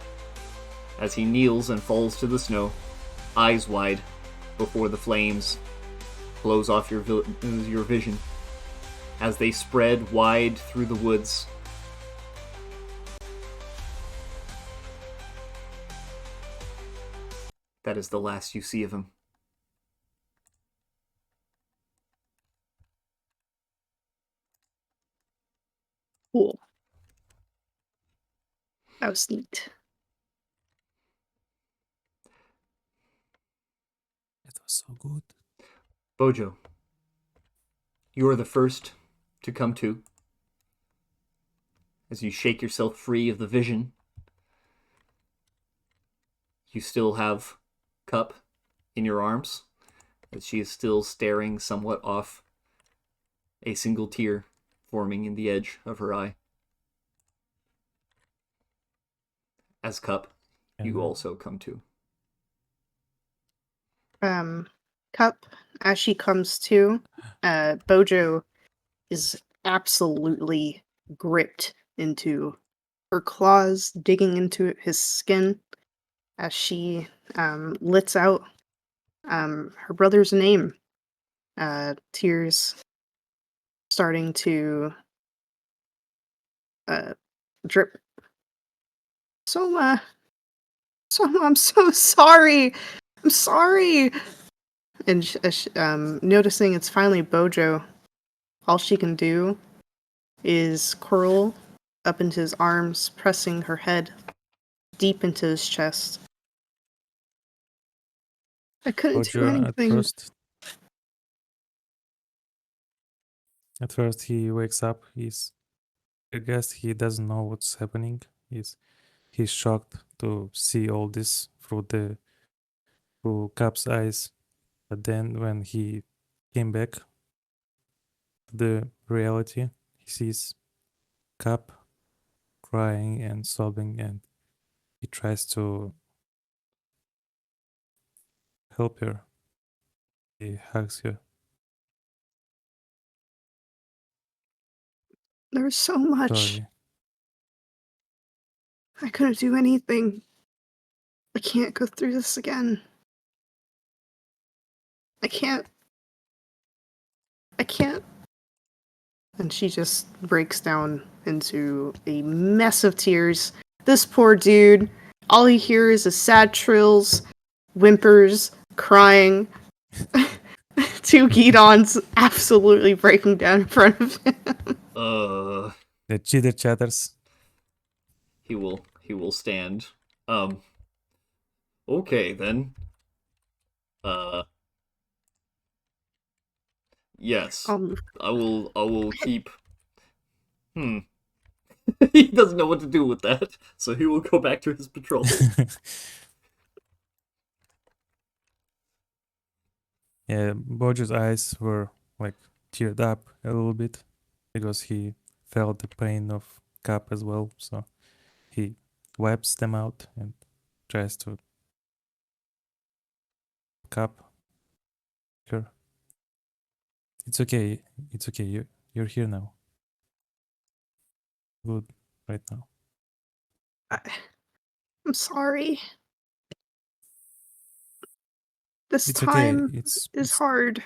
as he kneels and falls to the snow, eyes wide before the flames blows off your vision as they spread wide through the woods. That is the last you see of him. Cool. That was neat. It was so good. Bojo, you are the first to come to. As you shake yourself free of the vision, you still have Cup in your arms as she is still staring somewhat off, a single tear forming in the edge of her eye. As Cup, you also come to. Cup, as she comes to, Bojo is absolutely gripped into her claws, digging into his skin as she lets out her brother's name. Tears starting to drip. Soma, I'm so sorry. I'm sorry. And noticing it's finally Bojo, all she can do is curl up into his arms, pressing her head deep into his chest. I couldn't do Roger, anything. at first he wakes up. I guess he doesn't know what's happening. He's shocked to see all this through Cap's eyes. But then when he came back to the reality, he sees Cap crying and sobbing, and he tries to help her. He hugs her. There's so much. Sorry. I couldn't do anything. I can't go through this again. I can't. And she just breaks down into a mess of tears. This poor dude, all he hears is sad trills, whimpers, crying. Two Gidons absolutely breaking down in front of him. The chitter chatters. He will stand. Okay then. Yes. I will keep. He doesn't know what to do with that, so he will go back to his patrol. Yeah, Bojo's eyes were like teared up a little bit because he felt the pain of Cap as well. So he wipes them out and tries to Cap her. It's okay. It's okay. You're here now. Good right now. I'm sorry. This It's time okay. is hard.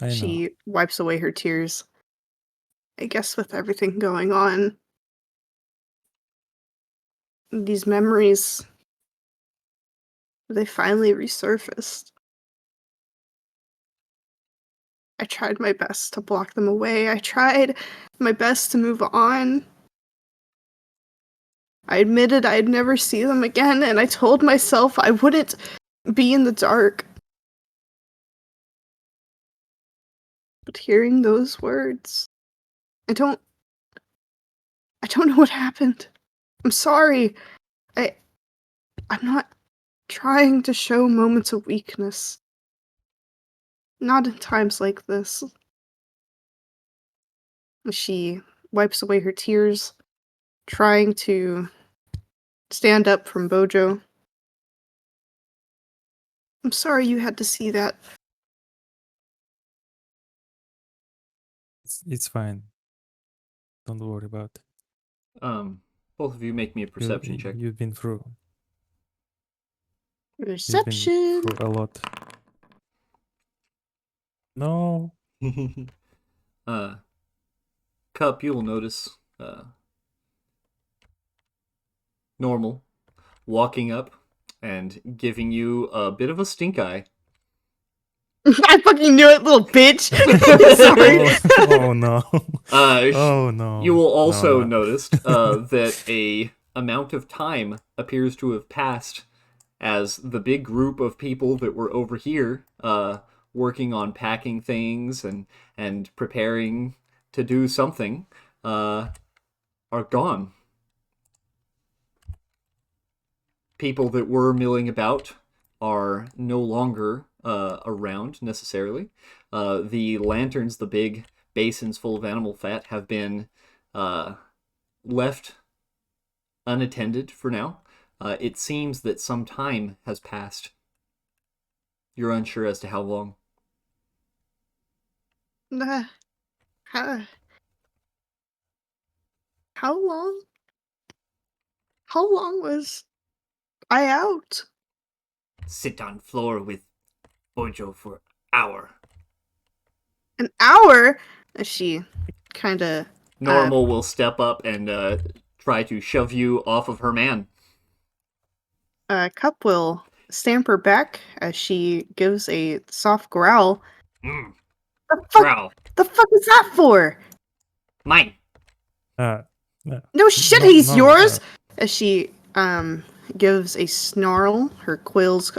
I know. She wipes away her tears. I guess with everything going on, these memories, they finally resurfaced. I tried my best to block them away. I tried my best to move on. I admitted I'd never see them again, and I told myself I wouldn't be in the dark. But hearing those words, I don't know what happened. I'm sorry. I'm not trying to show moments of weakness. Not in times like this. She wipes away her tears, trying to stand up from Bojo. I'm sorry you had to see that. It's fine. Don't worry about it. Both of you make me a perception check. You've been through. Perception. You've been through a lot. No. Cup, you will notice Normal walking up and giving you a bit of a stink eye. I fucking knew it, little bitch. Sorry. Oh no. Oh no. You will also notice that a amount of time appears to have passed as the big group of people that were over here working on packing things and preparing to do something are gone. People that were milling about are no longer around necessarily. The lanterns, the big basins full of animal fat, have been left unattended for now. It seems that some time has passed. You're unsure as to how long. How, how long? How long was I out? Sit on floor with Bojo for hour. An hour? She kind of. Normal will step up and try to shove you off of her man. Cup will stamp her back as she gives a soft growl. Mm, The fuck? growl. The fuck is that for? Mine. No shit, he's yours. As she gives a snarl, her quills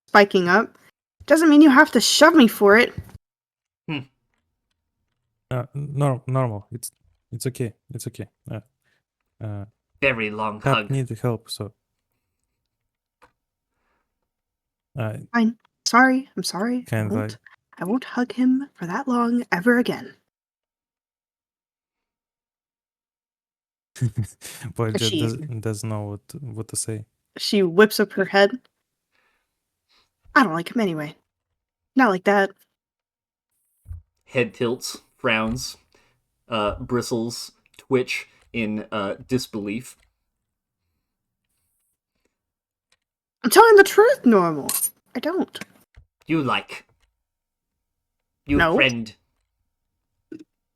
spiking up. Doesn't mean you have to shove me for it. Normal. It's okay. It's okay. Very long Cap hug. need help, so. Fine. Sorry. I'm sorry. Kind of like. I won't hug him for that long ever again. But She- doesn't know what to say. She whips up her head. I don't like him anyway. Not like that. Head tilts, frowns, bristles, twitch in disbelief. I'm telling the truth, Normal. I don't. You like. You No. friend.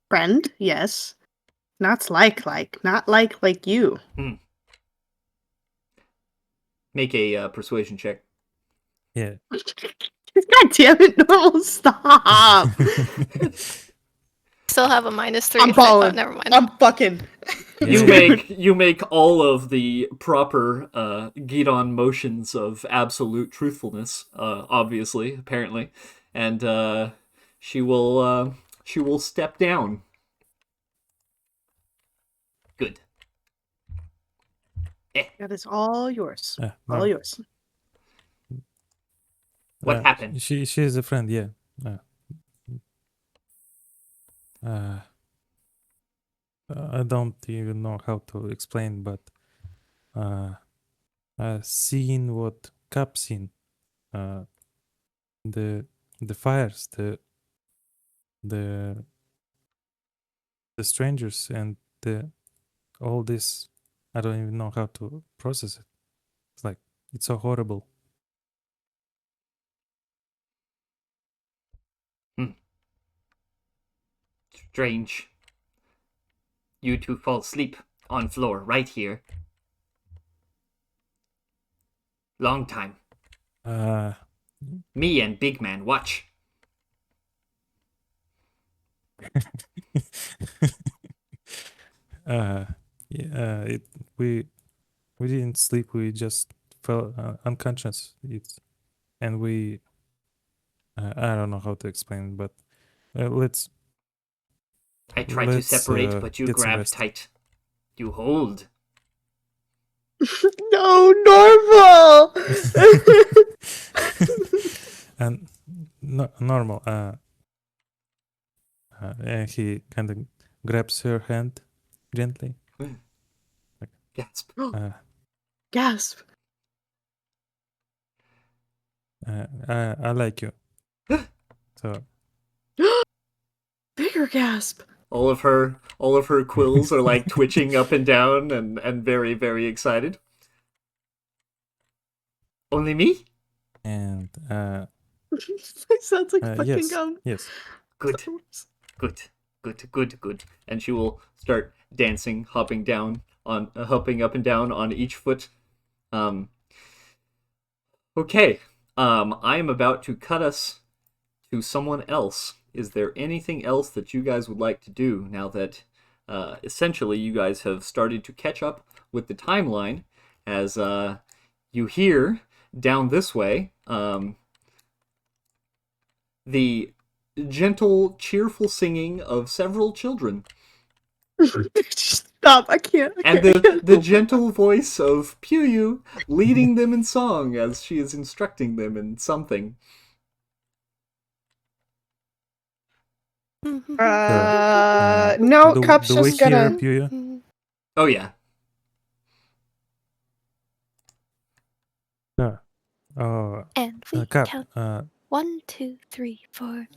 Friend, yes. Not like. Not like you. Make a persuasion check. Yeah. God damn it, Normal, stop! Still have a -3. I'm if I thought- balling. Never mind. I'm fucking. You make all of the proper Gidon motions of absolute truthfulness, obviously, apparently, and she will step down. Good. That is all yours. No. All yours. What happened? She is a friend, yeah. I don't even know how to explain, but seeing what Cap seen, the fires, the strangers, and all this, I don't even know how to process it. It's like it's so horrible. Strange. You two fall asleep on floor right here. Long time. Me and Big Man watch. We didn't sleep. We just felt unconscious. And we I don't know how to explain, but let's. I try to separate, but you get some grab rest. tight. You hold. No, Normal! And normal. And he kind of grabs her hand gently. Gasp. Gasp. I like you. So Bigger gasp. All of her quills are like twitching up and down and very, very excited. Only me? and It sounds like fucking yes, gum. yes. Good. Good. And she will start dancing, hopping up and down on each foot. Okay. I am about to cut us to someone else. Is there anything else that you guys would like to do now that essentially you guys have started to catch up with the timeline as you hear down this way the gentle, cheerful singing of several children. Stop! I can't. And the gentle voice of Puyu leading them in song as she is instructing them in something. No, do, Cup's do we just hear gonna. Puyo? Oh yeah. Sure. Oh, And we Cap, count 1, 2, 3, 4.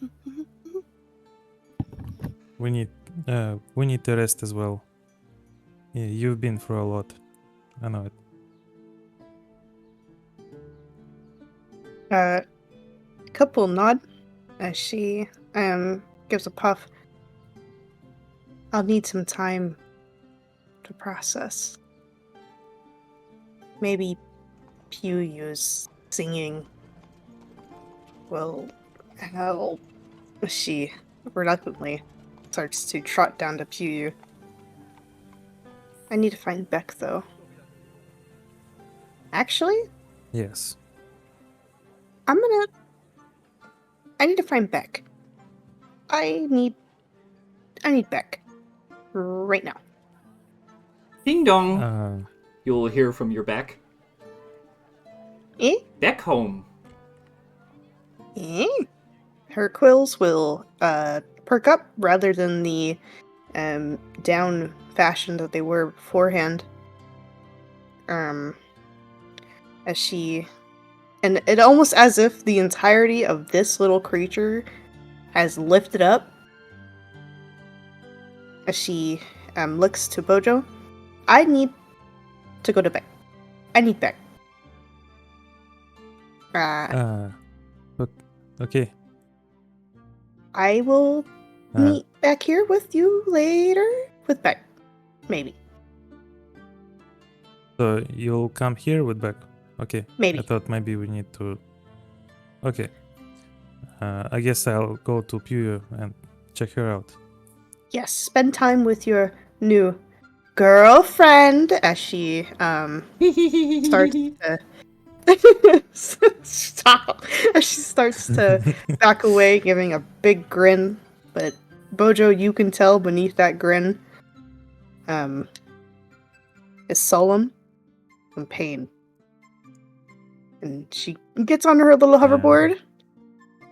we need to rest as well. Yeah, you've been through a lot. I know it. Cup will nod as she gives a puff. I'll need some time to process. Maybe Puyu's singing will help. She reluctantly starts to trot down to Puyu. I need to find Beck, though. Actually, Yes. I need to find Beck. I need Beck. Right now. Ding dong. You'll hear from your back. Eh? Back home. Eh? Her quills will perk up rather than the down fashion that they were beforehand. As she, and it almost as if the entirety of this little creature has lifted up. As she looks to Bojo, I need to go to bed. I need Beck. Okay. I will meet back here with you later with Beck. Maybe. So you'll come here with Beck? Okay. Maybe. I thought maybe we need to... Okay. I guess I'll go to Puyo and check her out. Yes, spend time with your new girlfriend as she starts to stop. As she starts to back away, giving a big grin. But Bojo, you can tell beneath that grin, is solemn and pain. And she gets on her little hoverboard,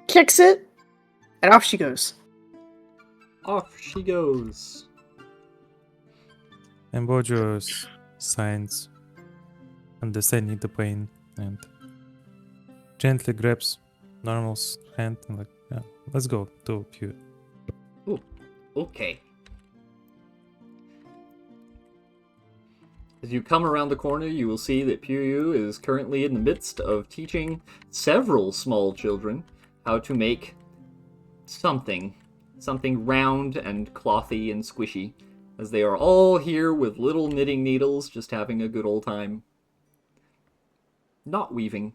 kicks it, and off she goes. Off she goes. And Bojo's signs, understanding the pain, and gently grabs Normal's hand and like, yeah, let's go to Puyo. Ooh, okay. As you come around the corner, you will see that Puyu is currently in the midst of teaching several small children how to make something round and clothy and squishy, as they are all here with little knitting needles, just having a good old time. Not weaving.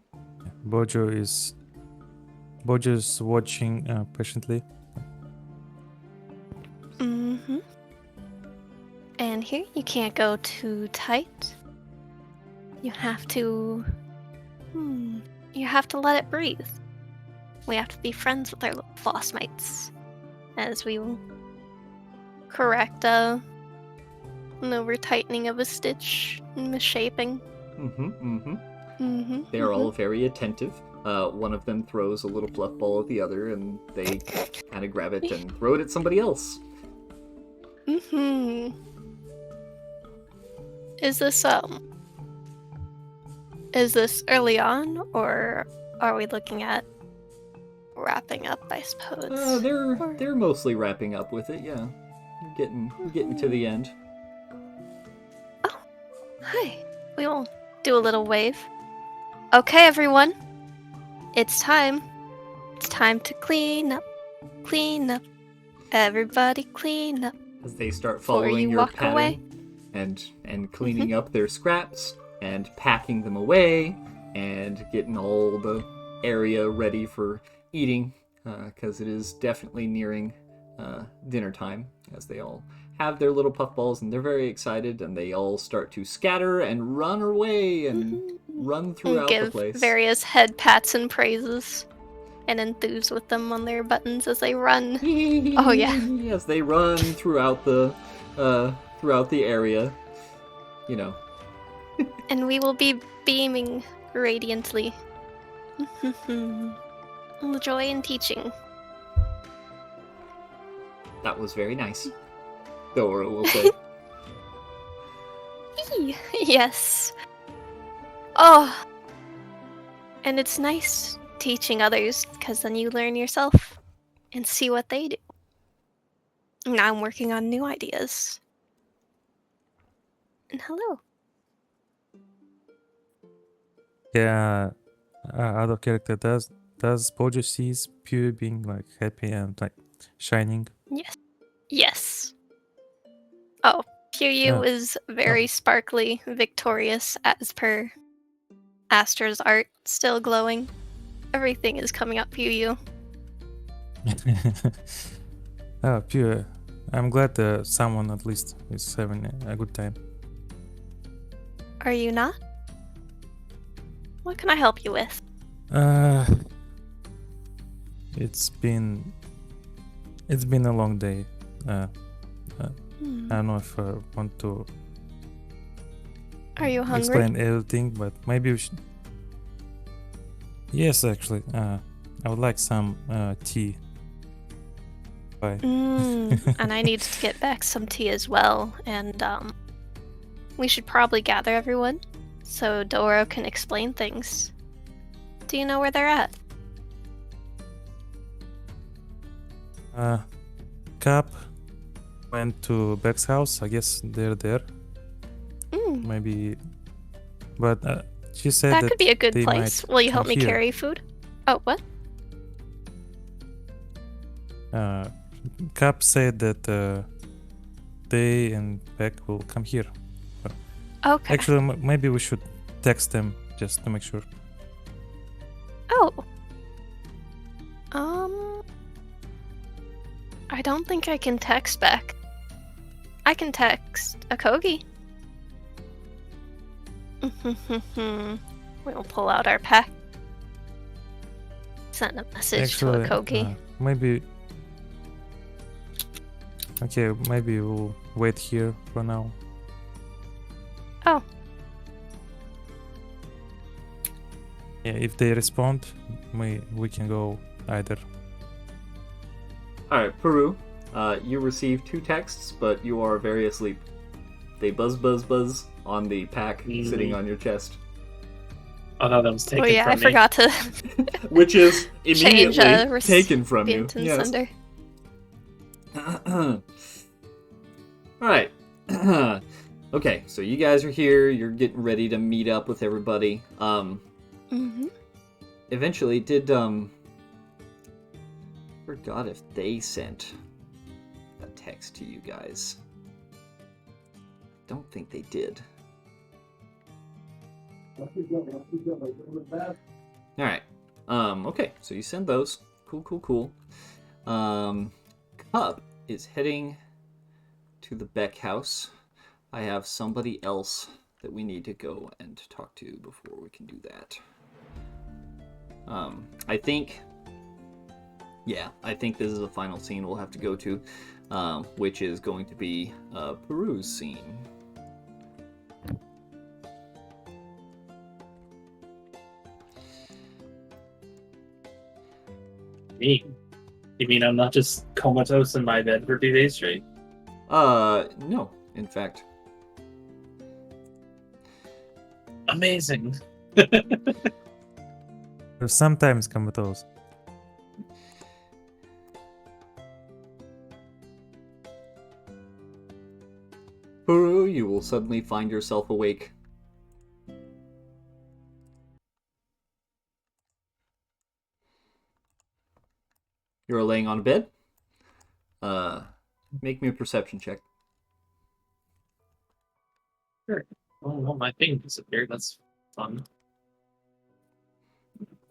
Bojo's watching patiently. Mm-hmm. And here, you can't go too tight. You have to... You have to let it breathe. We have to be friends with our little floss mates. As we will correct an over-tightening of a stitch and missaping. They are all very attentive. One of them throws a little fluff ball at the other, and they kind of grab it and throw it at somebody else. Is this early on, or are we looking at wrapping up, I suppose? They're mostly wrapping up with it, yeah. You're getting to the end. Oh, hi. We will do a little wave. Okay, everyone. It's time. It's time to clean up. Clean up. Everybody clean up. As they start Before following you your walk pattern away. and cleaning up their scraps and packing them away and getting all the area ready for eating, because it is definitely nearing dinner time, as they all have their little puffballs and they're very excited, and they all start to scatter and run away and run throughout the place. Give various head pats and praises, and enthuse with them on their buttons as they run. Oh yeah. As they run throughout the throughout the area. You know. And we will be beaming radiantly. Joy in teaching. That was very nice. Dora will say. Yes. Oh. And it's nice teaching others, because then you learn yourself and see what they do. Now I'm working on new ideas. And hello. Yeah, out of character, does Bojo sees Pew being like happy and like shining? Yes. Oh, Pyu Oh. is very sparkly, victorious as per Astra's art, still glowing. Everything is coming up Pyu. Oh, Pew, I'm glad that someone at least is having a good time. Are you not? What can I help you with? It's been a long day. I don't know if I want to Are you hungry? explain everything, but maybe we should. Yes, actually, I would like some tea. Bye. And I need to get back some tea as well, and we should probably gather everyone so Doro can explain things. Do you know where they're at? Cap went to Beck's house. I guess they're there. Maybe, but she said That could be a good they place. might Will you come help me here. carry food? Oh, what? Cap said that they and Beck will come here. Okay. Actually, maybe we should text them just to make sure. Oh. I don't think I can text back. I can text a Kogi. We'll pull out our pack. Send a message Actually, to a Kogi. maybe. Okay, maybe we'll wait here for now. Oh. Yeah, if they respond, we can go either. Alright, Peru, you received 2 texts, but you are very asleep. They buzz on the pack sitting on your chest. Oh no, that was taken Oh yeah, from I me. forgot to Which is change immediately taken from you. recipient and Yes. sender. Alright. Okay, so you guys are here, you're getting ready to meet up with everybody. Eventually, forgot if they sent a text to you guys. Don't think they did. Alright. Okay, so you send those. Cool. Cup is heading to the Beck house. I have somebody else that we need to go and talk to before we can do that. I think this is the final scene we'll have to go to, which is going to be Peru's scene. Me? You mean I'm not just comatose in my bed for 2 days straight? No, in fact. Amazing. Sometimes comatose. Peru, you will suddenly find yourself awake. You're laying on a bed. Make me a perception check. Sure. Oh, well, my thing disappeared. That's fun.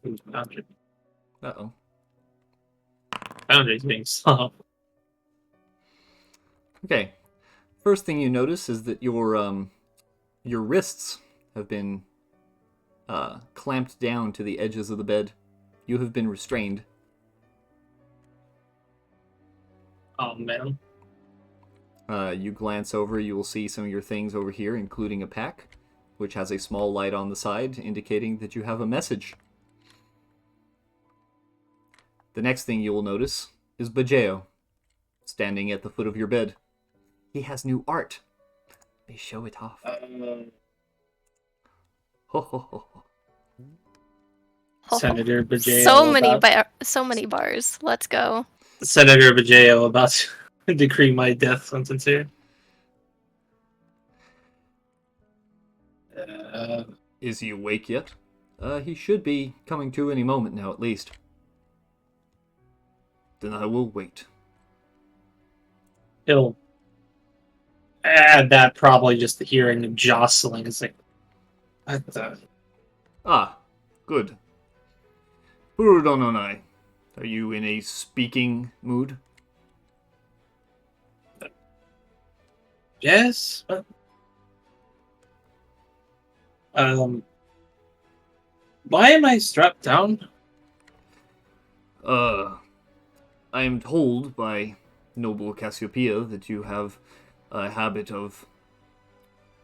Who's Boundary? Uh-oh. Boundary's being slow. Okay. First thing you notice is that your wrists have been clamped down to the edges of the bed. You have been restrained. Oh man. You glance over, you will see some of your things over here, including a pack, which has a small light on the side indicating that you have a message. The next thing you will notice is Bajeo, standing at the foot of your bed. He has new art. They show it off. Ho ho ho ho. Senator Bajeo. So many bars. Let's go. Senator Bajeo about to decree my death sentence here. Is he awake yet? He should be coming to any moment now, at least. Then I will wait. He'll add that probably just the hearing of jostling. It's like, what the? Ah, good. Burudononai, are you in a speaking mood? Yes? Why am I strapped down? I am told by noble Cassiopeia that you have a habit of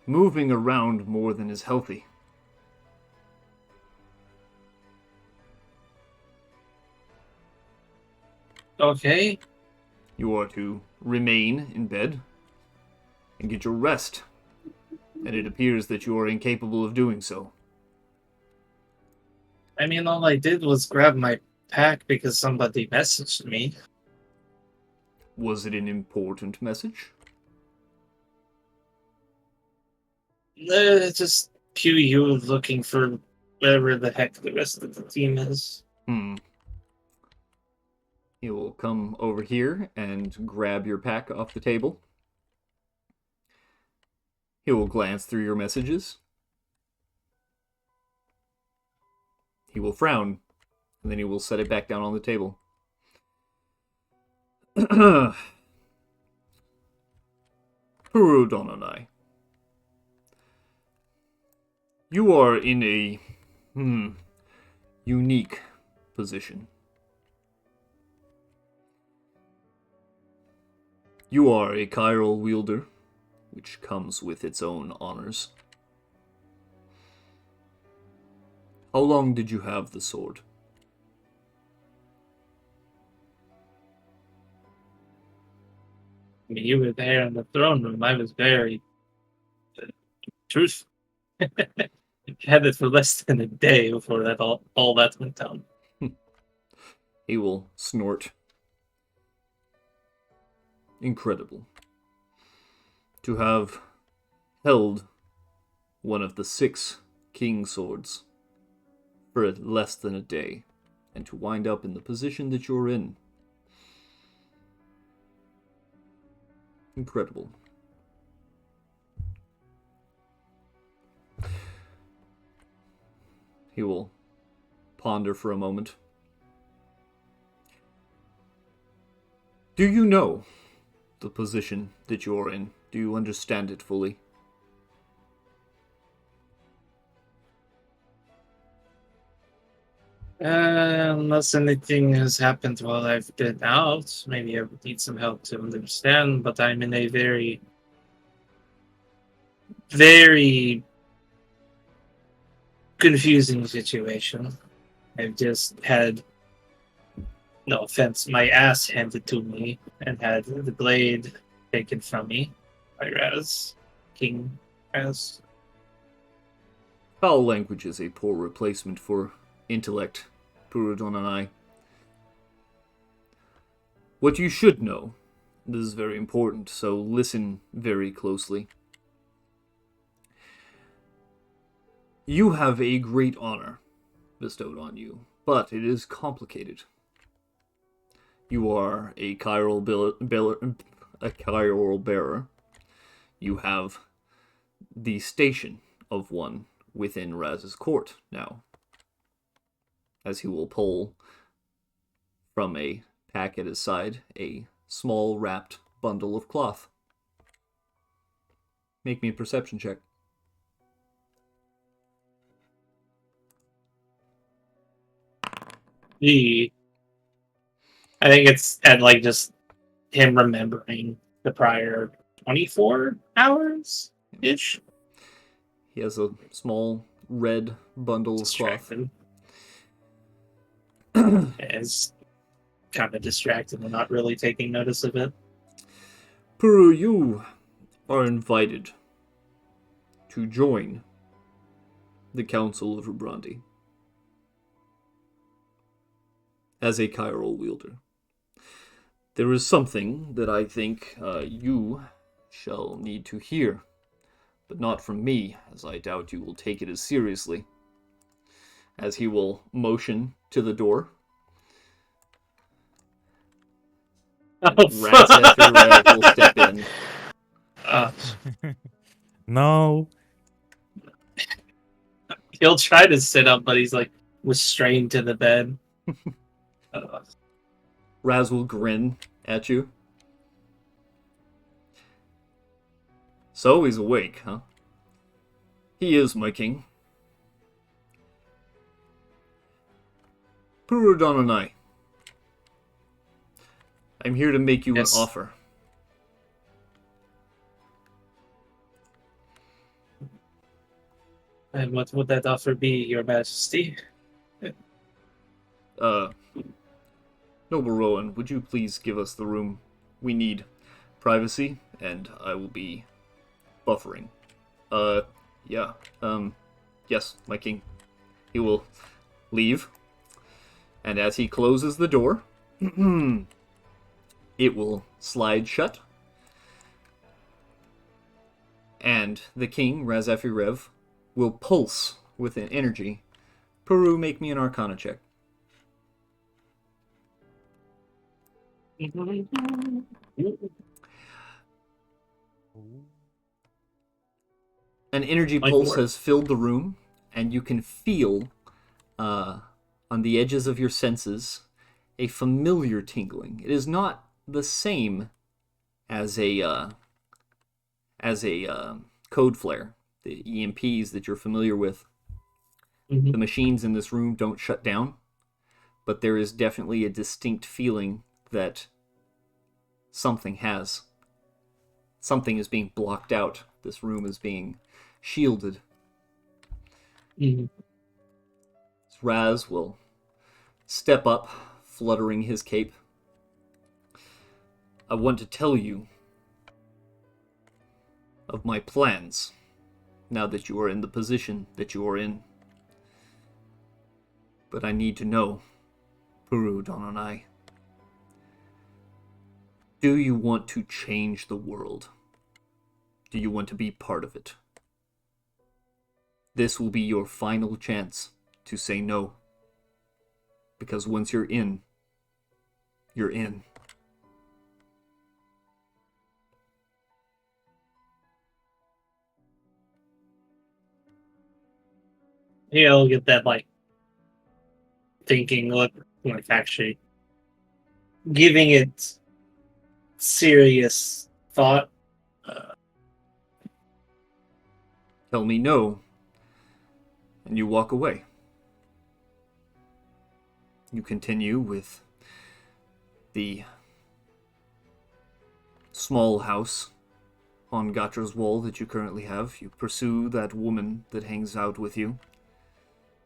moving around more than is healthy. Okay. You are to remain in bed and get your rest, and it appears that you are incapable of doing so. I mean, all I did was grab my pack because somebody messaged me. Was it an important message? Just you looking for whatever the heck the rest of the team is. He will come over here and grab your pack off the table. He will glance through your messages. He will frown, and then he will set it back down on the table. Purudononai. You are in a unique position. You are a chiral wielder, which comes with its own honors. How long did you have the sword? I mean, you were there in the throne room. I was very truthful. Had it for less than a day before that all that went down. He will snort. Incredible. To have held one of the 6 king swords for less than a day, and to wind up in the position that you're in. Incredible. He will ponder for a moment. Do you know the position that you're in? Do you understand it fully? Unless anything has happened while I've been out, maybe I would need some help to understand, but I'm in a very, very confusing situation. I've just had, no offense, my ass handed to me and had the blade taken from me by King Raz. Foul language is a poor replacement for intellect, Purudononai. What you should know, this is very important, so listen very closely. You have a great honor bestowed on you, but it is complicated. You are a chiral bearer. You have the station of one within Raz's court now, as he will pull from a pack at his side a small wrapped bundle of cloth. Make me a perception check. I think it's at like just him remembering the prior 24 hours ish. He has a small red bundle of cloth. Distracted. Is kind of distracted and not really taking notice of it. Peru, you are invited to join the Council of Rubrandi as a chiral wielder. There is something that I think you shall need to hear, but not from me, as I doubt you will take it as seriously. As he will motion to the door. Ratzef will step in. No. He'll try to sit up, but he's like restrained to the bed. Raz will grin at you. So he's awake, huh? He is, my king. Purodon and I'm here to make you Yes. an offer. And what would that offer be, Your Majesty? Noble Rowan, would you please give us the room? We need privacy, and I will be buffering. Yeah. Yes, my king. He will leave, and as he closes the door, it will slide shut, and the king, Razafirev, will pulse with an energy. Peru, make me an Arcana check. An energy pulse has filled the room, and you can feel, on the edges of your senses, a familiar tingling. It is not the same as a code flare, the EMPs that you're familiar with. The machines in this room don't shut down, but there is definitely a distinct feeling that something is being blocked out. This room is being shielded. Raz will step up, fluttering his cape. I want to tell you of my plans, now that you are in the position that you are in. But I need to know, Peru Dononai, do you want to change the world? Do you want to be part of it? This will be your final chance to say no. Because once you're in, you're in. He'll get that, like, thinking look, like, actually giving it serious thought. Tell me no, and you walk away. You continue with the small house on Gatra's wall that you currently have. You pursue that woman that hangs out with you.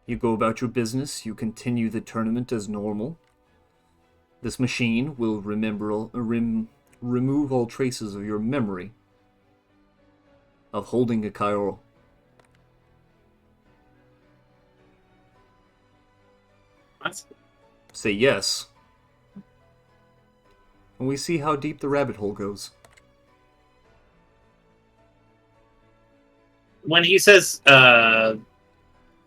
You go about your business. You continue the tournament as normal. This machine will remove all traces of your memory of holding a chiral. Say yes, and we see how deep the rabbit hole goes. When he says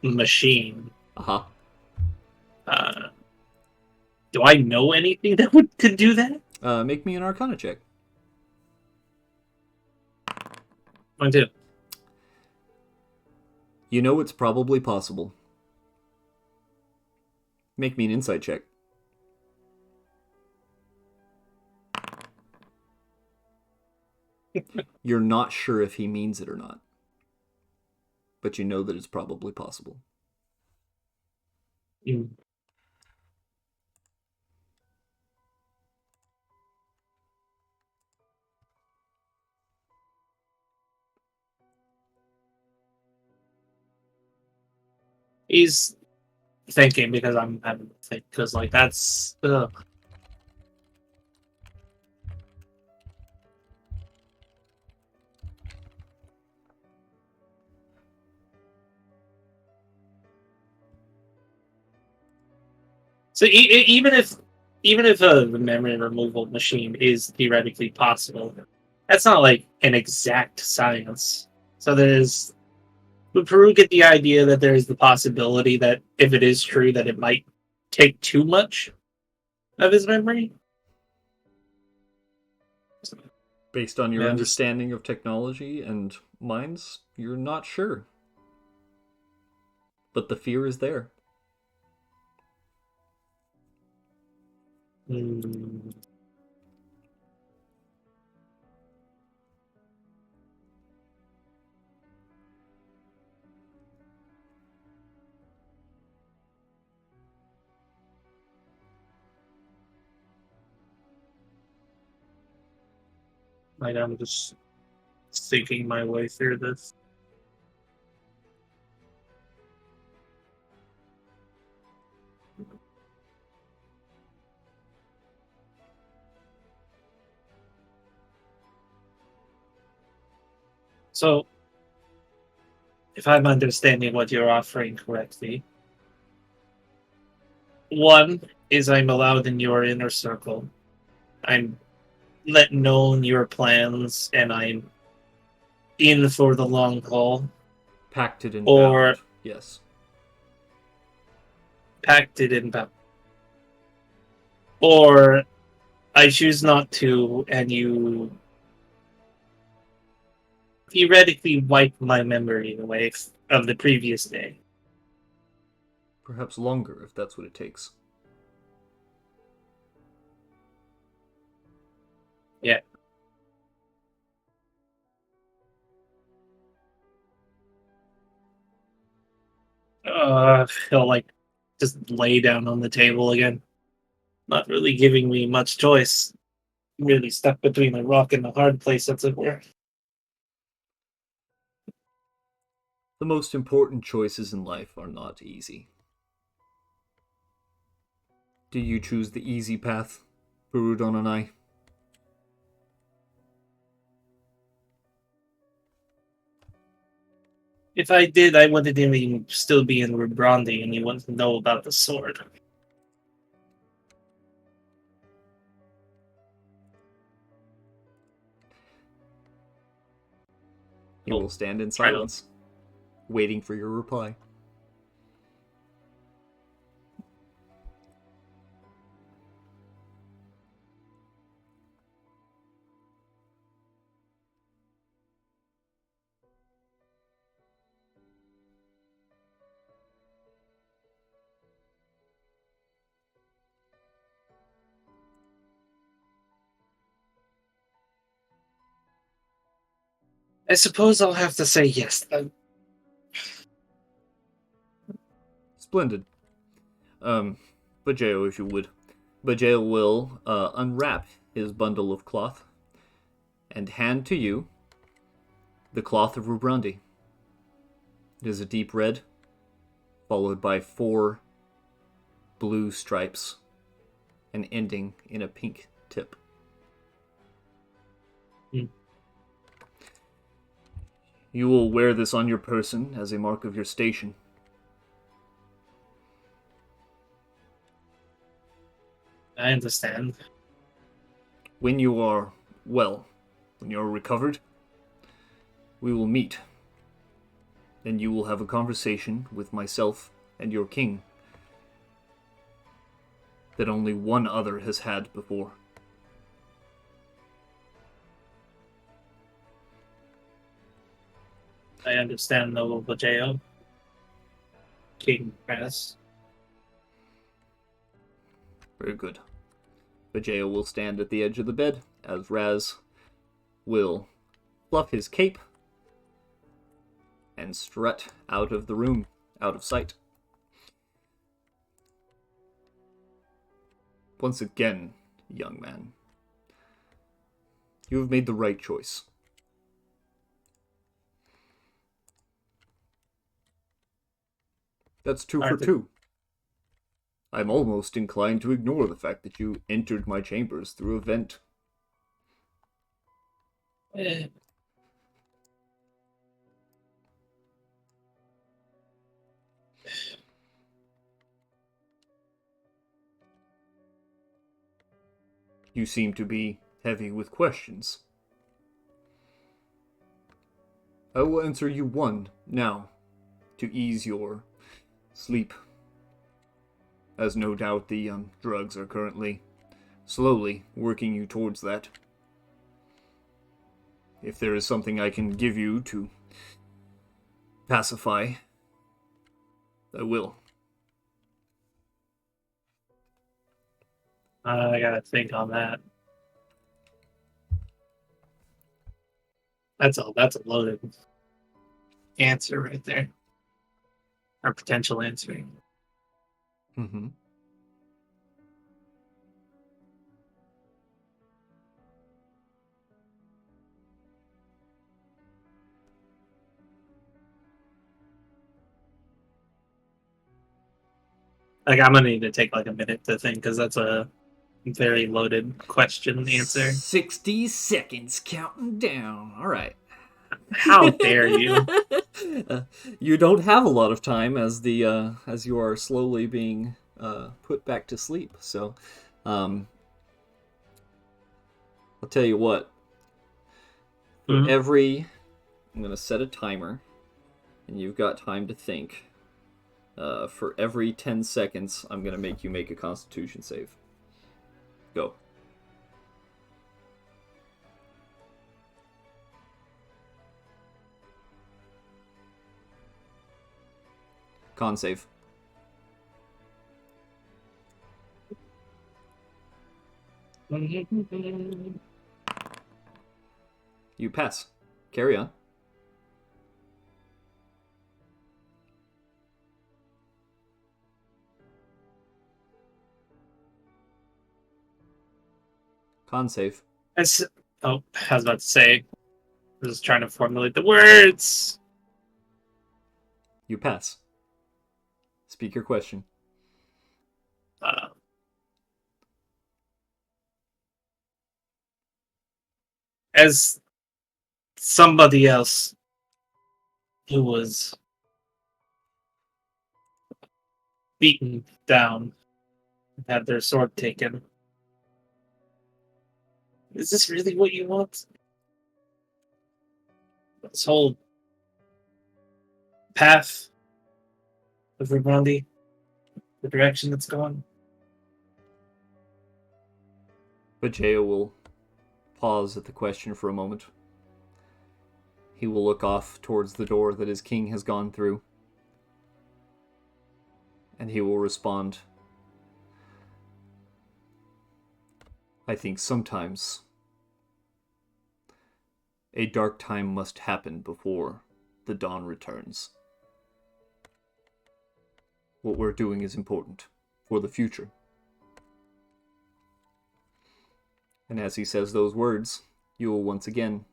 machine, Uh-huh. Do I know anything that could do that? Make me an Arcana check. Mine too. You know it's probably possible. Make me an insight check. You're not sure if he means it or not, but you know that it's probably possible. He's thinking because I'm having to think, because, like, that's... So even if a memory removal machine is theoretically possible, that's not like an exact science. So would Peru get the idea that there is the possibility that if it is true that it might take too much of his memory? Based on your Yeah, understanding of technology and minds, you're not sure. But the fear is there. Hmm. Like, I'm just thinking my way through this. So, if I'm understanding what you're offering correctly, one is I'm allowed in your inner circle. I'm let known your plans, and I'm in for the long haul. Pacted and Or bound, yes. pacted in bound. Or I choose not to, and you theoretically wipe my memory away of the previous day. Perhaps longer, if that's what it takes. Yeah. He'll, like, just lay down on the table again. Not really giving me much choice. Really stuck between a rock and a hard place, as it were. The most important choices in life are not easy. Do you choose the easy path, Burudon and I? If I did, I wouldn't even still be in Rebrandi, and you wouldn't know about the sword. You will stand in silence, waiting for your reply. I suppose I'll have to say yes, then. Splendid. Bajeo, if you would. Bajeo will unwrap his bundle of cloth and hand to you the cloth of Rubrandi. It is a deep red, followed by 4 blue stripes, and ending in a pink tip. You will wear this on your person as a mark of your station. I understand. When you are well, when you are recovered, we will meet. Then you will have a conversation with myself and your king that only one other has had before. I understand, noble Bajeo. King Press. Very good. Bajeo will stand at the edge of the bed as Raz will fluff his cape and strut out of the room, out of sight. Once again, young man, you have made the right choice. That's 2 for Aren't they- 2. I'm almost inclined to ignore the fact that you entered my chambers through a vent. Eh. You seem to be heavy with questions. I will answer you one now, to ease your sleep. As no doubt the drugs are currently slowly working you towards that. If there is something I can give you to pacify, I will. I gotta think on that. That's a loaded answer right there. Or potential answer. Mm-hmm. Like, I'm gonna need to take like a minute to think because that's a very loaded question answer. 60 seconds counting down. All right. How dare you? You don't have a lot of time as you are slowly being put back to sleep. So, I'll tell you what. For Mhm. I'm gonna set a timer, and you've got time to think. For every 10 seconds, I'm gonna make you make a Constitution save. Go. Con save. You pass. Carry on. Con save. I was about to say, I was trying to formulate the words. You pass. Speak your question. As somebody else who was beaten down and had their sword taken, is this really what you want? This whole path of Ramondi, the direction it's going? Vijaya will pause at the question for a moment. He will look off towards the door that his king has gone through. And he will respond, I think sometimes a dark time must happen before the dawn returns. What we're doing is important for the future. And as he says those words, you will once again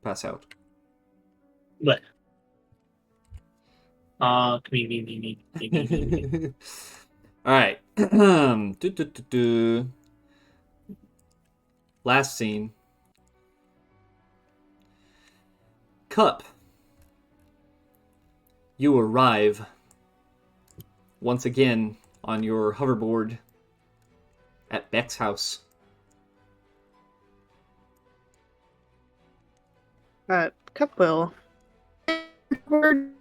pass out. What? Me. All right. Last scene. Cup. You arrive once again on your hoverboard at Beck's house. Cup will forward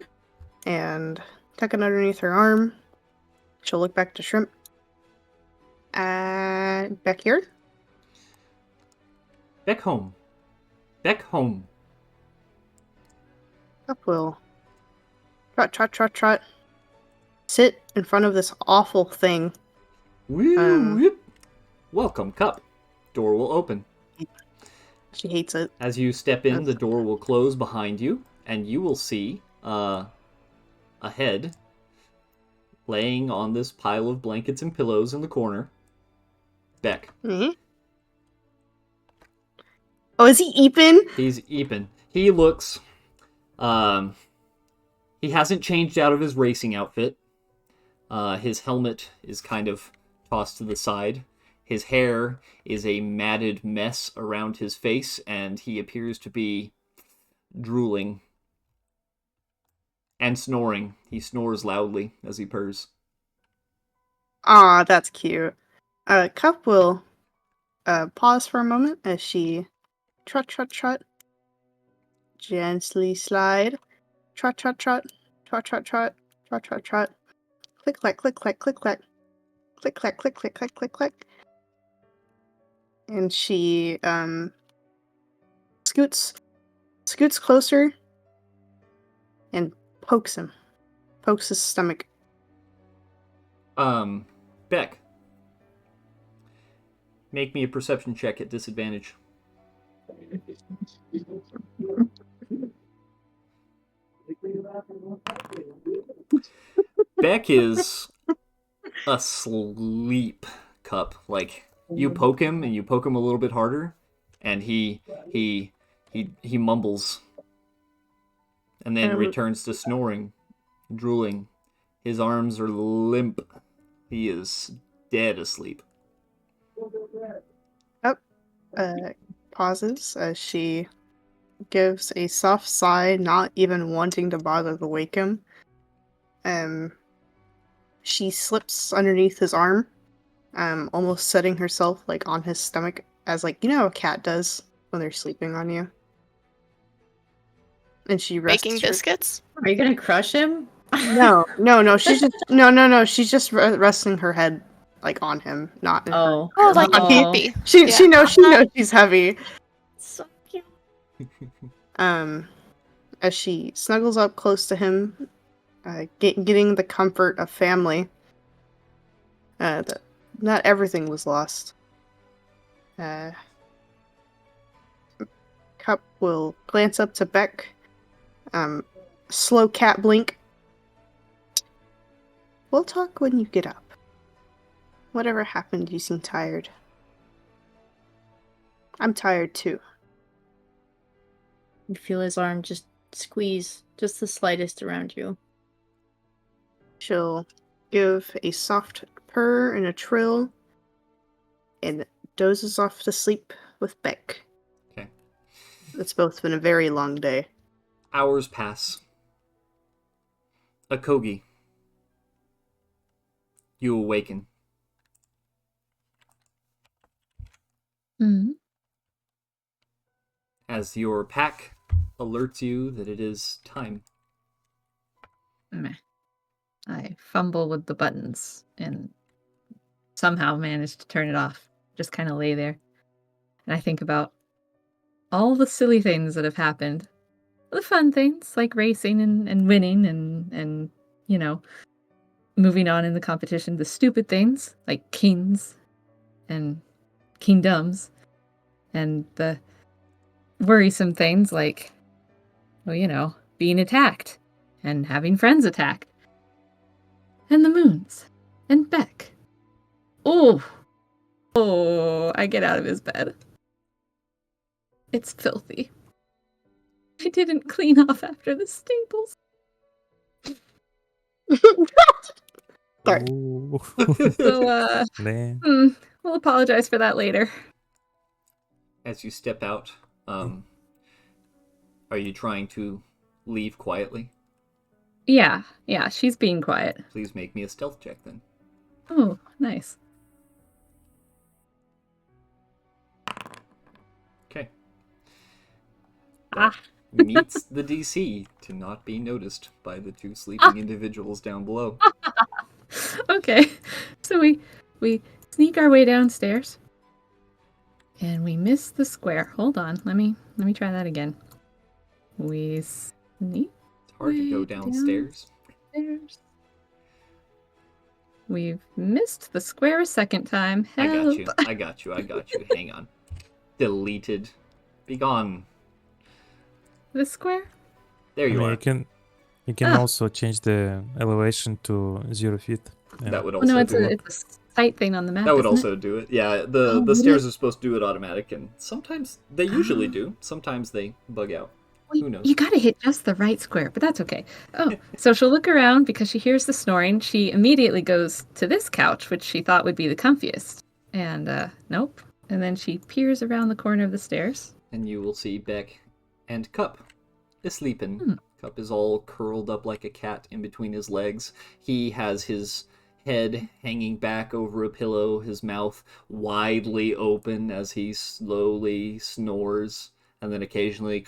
and tuck it underneath her arm. She'll look back to Shrimp. Back here? Beck home. Beck home. Cup will trot. Sit in front of this awful thing. Woo! Welcome, Cup. Door will open. She hates it. As you step in, the door will close behind you, and you will see a head laying on this pile of blankets and pillows in the corner. Beck. Mm-hmm. Oh, is he Eepin? He's Eepin. He looks He hasn't changed out of his racing outfit. His helmet is kind of tossed to the side. His hair is a matted mess around his face, and he appears to be drooling and snoring. He snores loudly as he purrs. Aw, that's cute. Cup will pause for a moment as she trot, trot, trot, gently slide, trot, trot, trot, trot, trot, trot, trot, trot, trot, click, clack, click, clack, click, clack, click, clack, click, click, clack, click, clack. And she scoots closer and pokes his stomach. Beck, make me a perception check at disadvantage. Beck is asleep, Cup. Like, you poke him and you poke him a little bit harder, and he mumbles and then returns to snoring, drooling. His arms are limp. He is dead asleep. Pauses as she gives a soft sigh, not even wanting to bother to wake him. She slips underneath his arm, almost setting herself like on his stomach, as like, you know how a cat does when they're sleeping on you. And she rests Baking biscuits? Are you gonna crush him? No. She's just She's just resting her head like on him, not in her. Oh, like a Oh. puppy. She knows she's heavy. So cute. As she snuggles up close to him, getting the comfort of family. That not everything was lost. Cup will glance up to Beck. Slow cat blink. We'll talk when you get up. Whatever happened, you seem tired. I'm tired too. You feel his arm just squeeze just the slightest around you. She'll give a soft purr and a trill and dozes off to sleep with Beck. Okay. It's both been a very long day. Hours pass. Akogi, you awaken. As your pack alerts you that it is time. Meh. I fumble with the buttons and somehow manage to turn it off. Just kind of lay there. And I think about all the silly things that have happened. The fun things, like racing and winning and, you know, moving on in the competition. The stupid things, like kings and kingdoms. And the worrisome things like, well, you know, being attacked and having friends attacked. And the moons. And Beck. Oh, I get out of his bed. It's filthy. I didn't clean off after the staples. Sorry. Ooh. So, Man. we'll apologize for that later. As you step out, are you trying to leave quietly? Yeah, she's being quiet. Please make me a stealth check then. Oh, nice. Okay. Ah. Meets the DC to not be noticed by the two sleeping individuals down below. Okay, so we sneak our way downstairs, and we miss the square. Hold on, let me try that again. We sneak. It's hard to go downstairs. We've missed the square a second time. Help. I got you. Hang on. Deleted. Be gone. The square? There you are. You can also change the elevation to 0 feet. Yeah. That would Oh, also no, it's do it. a sight thing on the map. That would isn't also do it. Yeah, the would stairs it? are supposed to do it automatic, and sometimes they usually do. Sometimes they bug out. Who knows? You gotta hit just the right square, but that's okay. Oh, so she'll look around because she hears the snoring. She immediately goes to this couch, which she thought would be the comfiest. And, nope. And then she peers around the corner of the stairs. And you will see Beck and Cup asleeping. Hmm. Cup is all curled up like a cat in between his legs. He has his head hanging back over a pillow, his mouth widely open as he slowly snores, and then occasionally...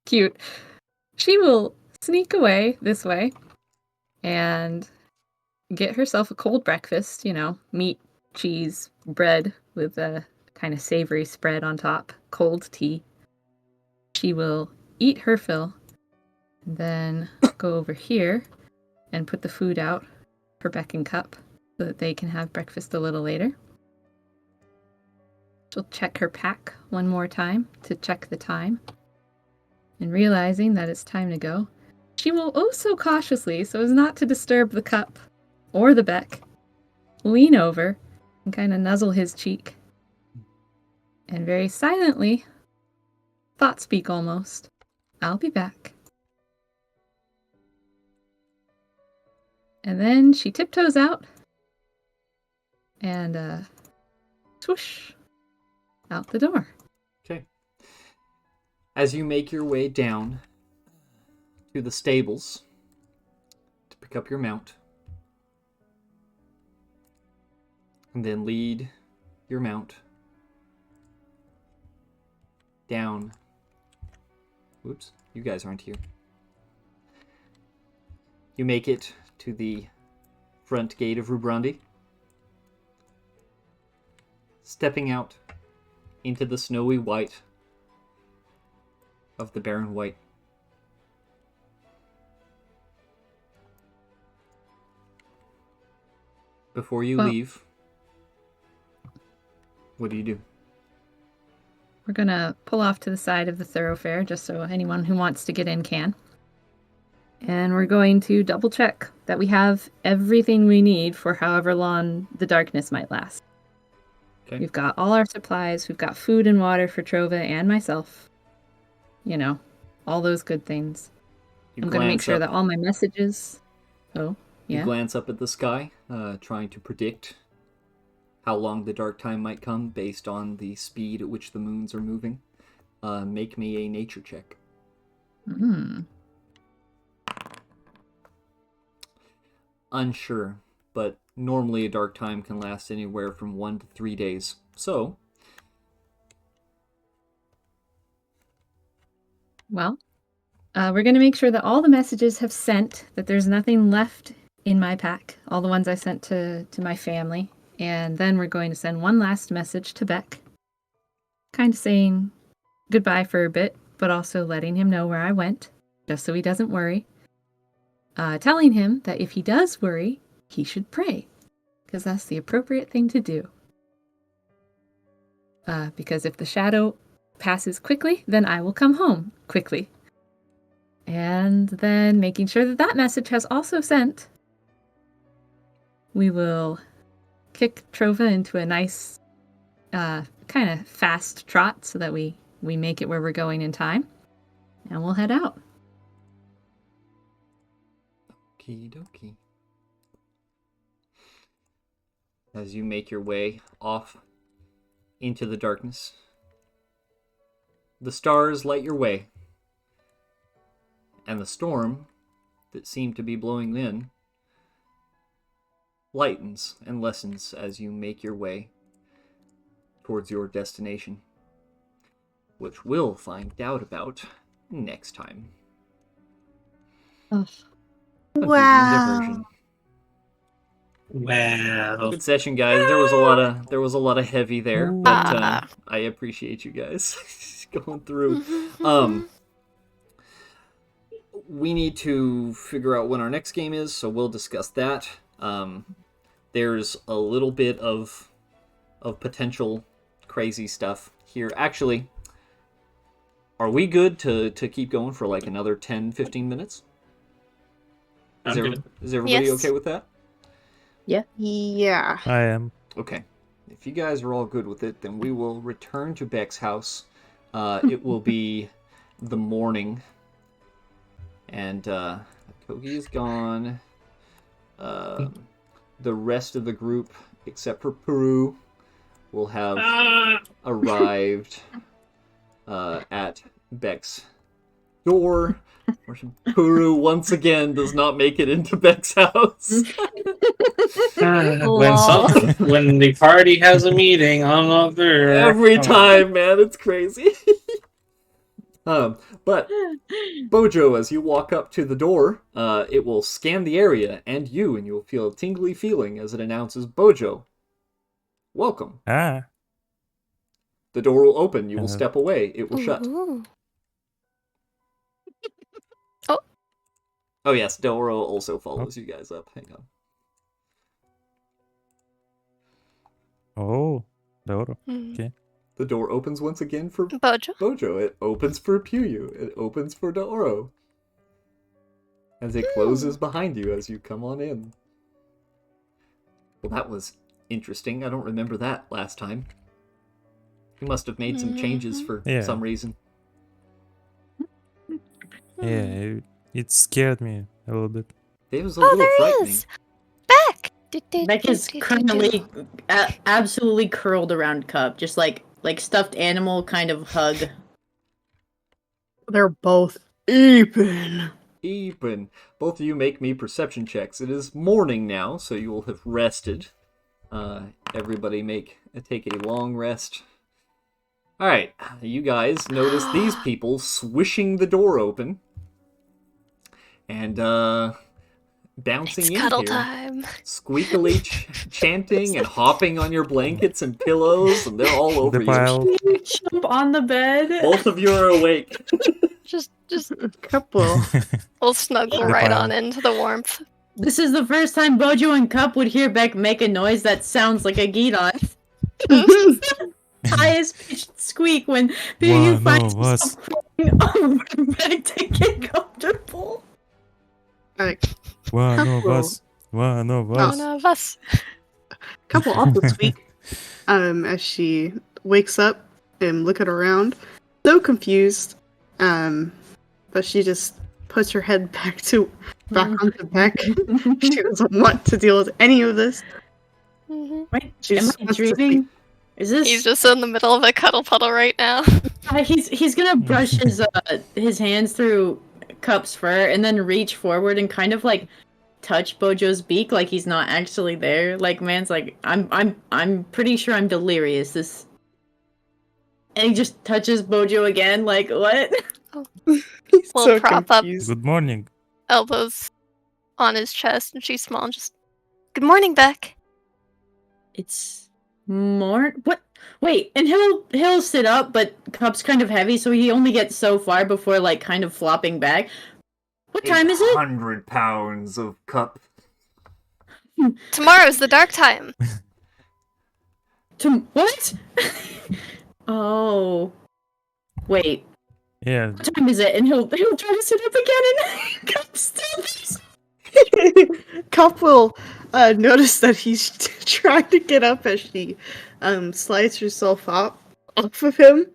Cute. She will sneak away this way and get herself a cold breakfast, meat, cheese, bread with a kind of savory spread on top, cold tea. She will eat her fill, and then go over here and put the food out for Beck and Cup so that they can have breakfast a little later. She'll check her pack one more time to check the time. And realizing that it's time to go, she will so cautiously, so as not to disturb the Cup or the Beck, lean over and kind of nuzzle his cheek. And very silently, thought speak almost, I'll be back. And then she tiptoes out and swoosh out the door. Okay. As you make your way down to the stables to pick up your mount, and then lead your mount down. Whoops, you guys aren't here. You make it to the front gate of Rubrandi. Stepping out into the snowy white of the barren white. Before you leave, what do you do? We're gonna pull off to the side of the thoroughfare just so anyone who wants to get in can. And we're going to double check that we have everything we need for however long the darkness might last. Okay. We've got all our supplies. We've got food and water for Trova and myself. All those good things. I'm going to make sure that all my messages... Oh, yeah? You glance up at the sky, trying to predict how long the dark time might come based on the speed at which the moons are moving. Make me a nature check. Unsure, but normally a dark time can last anywhere from 1 to 3 days. So, well, we're going to make sure that all the messages have sent, that there's nothing left in my pack, all the ones I sent to my family. And then we're going to send one last message to Beck, kind of saying goodbye for a bit, but also letting him know where I went, just so he doesn't worry. Telling him that if he does worry, he should pray, because that's the appropriate thing to do. Because if the shadow passes quickly, then I will come home quickly. And then making sure that that message has also sent, we will kick Trova into a nice kind of fast trot so that we make it where we're going in time. And we'll head out. Okie dokie. As you make your way off into the darkness, the stars light your way, and the storm that seemed to be blowing in lightens and lessens as you make your way towards your destination, which we'll find out about next time. Oh. Wow. Diversion. Wow. Good session, guys. There was a lot of heavy there, but I appreciate you guys going through. We need to figure out when our next game is, so we'll discuss that. There's a little bit of potential crazy stuff here. Actually, are we good to keep going for like another 10-15 minutes? Is everybody Yes. okay with that? Yeah. Yeah. I am. Okay. if you guys are all good with it, then we will return to Beck's house. It will be the morning, and Kogi is gone. The rest of the group, except for Peru, will have arrived at Beck's door. Peru once again does not make it into Beck's house. When the party has a meeting, I'm not there. Every time, man, it's crazy. But Bojo, as you walk up to the door, it will scan the area and you will feel a tingly feeling as it announces, Bojo, welcome. Ah. The door will open. You will step away. It will shut. Ooh. Oh yes, Delro also follows you guys up. Hang on. Oh, Doro. Mm. Okay. The door opens once again for Bojo. Bojo. It opens for Puyu. It opens for Daoro. As it closes behind you as you come on in. Well, that was interesting. I don't remember that last time. You must have made some changes for some reason. Yeah, it scared me a little bit. It was a little frightening. Is! Beck! Beck is currently absolutely curled around Cup, just like stuffed animal kind of hug. They're both eeping. Both of you make me perception checks. It is morning now, so you will have rested. Everybody take a long rest. Alright, you guys notice these people swishing the door open. And, bouncing in cuddle here. Time. Squeakily chanting and hopping on your blankets and pillows, and they're all over pile. you. Jump on the bed. Both of you are awake. Just A couple. we'll snuggle right on into the warmth. This is the first time Bojo and Cup would hear Beck make a noise that sounds like a Gidon. Highest pitched squeak when Puyu finds himself crawling over Beck to get comfortable. Like, One of us. One of us. couple also squeak. As she wakes up and looking around, so confused. But she just puts her head back onto Beck. She doesn't want to deal with any of this. Mm-hmm. Wait, She am just I wants to dreaming? sleep. Is this? He's just in the middle of a cuddle puddle right now. He's gonna brush his hands through Cup's fur and then reach forward and kind of like touch Bojo's beak like he's not actually there. Like man's like I'm pretty sure I'm delirious. This, and he just touches Bojo again. Like what? He's We'll so prop up. confused. Good morning. Elbows on his chest, and she's small and just, good morning, Beck. It's more what? Wait, and he'll sit up, but Cup's kind of heavy, so he only gets so far before like kind of flopping back. What time is it? 100 pounds of cup. Tomorrow's the Darktime. What? Oh, wait. Yeah. What time is it? And he'll try to sit up again, and Cup still. Cup will notice that he's trying to get up as she slides herself off of him.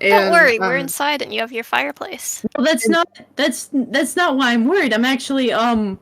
And, Don't worry, we're inside and you have your fireplace. Well, that's not why I'm worried. I'm actually I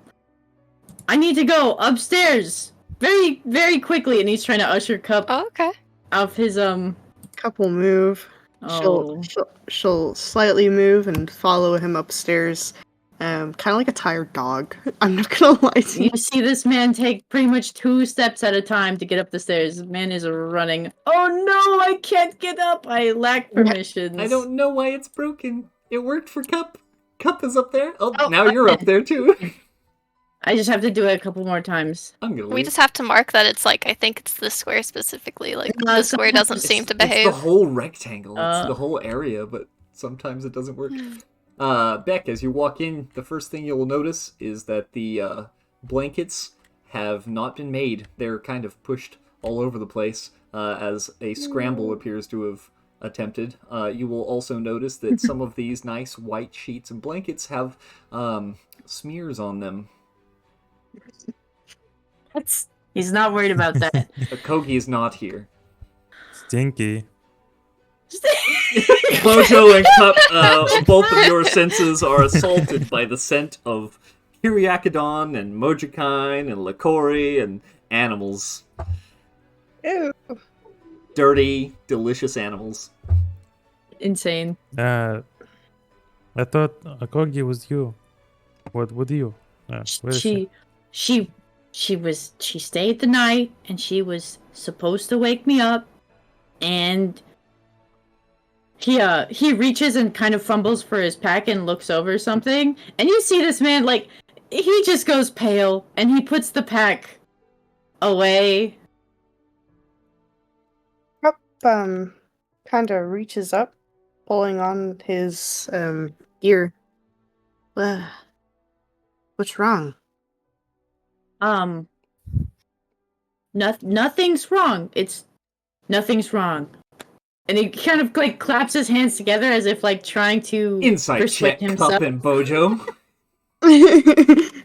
need to go upstairs very, very quickly, and he's trying to usher Cup Oh, okay. off his Cup will move. Oh. She'll slightly move and follow him upstairs. Kind of like a tired dog. I'm not gonna lie to you. You see this man take pretty much 2 steps at a time to get up the stairs. The man is running. Oh no, I can't get up. I lack permissions. I don't know why it's broken. It worked for Cup. Cup is up there. Oh, Oh, now you're up there too. I just have to do it a couple more times. I'm gonna leave. We just have to mark that it's like, I think it's the square specifically. Like, the square doesn't seem to It's the behave. whole rectangle. It's the whole area, but sometimes it doesn't work. Beck, as you walk in, the first thing you'll notice is that the blankets have not been made. They're kind of pushed all over the place as a scramble appears to have attempted. You will also notice that some of these nice white sheets and blankets have smears on them. He's not worried about that. Kogi is not here. Stinky. Bojo and Cup, both of your senses are assaulted by the scent of Kyriakodon and Mojikine and Lakori and animals. Ew. Dirty, delicious animals. Insane. I thought Akogi was you. What would you? Where is She stayed the night and she was supposed to wake me up, and he reaches and kind of fumbles for his pack and looks over something, and you see this man, like, he just goes pale and he puts the pack away. Cup kind of reaches up, pulling on his gear. What's wrong? Nothing's wrong. Nothing's wrong. And he kind of like claps his hands together as if like trying to Insight persuade check, himself. Cup and Bojo.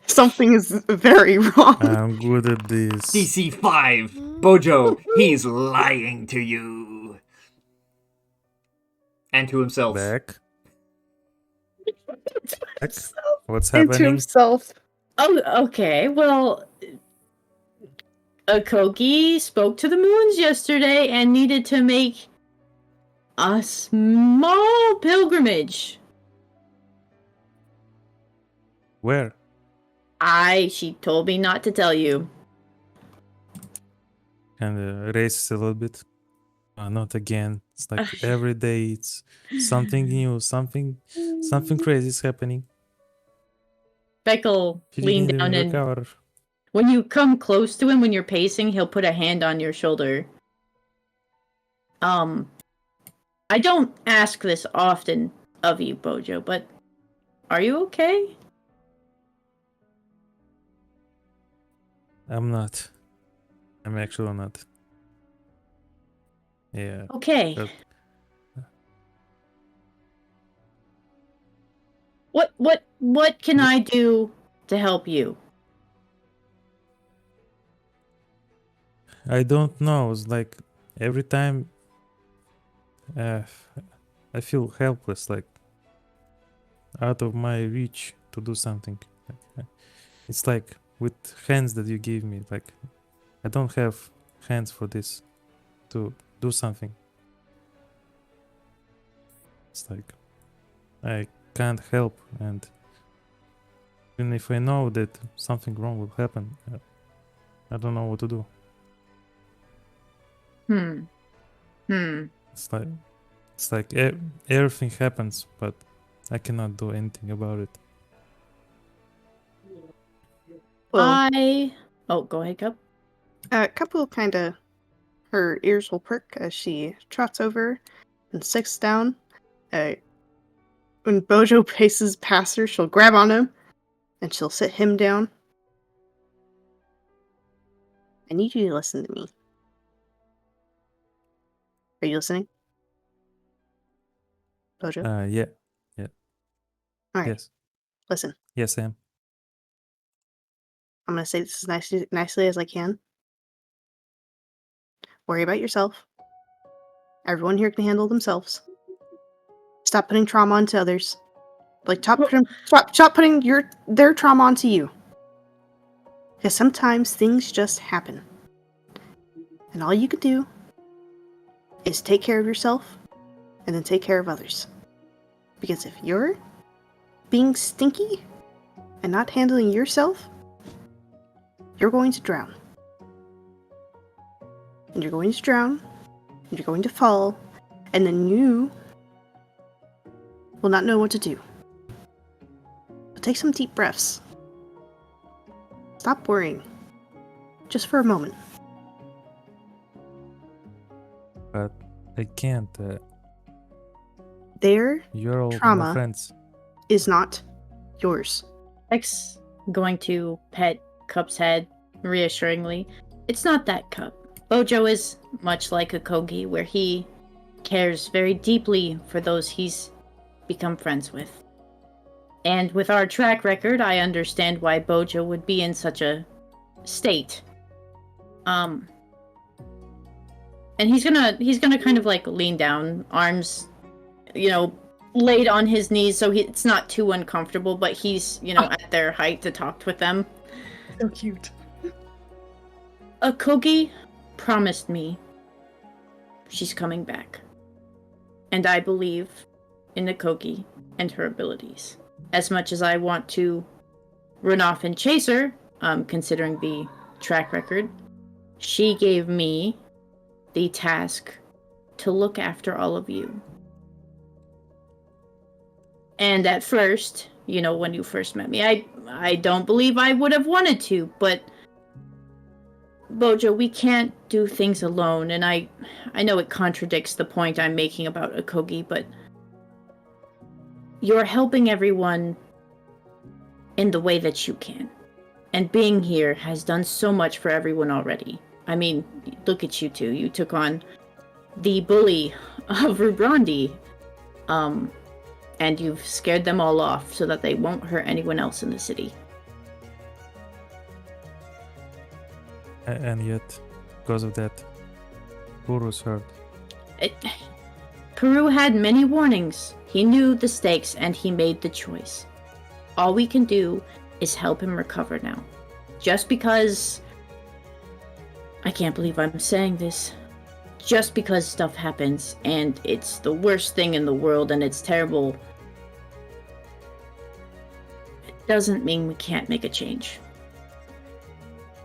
Something is very wrong. I'm good at this. DC 5. Bojo, he's lying to you. And to himself. Back. What's Into happening? himself. Oh, okay. Well, Akogi spoke to the moons yesterday and needed to make a small pilgrimage. Where? She told me not to tell you. Kind of races a little bit. Not again. It's like every day it's something new, something crazy is happening. Beck'll lean Didn't down even and recover. when you come close to him, when you're pacing, he'll put a hand on your shoulder. I don't ask this often of you, Bojo, but are you okay? I'm not. I'm actually not. Yeah. Okay. But- What can I do to help you? I don't know. It's like every time I feel helpless, like out of my reach to do something. It's like with hands that you give me, like I don't have hands for this to do something. It's like I can't help, and even if I know that something wrong will happen, I don't know what to do. It's like everything happens, but I cannot do anything about it. Well, Oh, go ahead, Cup. Cup will kind of, her ears will perk as she trots over and sits down. When Bojo paces past her, she'll grab on him and she'll sit him down. I need you to listen to me. Are you listening? Bojo? Yeah. Alright, Yes. listen. Yes, I am. I'm going to say this as nicely as I can. Worry about yourself. Everyone here can handle themselves. Stop putting trauma onto others. Like, stop putting their trauma onto you. Because sometimes things just happen. And all you can do is take care of yourself and then take care of others. Because if you're being stinky and not handling yourself, you're going to drown. And you're going to drown, and you're going to fall, and then you will not know what to do. But take some deep breaths. Stop worrying. Just for a moment. But I can't. Their You're all trauma my friends. is not yours. X going to pet Cup's head reassuringly. It's not that, Cup. Bojo is much like a Kogi, where he cares very deeply for those he's become friends with. And with our track record, I understand why Bojo would be in such a state. And And he's gonna kind of like lean down, arms, laid on his knees, so it's not too uncomfortable, but he's at their height to talk with them. So cute. Akogi promised me she's coming back. And I believe in Akogi and her abilities. As much as I want to run off and chase her, considering the track record, she gave me the task to look after all of you. And at first, when you first met me, I don't believe I would have wanted to, but Bojo, we can't do things alone, and I know it contradicts the point I'm making about Akogi, but you're helping everyone in the way that you can. And being here has done so much for everyone already. I mean, look at you two. You took on the bully of Rubrandi, and you've scared them all off so that they won't hurt anyone else in the city. And yet, because of that, Puru's hurt. Puru had many warnings. He knew the stakes and he made the choice. All we can do is help him recover now. Just because... I can't believe I'm saying this. Just because stuff happens and it's the worst thing in the world and it's terrible, it doesn't mean we can't make a change.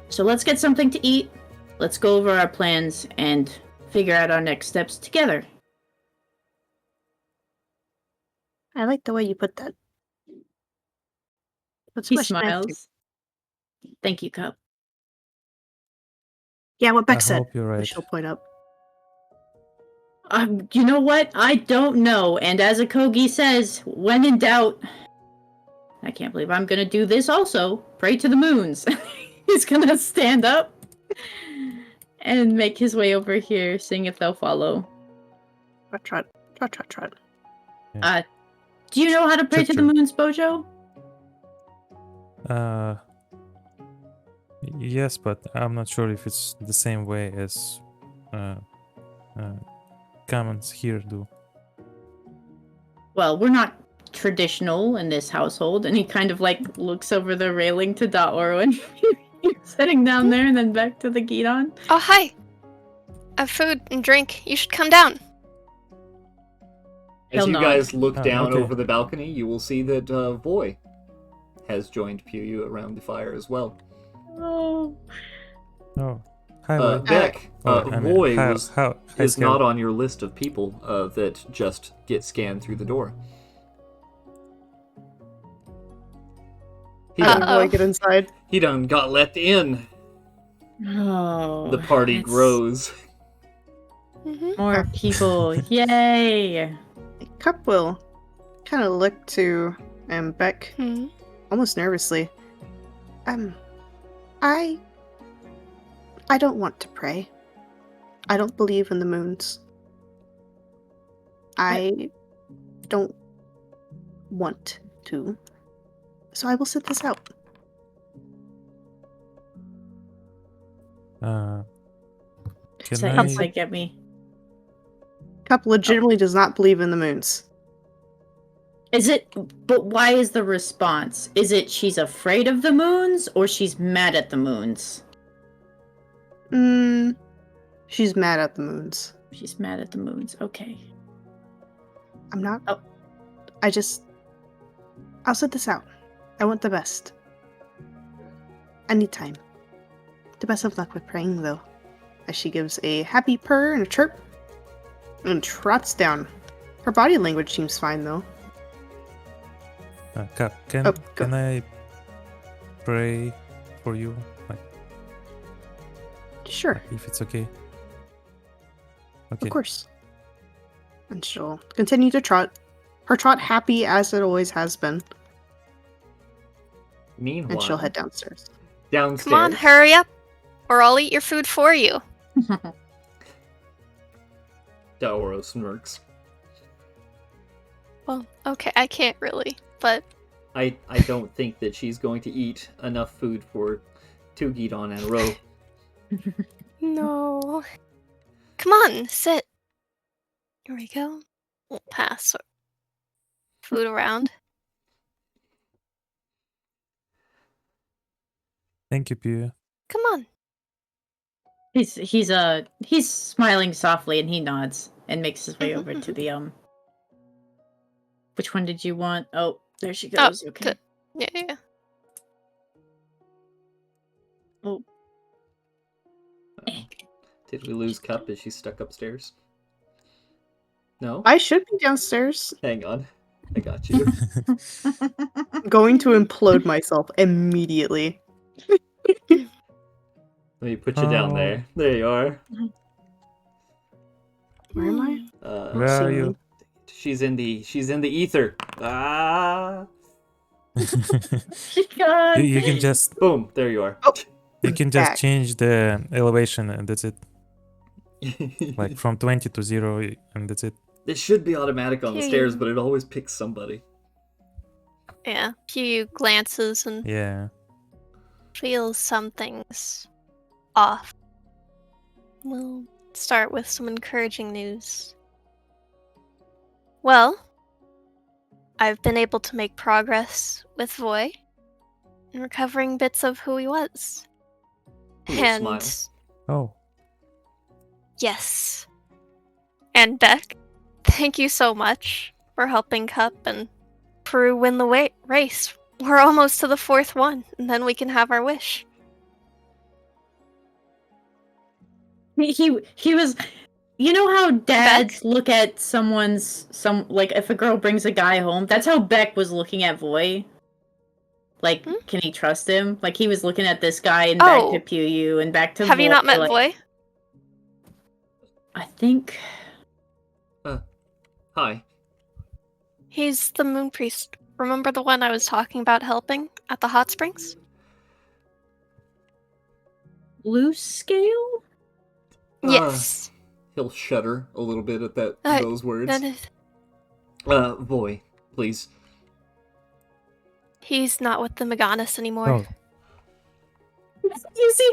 So let's get something to eat, let's go over our plans, and figure out our next steps together. I like the way you put that. What's He much nicer. smiles. Thank you, Cup. Yeah, what Beck I said. hope you're right. She'll point up. You know what? I don't know. And as Akogi says, when in doubt, I can't believe I'm gonna do this also. Pray to the moons. He's gonna stand up and make his way over here, seeing if they'll follow. Trot. Do you know how to pray to the True. moons, Bojo? Yes, but I'm not sure if it's the same way as commons here do. Well, we're not traditional in this household, and he kind of like looks over the railing to Daoro and sitting down there and then back to the Gidon. Oh, hi. I have food and drink. You should come down. As He'll you nod. guys look down okay. over the balcony, you will see that Voy has joined Puyu around the fire as well. Oh. Oh, hi, Lloyd. Beck, Voy is Scout. not on your list of people that just get scanned through the door. He How done, did boy get inside? he done got let in. Oh. The party that's grows. More people. Yay. Cup will kind of look to Beck Hmm. almost nervously. I don't want to pray. I don't believe in the moons. I don't want to. So I will sit this out. Can Seconds I? to get me. Cup legitimately does not believe in the moons. Is it? But why is the response? Is it she's afraid of the moons or she's mad at the moons? She's mad at the moons. She's mad at the moons. Okay. I'm not. Oh. I'll sit this out. I want the best. I need time. The best of luck with praying, though. As she gives a happy purr and a chirp and trots down. Her body language seems fine, though. Cap, Oh, go. can I pray for you? Like, Sure, if it's okay. Okay. of course. And she'll continue to trot. Her trot happy as it always has been. Meanwhile, And she'll head downstairs. downstairs. Come on, hurry up, or I'll eat your food for you. Daoro smirks. Well, okay, I can't really, but I don't think that she's going to eat enough food for 2 Gidon in a row. no. Come on, sit. Here we go. We'll pass food around. Thank you, Pia. Come on. He's smiling softly and he nods and makes his way over to the Which one did you want? Oh, there she goes. Okay. Yeah. Oh. Did we lose Cup? Is she stuck upstairs? No? I should be downstairs. Hang on. I got you. I'm going to implode myself immediately. Let me put you down Oh. there. There you are. Where am I? Where are see you? She's in the ether. Ah. God. You can just Boom. There you are. Oh. you can just Back. change the elevation and that's it. Like from 20 to 0 and that's it. It should be automatic on the stairs, but it always picks somebody. Yeah. Pew glances and Yeah. feels something's off. We'll start with some encouraging news. Well, I've been able to make progress with Voy in recovering bits of who he was. Ooh, And smile. Oh. yes. And Beck, thank you so much for helping Cup and Peru win the race. We're almost to the 4th one, and then we can have our wish. He was. You know how dads look at like if a girl brings a guy home? That's how Beck was looking at Voy. Like, can he trust him? Like, he was looking at this guy and back to Puyu and back to Have you not met like, Voy? I think. Hi. He's the moon priest. Remember the one I was talking about helping at the hot springs? Blue scale? Yes. He'll shudder a little bit at those words. That is... Voy, please. He's not with the Meganis anymore. Oh. You see,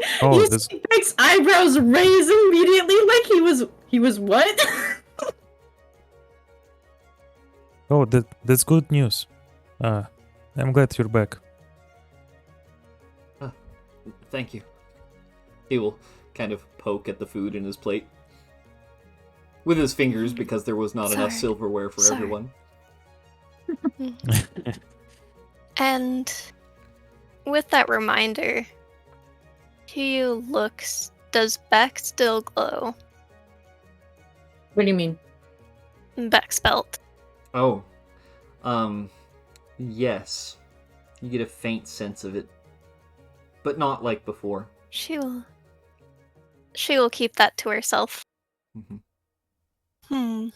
see Beck's eyebrows raise immediately, like he was what? Oh, that's good news. I'm glad you're back. Thank you. He will kind of poke at the food in his plate with his fingers because there was not enough silverware for everyone. And with that reminder, Hugh looks. Does Beck still glow? What do you mean? Beck's belt. Oh. Yes. You get a faint sense of it. But not like before. She will keep that to herself. Mm-hmm.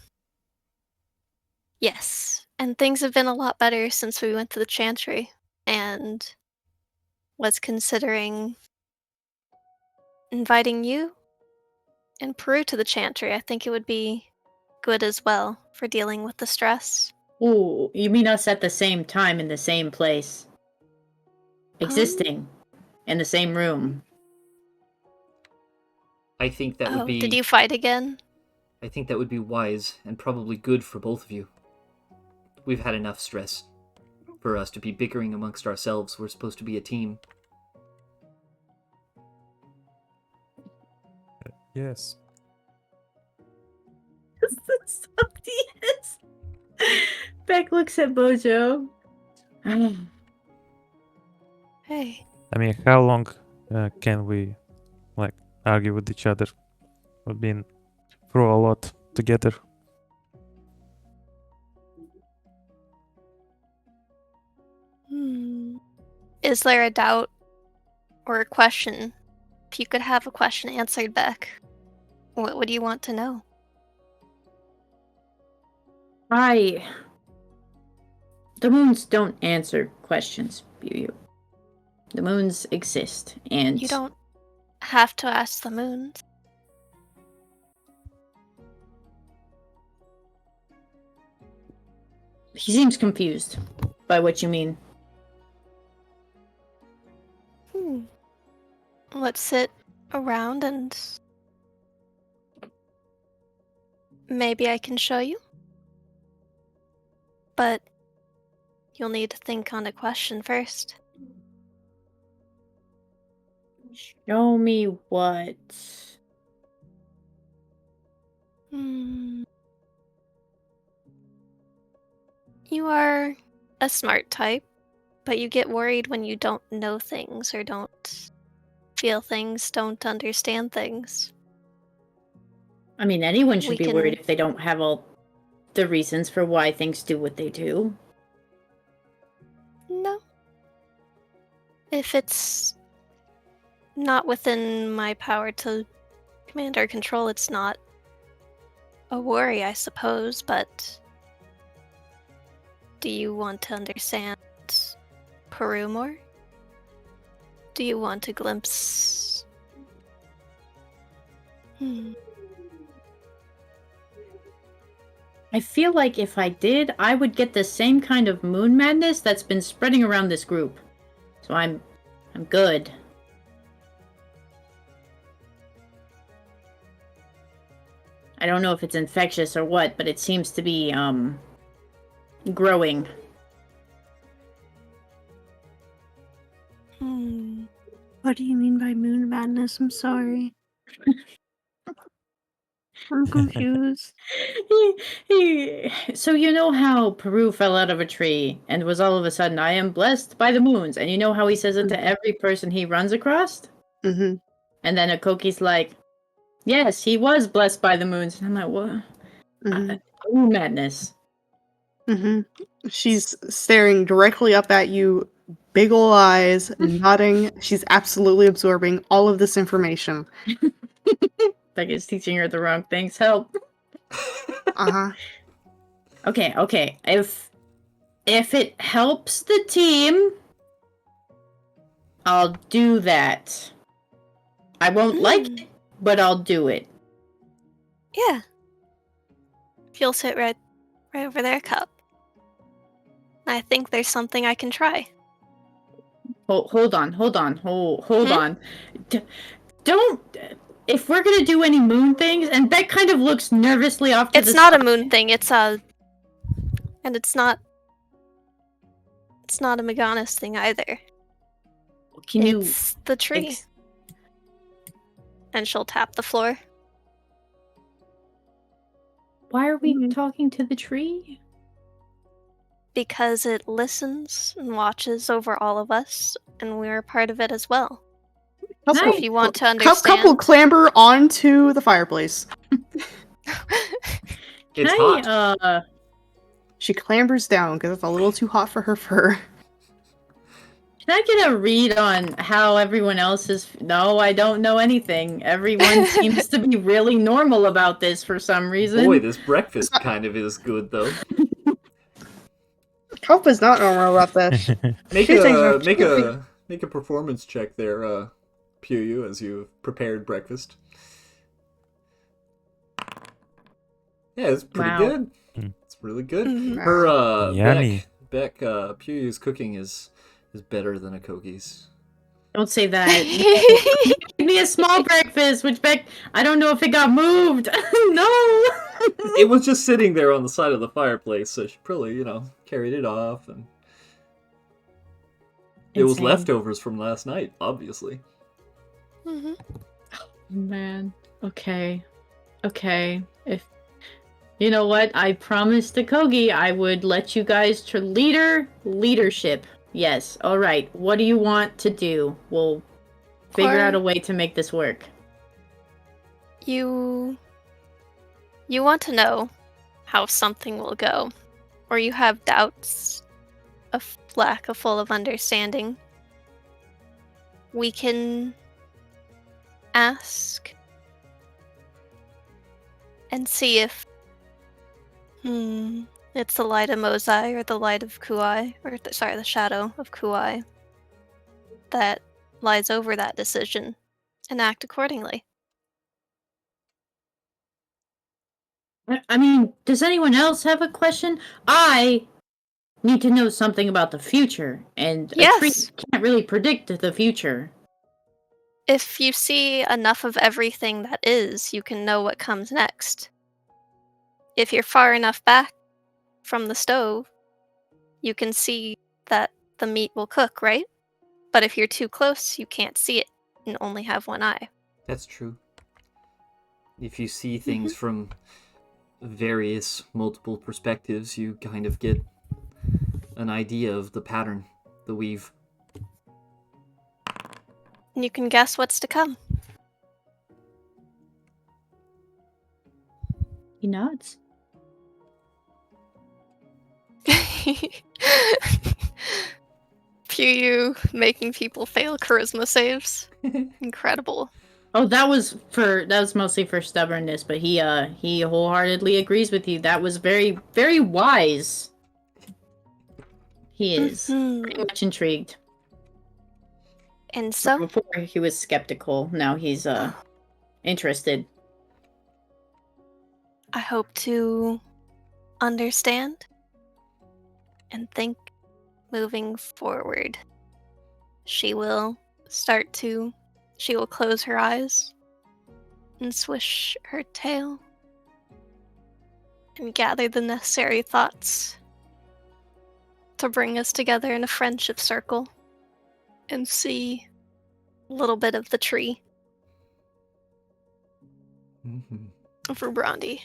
Yes. And things have been a lot better since we went to the Chantry. And was considering inviting you and Peru to the Chantry. I think it would be good as well for dealing with the stress. Ooh, you mean us at the same time in the same place? Existing in the same room. I think that would be... Did you fight again? I think that would be wise and probably good for both of you. We've had enough stress for us to be bickering amongst ourselves. We're supposed to be a team. Yes. Yes. Beck looks at Bojo. Hey. I mean, how long can we like argue with each other? We've been through a lot together. Is there a doubt or a question? If you could have a question answered, Beck, what would you want to know? The moons don't answer questions, Buyu. The moons exist, and... You don't have to ask the moons. He seems confused by what you mean. Let's sit around and Maybe I can show you. But you'll need to think on a question first. Show me what? Hmm. You are a smart type, but you get worried when you don't know things or don't feel things, don't understand things. I mean, anyone should We be can- worried if they don't have all the reasons for why things do what they do. No. If it's not within my power to command or control, it's not a worry, I suppose, but do you want to understand Peru more? Do you want a glimpse? I feel like if I did, I would get the same kind of moon madness that's been spreading around this group. So I'm good. I don't know if it's infectious or what, but it seems to be growing. What do you mean by moon madness? I'm sorry. I'm confused. So you know how Peru fell out of a tree and was all of a sudden, I am blessed by the moons. And you know how he says it to every person he runs across? Mm-hmm. And then Akoki's like, yes, he was blessed by the moons. And I'm like, what? Moon madness. Mm-hmm. She's staring directly up at you, big ol' eyes, nodding. She's absolutely absorbing all of this information. Becca's teaching her the wrong things. Help. Uh-huh. Okay. If it helps the team, I'll do that. I won't like it, but I'll do it. Yeah. If you'll sit right over there, Cup. I think there's something I can try. Hold on. Hold on. Don't. If we're gonna do any moon things, and Beck kind of looks nervously off to the It's not side. a moon thing, it's a... And it's not a Meganis thing either. Can you... It's the tree. And she'll tap the floor. Why are we talking to the tree? Because it listens and watches over all of us, and we're a part of it as well. So if you want to understand... Cup will clamber onto the fireplace. It's hot. She clambers down because it's a little too hot for her fur. Can I get a read on how everyone else is... No, I don't know anything. Everyone seems to be really normal about this for some reason. Boy, this breakfast kind of is good, though. Cup is not normal about this. Make a performance check there, Puyu, as you've prepared breakfast. Yeah, it's pretty good. It's really good. Her Yummy. Beck Puyu's cooking is better than Akoki's. Don't say that. Give me a small breakfast, which Beck, I don't know if it got moved. No. It was just sitting there on the side of the fireplace, so she probably, carried it off, and it was leftovers from last night, obviously. Man. Okay. If you know what, I promised to Kogi I would let you guys leadership. Yes. All right. What do you want to do? We'll figure out a way to make this work. You want to know how something will go, or you have doubts, a lack of full of understanding. We can ask and see if it's the light of Mozai or the light of Kuai, the shadow of Kuai that lies over that decision, and act accordingly. I mean, does anyone else have a question? I need to know something about the future, and a tree can't really predict the future. If you see enough of everything that is, you can know what comes next. if you're far enough back from the stove, you can see that the meat will cook, right? But if you're too close, you can't see it and only have one eye. That's true. If you see things from various multiple perspectives, you kind of get an idea of the pattern, the weave. And you can guess what's to come. He nods. Pew making people fail charisma saves. Incredible. Oh, that was mostly for stubbornness, but he wholeheartedly agrees with you. That was very, very wise. He is pretty much intrigued. And so, Before he was skeptical, now he's interested. I hope to understand and think moving forward. She will close her eyes and swish her tail and gather the necessary thoughts to bring us together in a friendship circle and see a little bit of the tree for Brondi.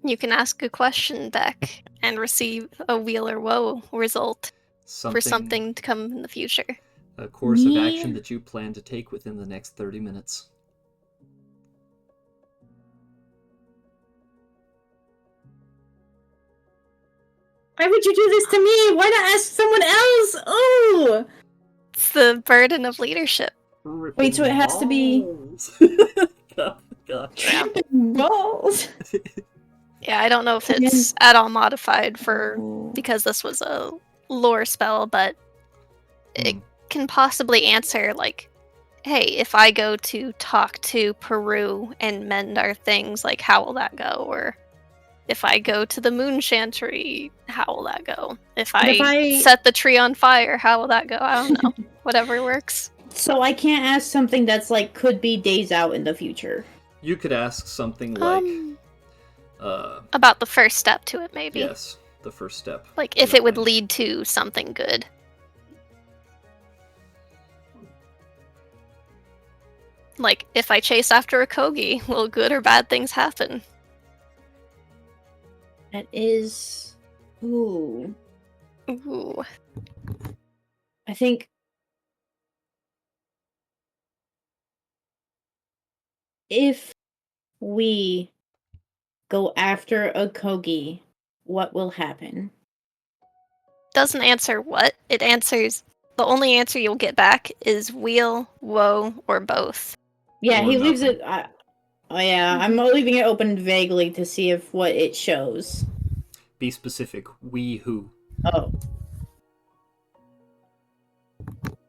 You can ask a question, Beck, and receive a wheel or woe result for something to come in the future. A course of action that you plan to take within the next 30 minutes. Why would you do this to me? Why not ask someone else? Oh! It's the burden of leadership. Wait, so it has to be... God. Balls. Yeah, I don't know if it's at all modified because this was a lore spell, but it can possibly answer, like, hey, if I go to talk to Peru and mend our things, like, how will that go? Or if I go to the moon chantry, how will that go? If I set the tree on fire, how will that go? I don't know. Whatever works. So I can't ask something that's, like, could be days out in the future. You could ask something like... about the first step to it, maybe. Yes, the first step. Like, if it would lead to something good. Like, if I chase after a Kogi, will good or bad things happen? That is... Ooh. Ooh. I think... If we go after a Kogi, what will happen? Doesn't answer what. It answers... The only answer you'll get back is wheel, woe, or both. Yeah, Or he leaves nothing. it... I'm leaving it open vaguely to see if what it shows. Be specific. We who? Oh.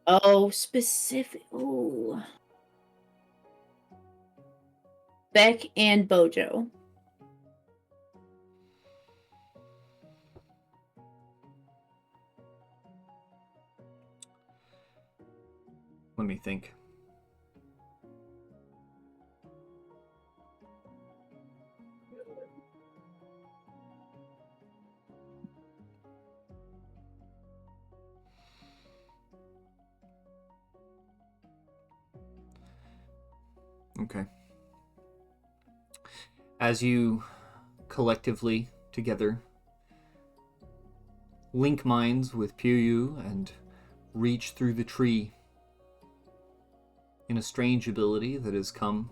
Oh, specific. Ooh. Beck and Bojo. Let me think. Okay. As you collectively together link minds with Pyu and reach through the tree in a strange ability that has come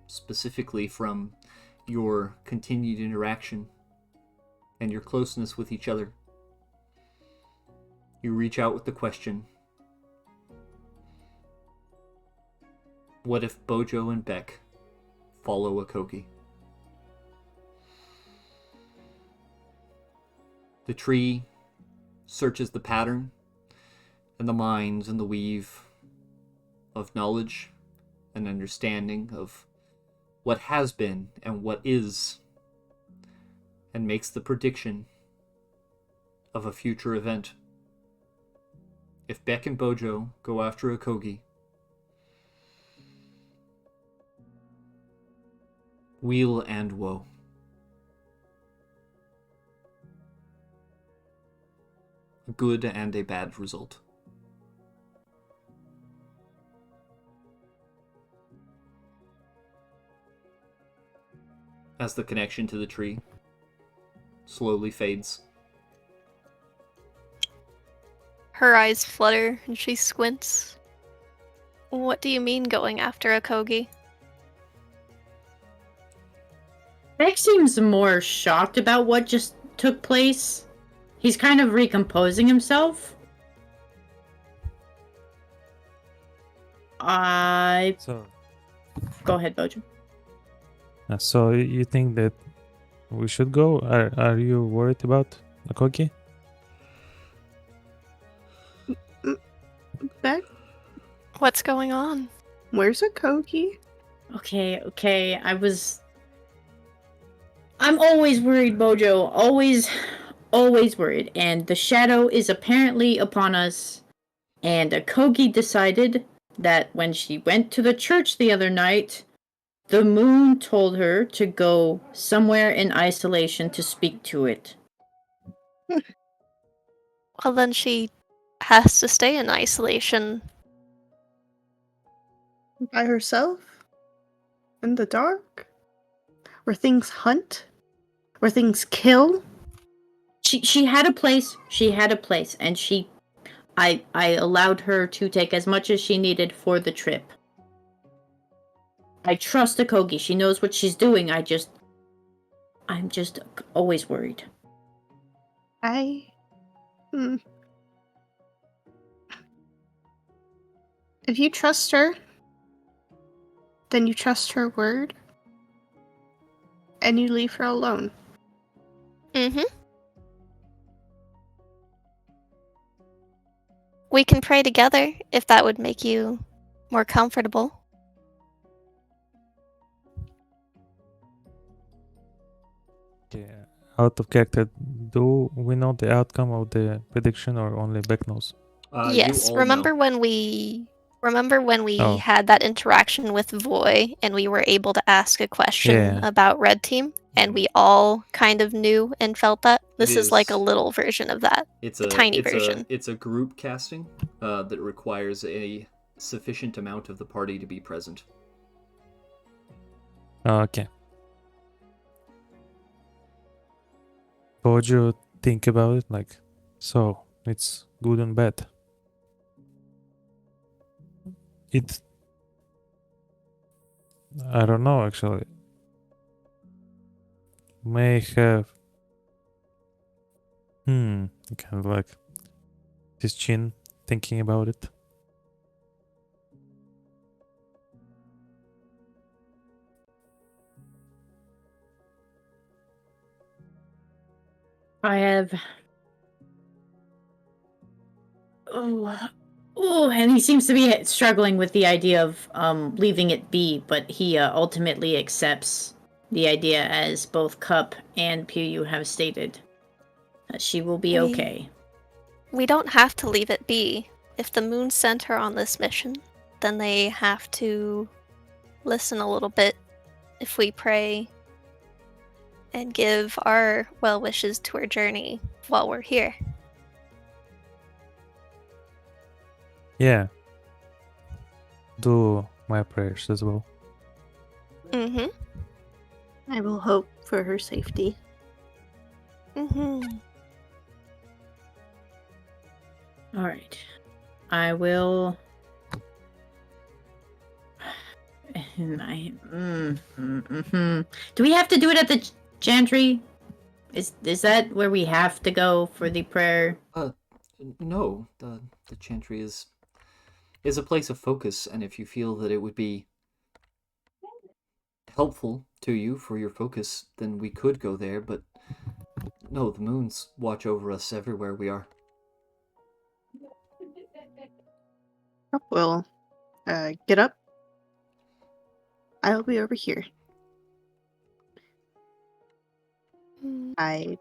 specifically from your continued interaction and your closeness with each other. You reach out with the question, what if Bojo and Beck follow a Kogi? The tree searches the pattern and the minds and the weave of knowledge and understanding of what has been and what is, and makes the prediction of a future event. If Beck and Bojo go after a Kogi, weal and woe. A good and a bad result. As the connection to the tree slowly fades. Her eyes flutter and she squints. What do you mean going after a Kogi? Beck seems more shocked about what just took place. He's kind of recomposing himself. So, Go ahead, Bojo. so you think that we should go? Are you worried about Akoki? Beck, What's going on? where's a Kogi? Okay. I'm always worried, Bojo. Always worried. And the shadow is apparently upon us. And Akogi decided that when she went to the church the other night, the moon told her to go somewhere in isolation to speak to it. Well, then she has to stay in isolation. By herself? In the dark? Where things hunt? Where things kill? She had a place, and I allowed her to take as much as she needed for the trip. I trust Akogi. She knows what she's doing. I'm just always worried. If you trust her, then you trust her word, and you leave her alone. Mm-hmm. We can pray together if that would make you more comfortable. Okay. Out of character, do we know the outcome of the prediction, or only Beck knows? Yes. You all Remember know. when we Oh. had that interaction with Voy and we were able to ask a question Yeah. about Red Team and we all kind of knew and felt that? This is like a is. little version of that. It's a tiny version. It's a group casting that requires a sufficient amount of the party to be present. Okay. What would you think about it? Like, so it's good and bad. I don't know actually. May have kind of like his chin thinking about it. I have. Oh, and he seems to be struggling with the idea of leaving it be, but he ultimately accepts the idea, as both Cup and Piyu have stated, that she will be okay. We don't have to leave it be. If the moon sent her on this mission, then they have to listen a little bit if we pray and give our well wishes to her journey while we're here. Yeah. Do my prayers as well. Mm-hmm. I will hope for her safety. Mm-hmm. All right. I will. Do we have to do it at the Chantry? Is that where we have to go for the prayer? No, the Chantry is a place of focus, and if you feel that it would be helpful to you for your focus, then we could go there, but no, the moons watch over us everywhere we are. We'll get up. I'll be over here. I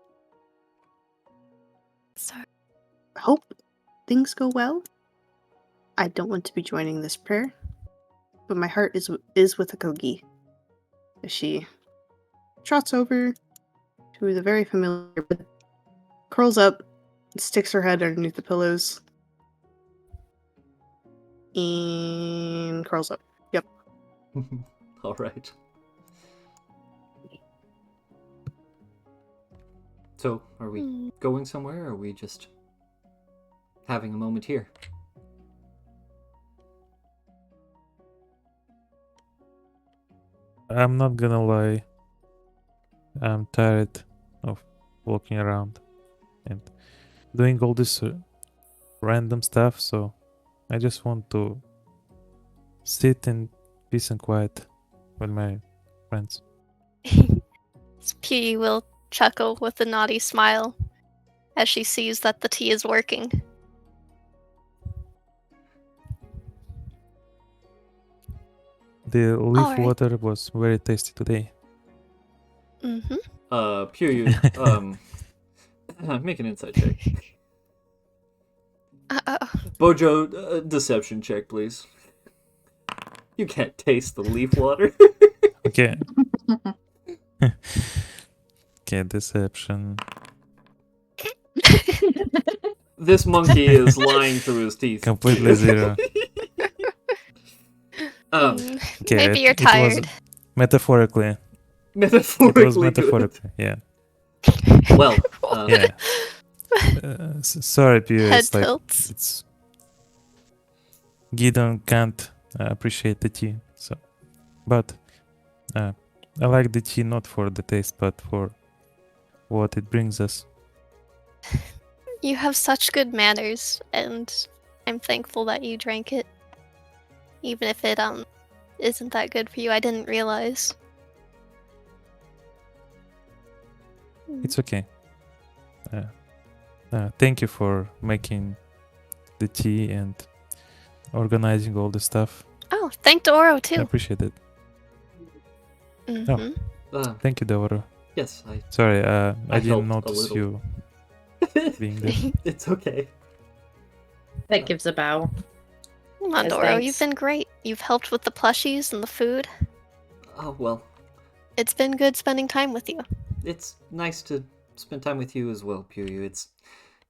Sorry. hope things go well. I don't want to be joining this prayer, but my heart is with Akogi. She trots over to the very familiar bed, curls up, sticks her head underneath the pillows, and curls up. Yep. All right. So, are we going somewhere, or are we just having a moment here? I'm not gonna lie. I'm tired of walking around and doing all this random stuff, so I just want to sit in peace and quiet with my friends. P will chuckle with a naughty smile as she sees that the tea is working. The leaf Alright. water was very tasty today. Mm-hmm. Pyu, make an insight check. Uh-oh. Bojo, deception check, please. You can't taste the leaf water. Okay. Okay, deception. This monkey is lying through his teeth. Completely zero. Okay, Maybe you're it was tired. metaphorically. Metaphorically. It was metaphorically, yeah. Well, Yeah. Sorry, Pio. Head It's like tilts. it's Gideon can't appreciate the tea, so. But I like the tea not for the taste, but for what it brings us. You have such good manners, and I'm thankful that you drank it. Even if it isn't that good for you, I didn't realize. It's okay. Thank you for making the tea and organizing all the stuff. Oh, thank Doro I too. appreciate it. Mm-hmm. Thank you, Doro. yes, Sorry, I I didn't helped a notice little. you being there. It's okay. That gives a bow. Come on, As Doro, thanks. you've been great. You've helped with the plushies and the food. Oh, well, It's been good spending time with you. it's nice to spend time with you as well, Pyu.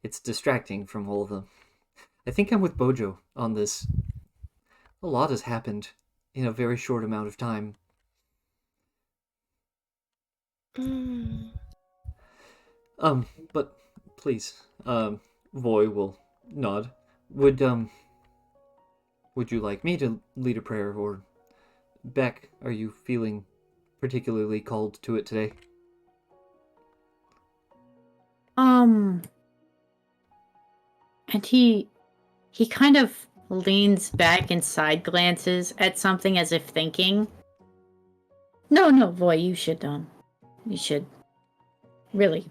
It's distracting from all the... I think I'm with Bojo on this. A lot has happened in a very short amount of time. Mm. But please, Voy will nod. Would you like me to lead a prayer, or Beck, are you feeling particularly called to it today? And he kind of leans back and side glances at something as if thinking. No, Voy, you should really.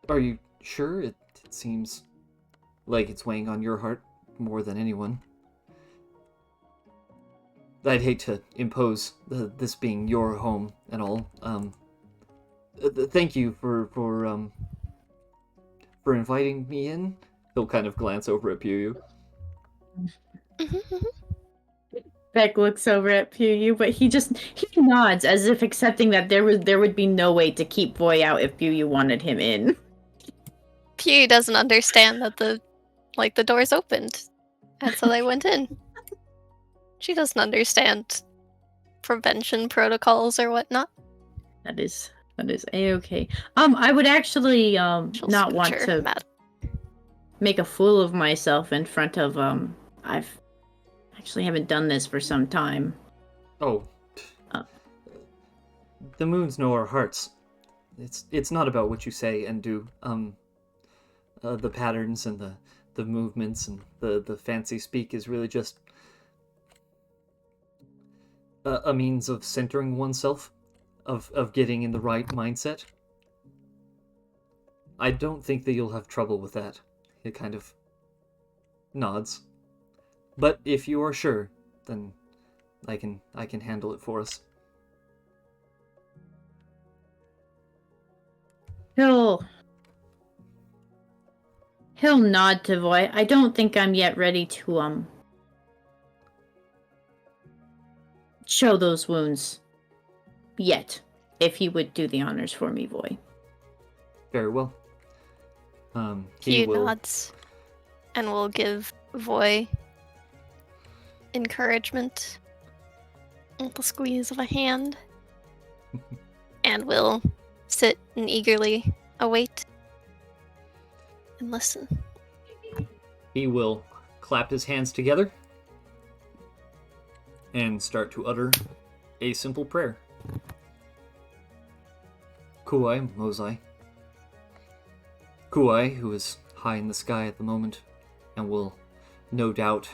Are you sure? It seems like it's weighing on your heart more than anyone. I'd hate to impose this being your home and all. Thank you for inviting me in. He'll kind of glance over at Pyu. Beck looks over at Puyu, but he nods as if accepting that there would be no way to keep Voy out if Puyu wanted him in. Pew doesn't understand that the doors opened, and so they went in. She doesn't understand prevention protocols or whatnot. That is a-okay. I would actually not want Sure, to Matt. make a fool of myself in front of I've actually haven't done this for some time. Oh. The moons know our hearts. It's not about what you say and do. The patterns and the movements and the fancy speak is really just a means of centering oneself, of getting in the right mindset. I don't think that you'll have trouble with that. It kind of nods. But if you are sure, then I can handle it for us. He'll nod to Voy. I don't think I'm yet ready to show those wounds yet. if you would do the honors for me, Voy. Very well. He will. nods and will give Voy encouragement with a squeeze of a hand and will sit and eagerly await and listen. He will clap his hands together and start to utter a simple prayer. Kuai Mozai. Kuai, who is high in the sky at the moment and will no doubt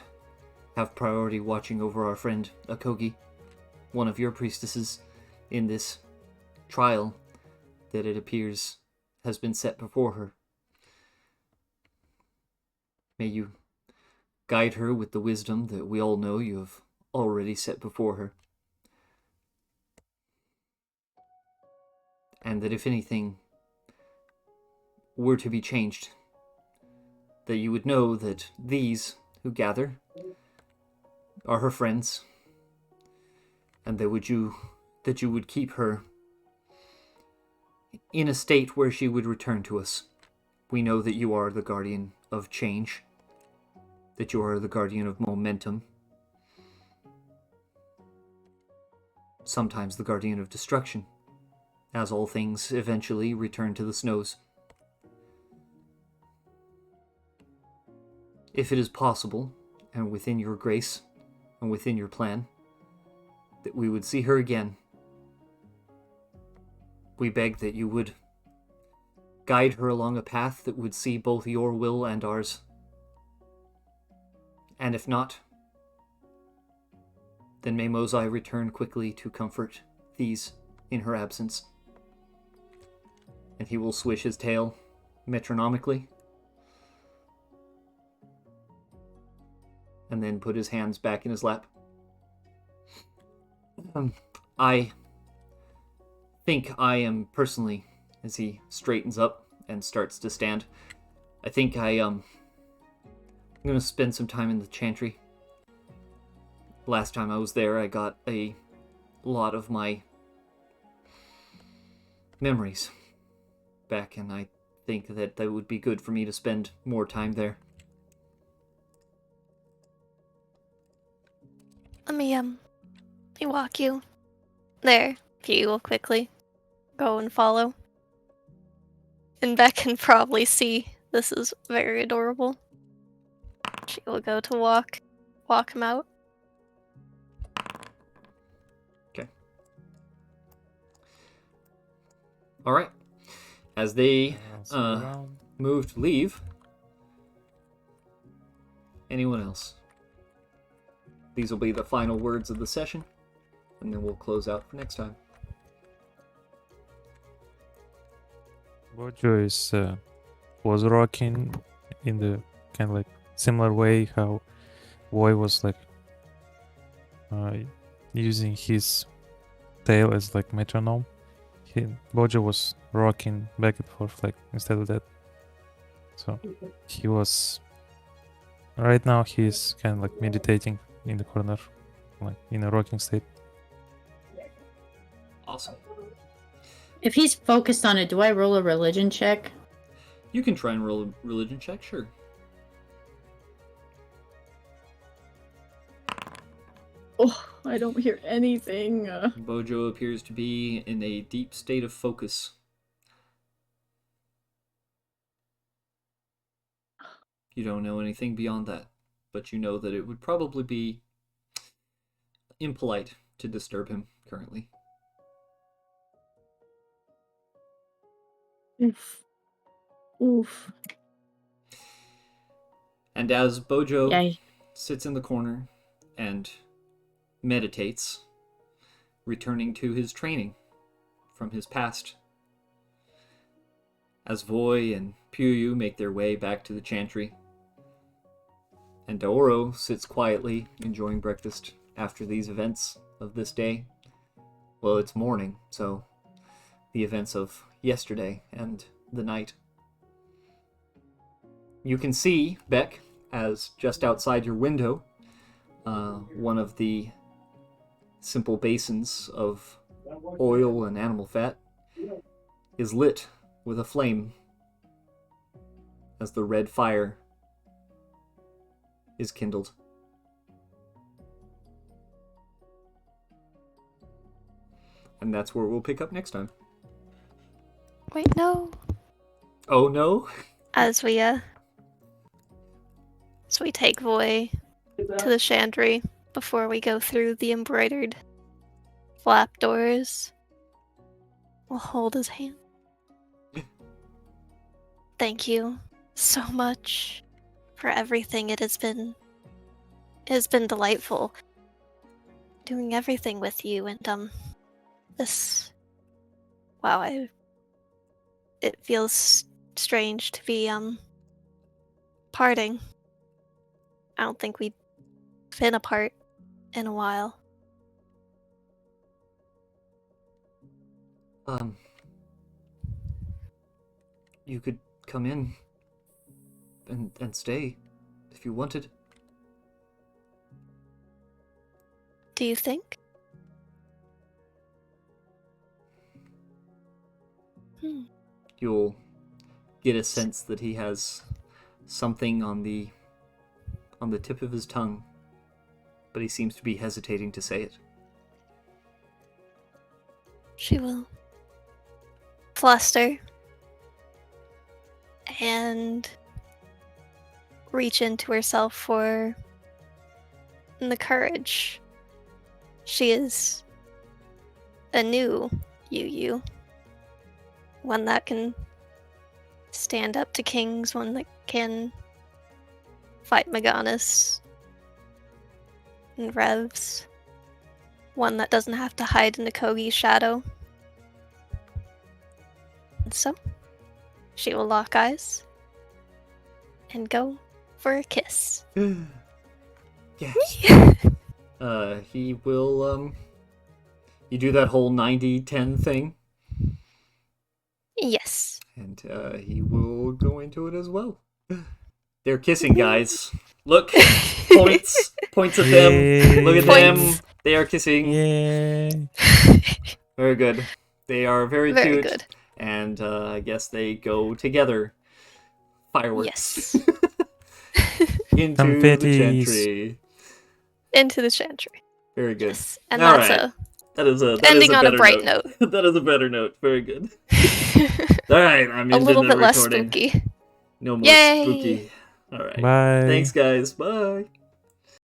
have priority watching over our friend Akogi, one of your priestesses, in this trial that it appears has been set before her. May you guide her with the wisdom that we all know you have already set before her. And that if anything were to be changed, that you would know that these who gather are her friends, and that you would keep her in a state where she would return to us. We know that you are the guardian of change, that you are the guardian of momentum, sometimes the guardian of destruction, as all things eventually return to the snows. If it is possible, and within your grace, and within your plan, that we would see her again, we beg that you would guide her along a path that would see both your will and ours. And if not, then may Mozai return quickly to comfort these in her absence. And he will swish his tail metronomically, and then put his hands back in his lap. I think I am personally, as he straightens up and starts to stand, I think I'm going to spend some time in the chantry. Last time I was there, I got a lot of my memories back, and I think that would be good for me to spend more time there. Let me walk you there. He will quickly go and follow. And Beck can probably see this is very adorable. She will go to walk him out. Okay. All right. As they move to leave, anyone else? These will be the final words of the session, and then we'll close out for next time. Bojo was rocking in the kind of like similar way how Voy was like using his tail as like metronome. Bojo was rocking back and forth like instead of that. So he was right now he's kind of like meditating in the corner, like in a rocking state. Awesome. If he's focused on it, do I roll a religion check? You can try and roll a religion check, sure. Oh, I don't hear anything. Bojo appears to be in a deep state of focus. You don't know anything beyond that, but you know that it would probably be impolite to disturb him currently. Oof. Oof. And as Bojo Yay. sits in the corner and meditates, returning to his training from his past, as Voy and Puyu make their way back to the chantry, and Daoro sits quietly enjoying breakfast after these events of this day. Well, it's morning, so the events of yesterday and the night. You can see, Beck, as just outside your window, one of the simple basins of oil and animal fat, is lit with a flame as the red fire is kindled. And that's where we'll pick up next time. Wait, no. Oh no? As we take Voy to the Chandry before we go through the embroidered flap doors, we'll hold his hand. Thank you so much for everything. It has been delightful doing everything with you, and this, wow, it feels strange to be parting. I don't think we've been apart in a while. You could come in and stay if you wanted. Do you think? You'll get a sense that he has something on the tip of his tongue, but he seems to be hesitating to say it. She will fluster and reach into herself for the courage. She is a new Yu, one that can stand up to kings, one that can fight Maganis and Revs, one that doesn't have to hide in the Kogi's shadow. And so, she will lock eyes and go for a kiss. Yes. He will, you do that whole 90-10 thing, Yes. and he will go into it as well. They're kissing, guys. Look, points at them. Yay. Look at Points. them. They are kissing. Yay. Very good. They are very Very cute. good. And I guess they go together. Fireworks. Yes. Into the Confettis. chantry. Into the Chantry. Very good. Yes. And All that's right. That is a ending on a better bright note. That is a better note. Very good. a All right, I'm into little the bit less recording. spooky. No more Yay. spooky. All right. Bye. Thanks, guys. Bye.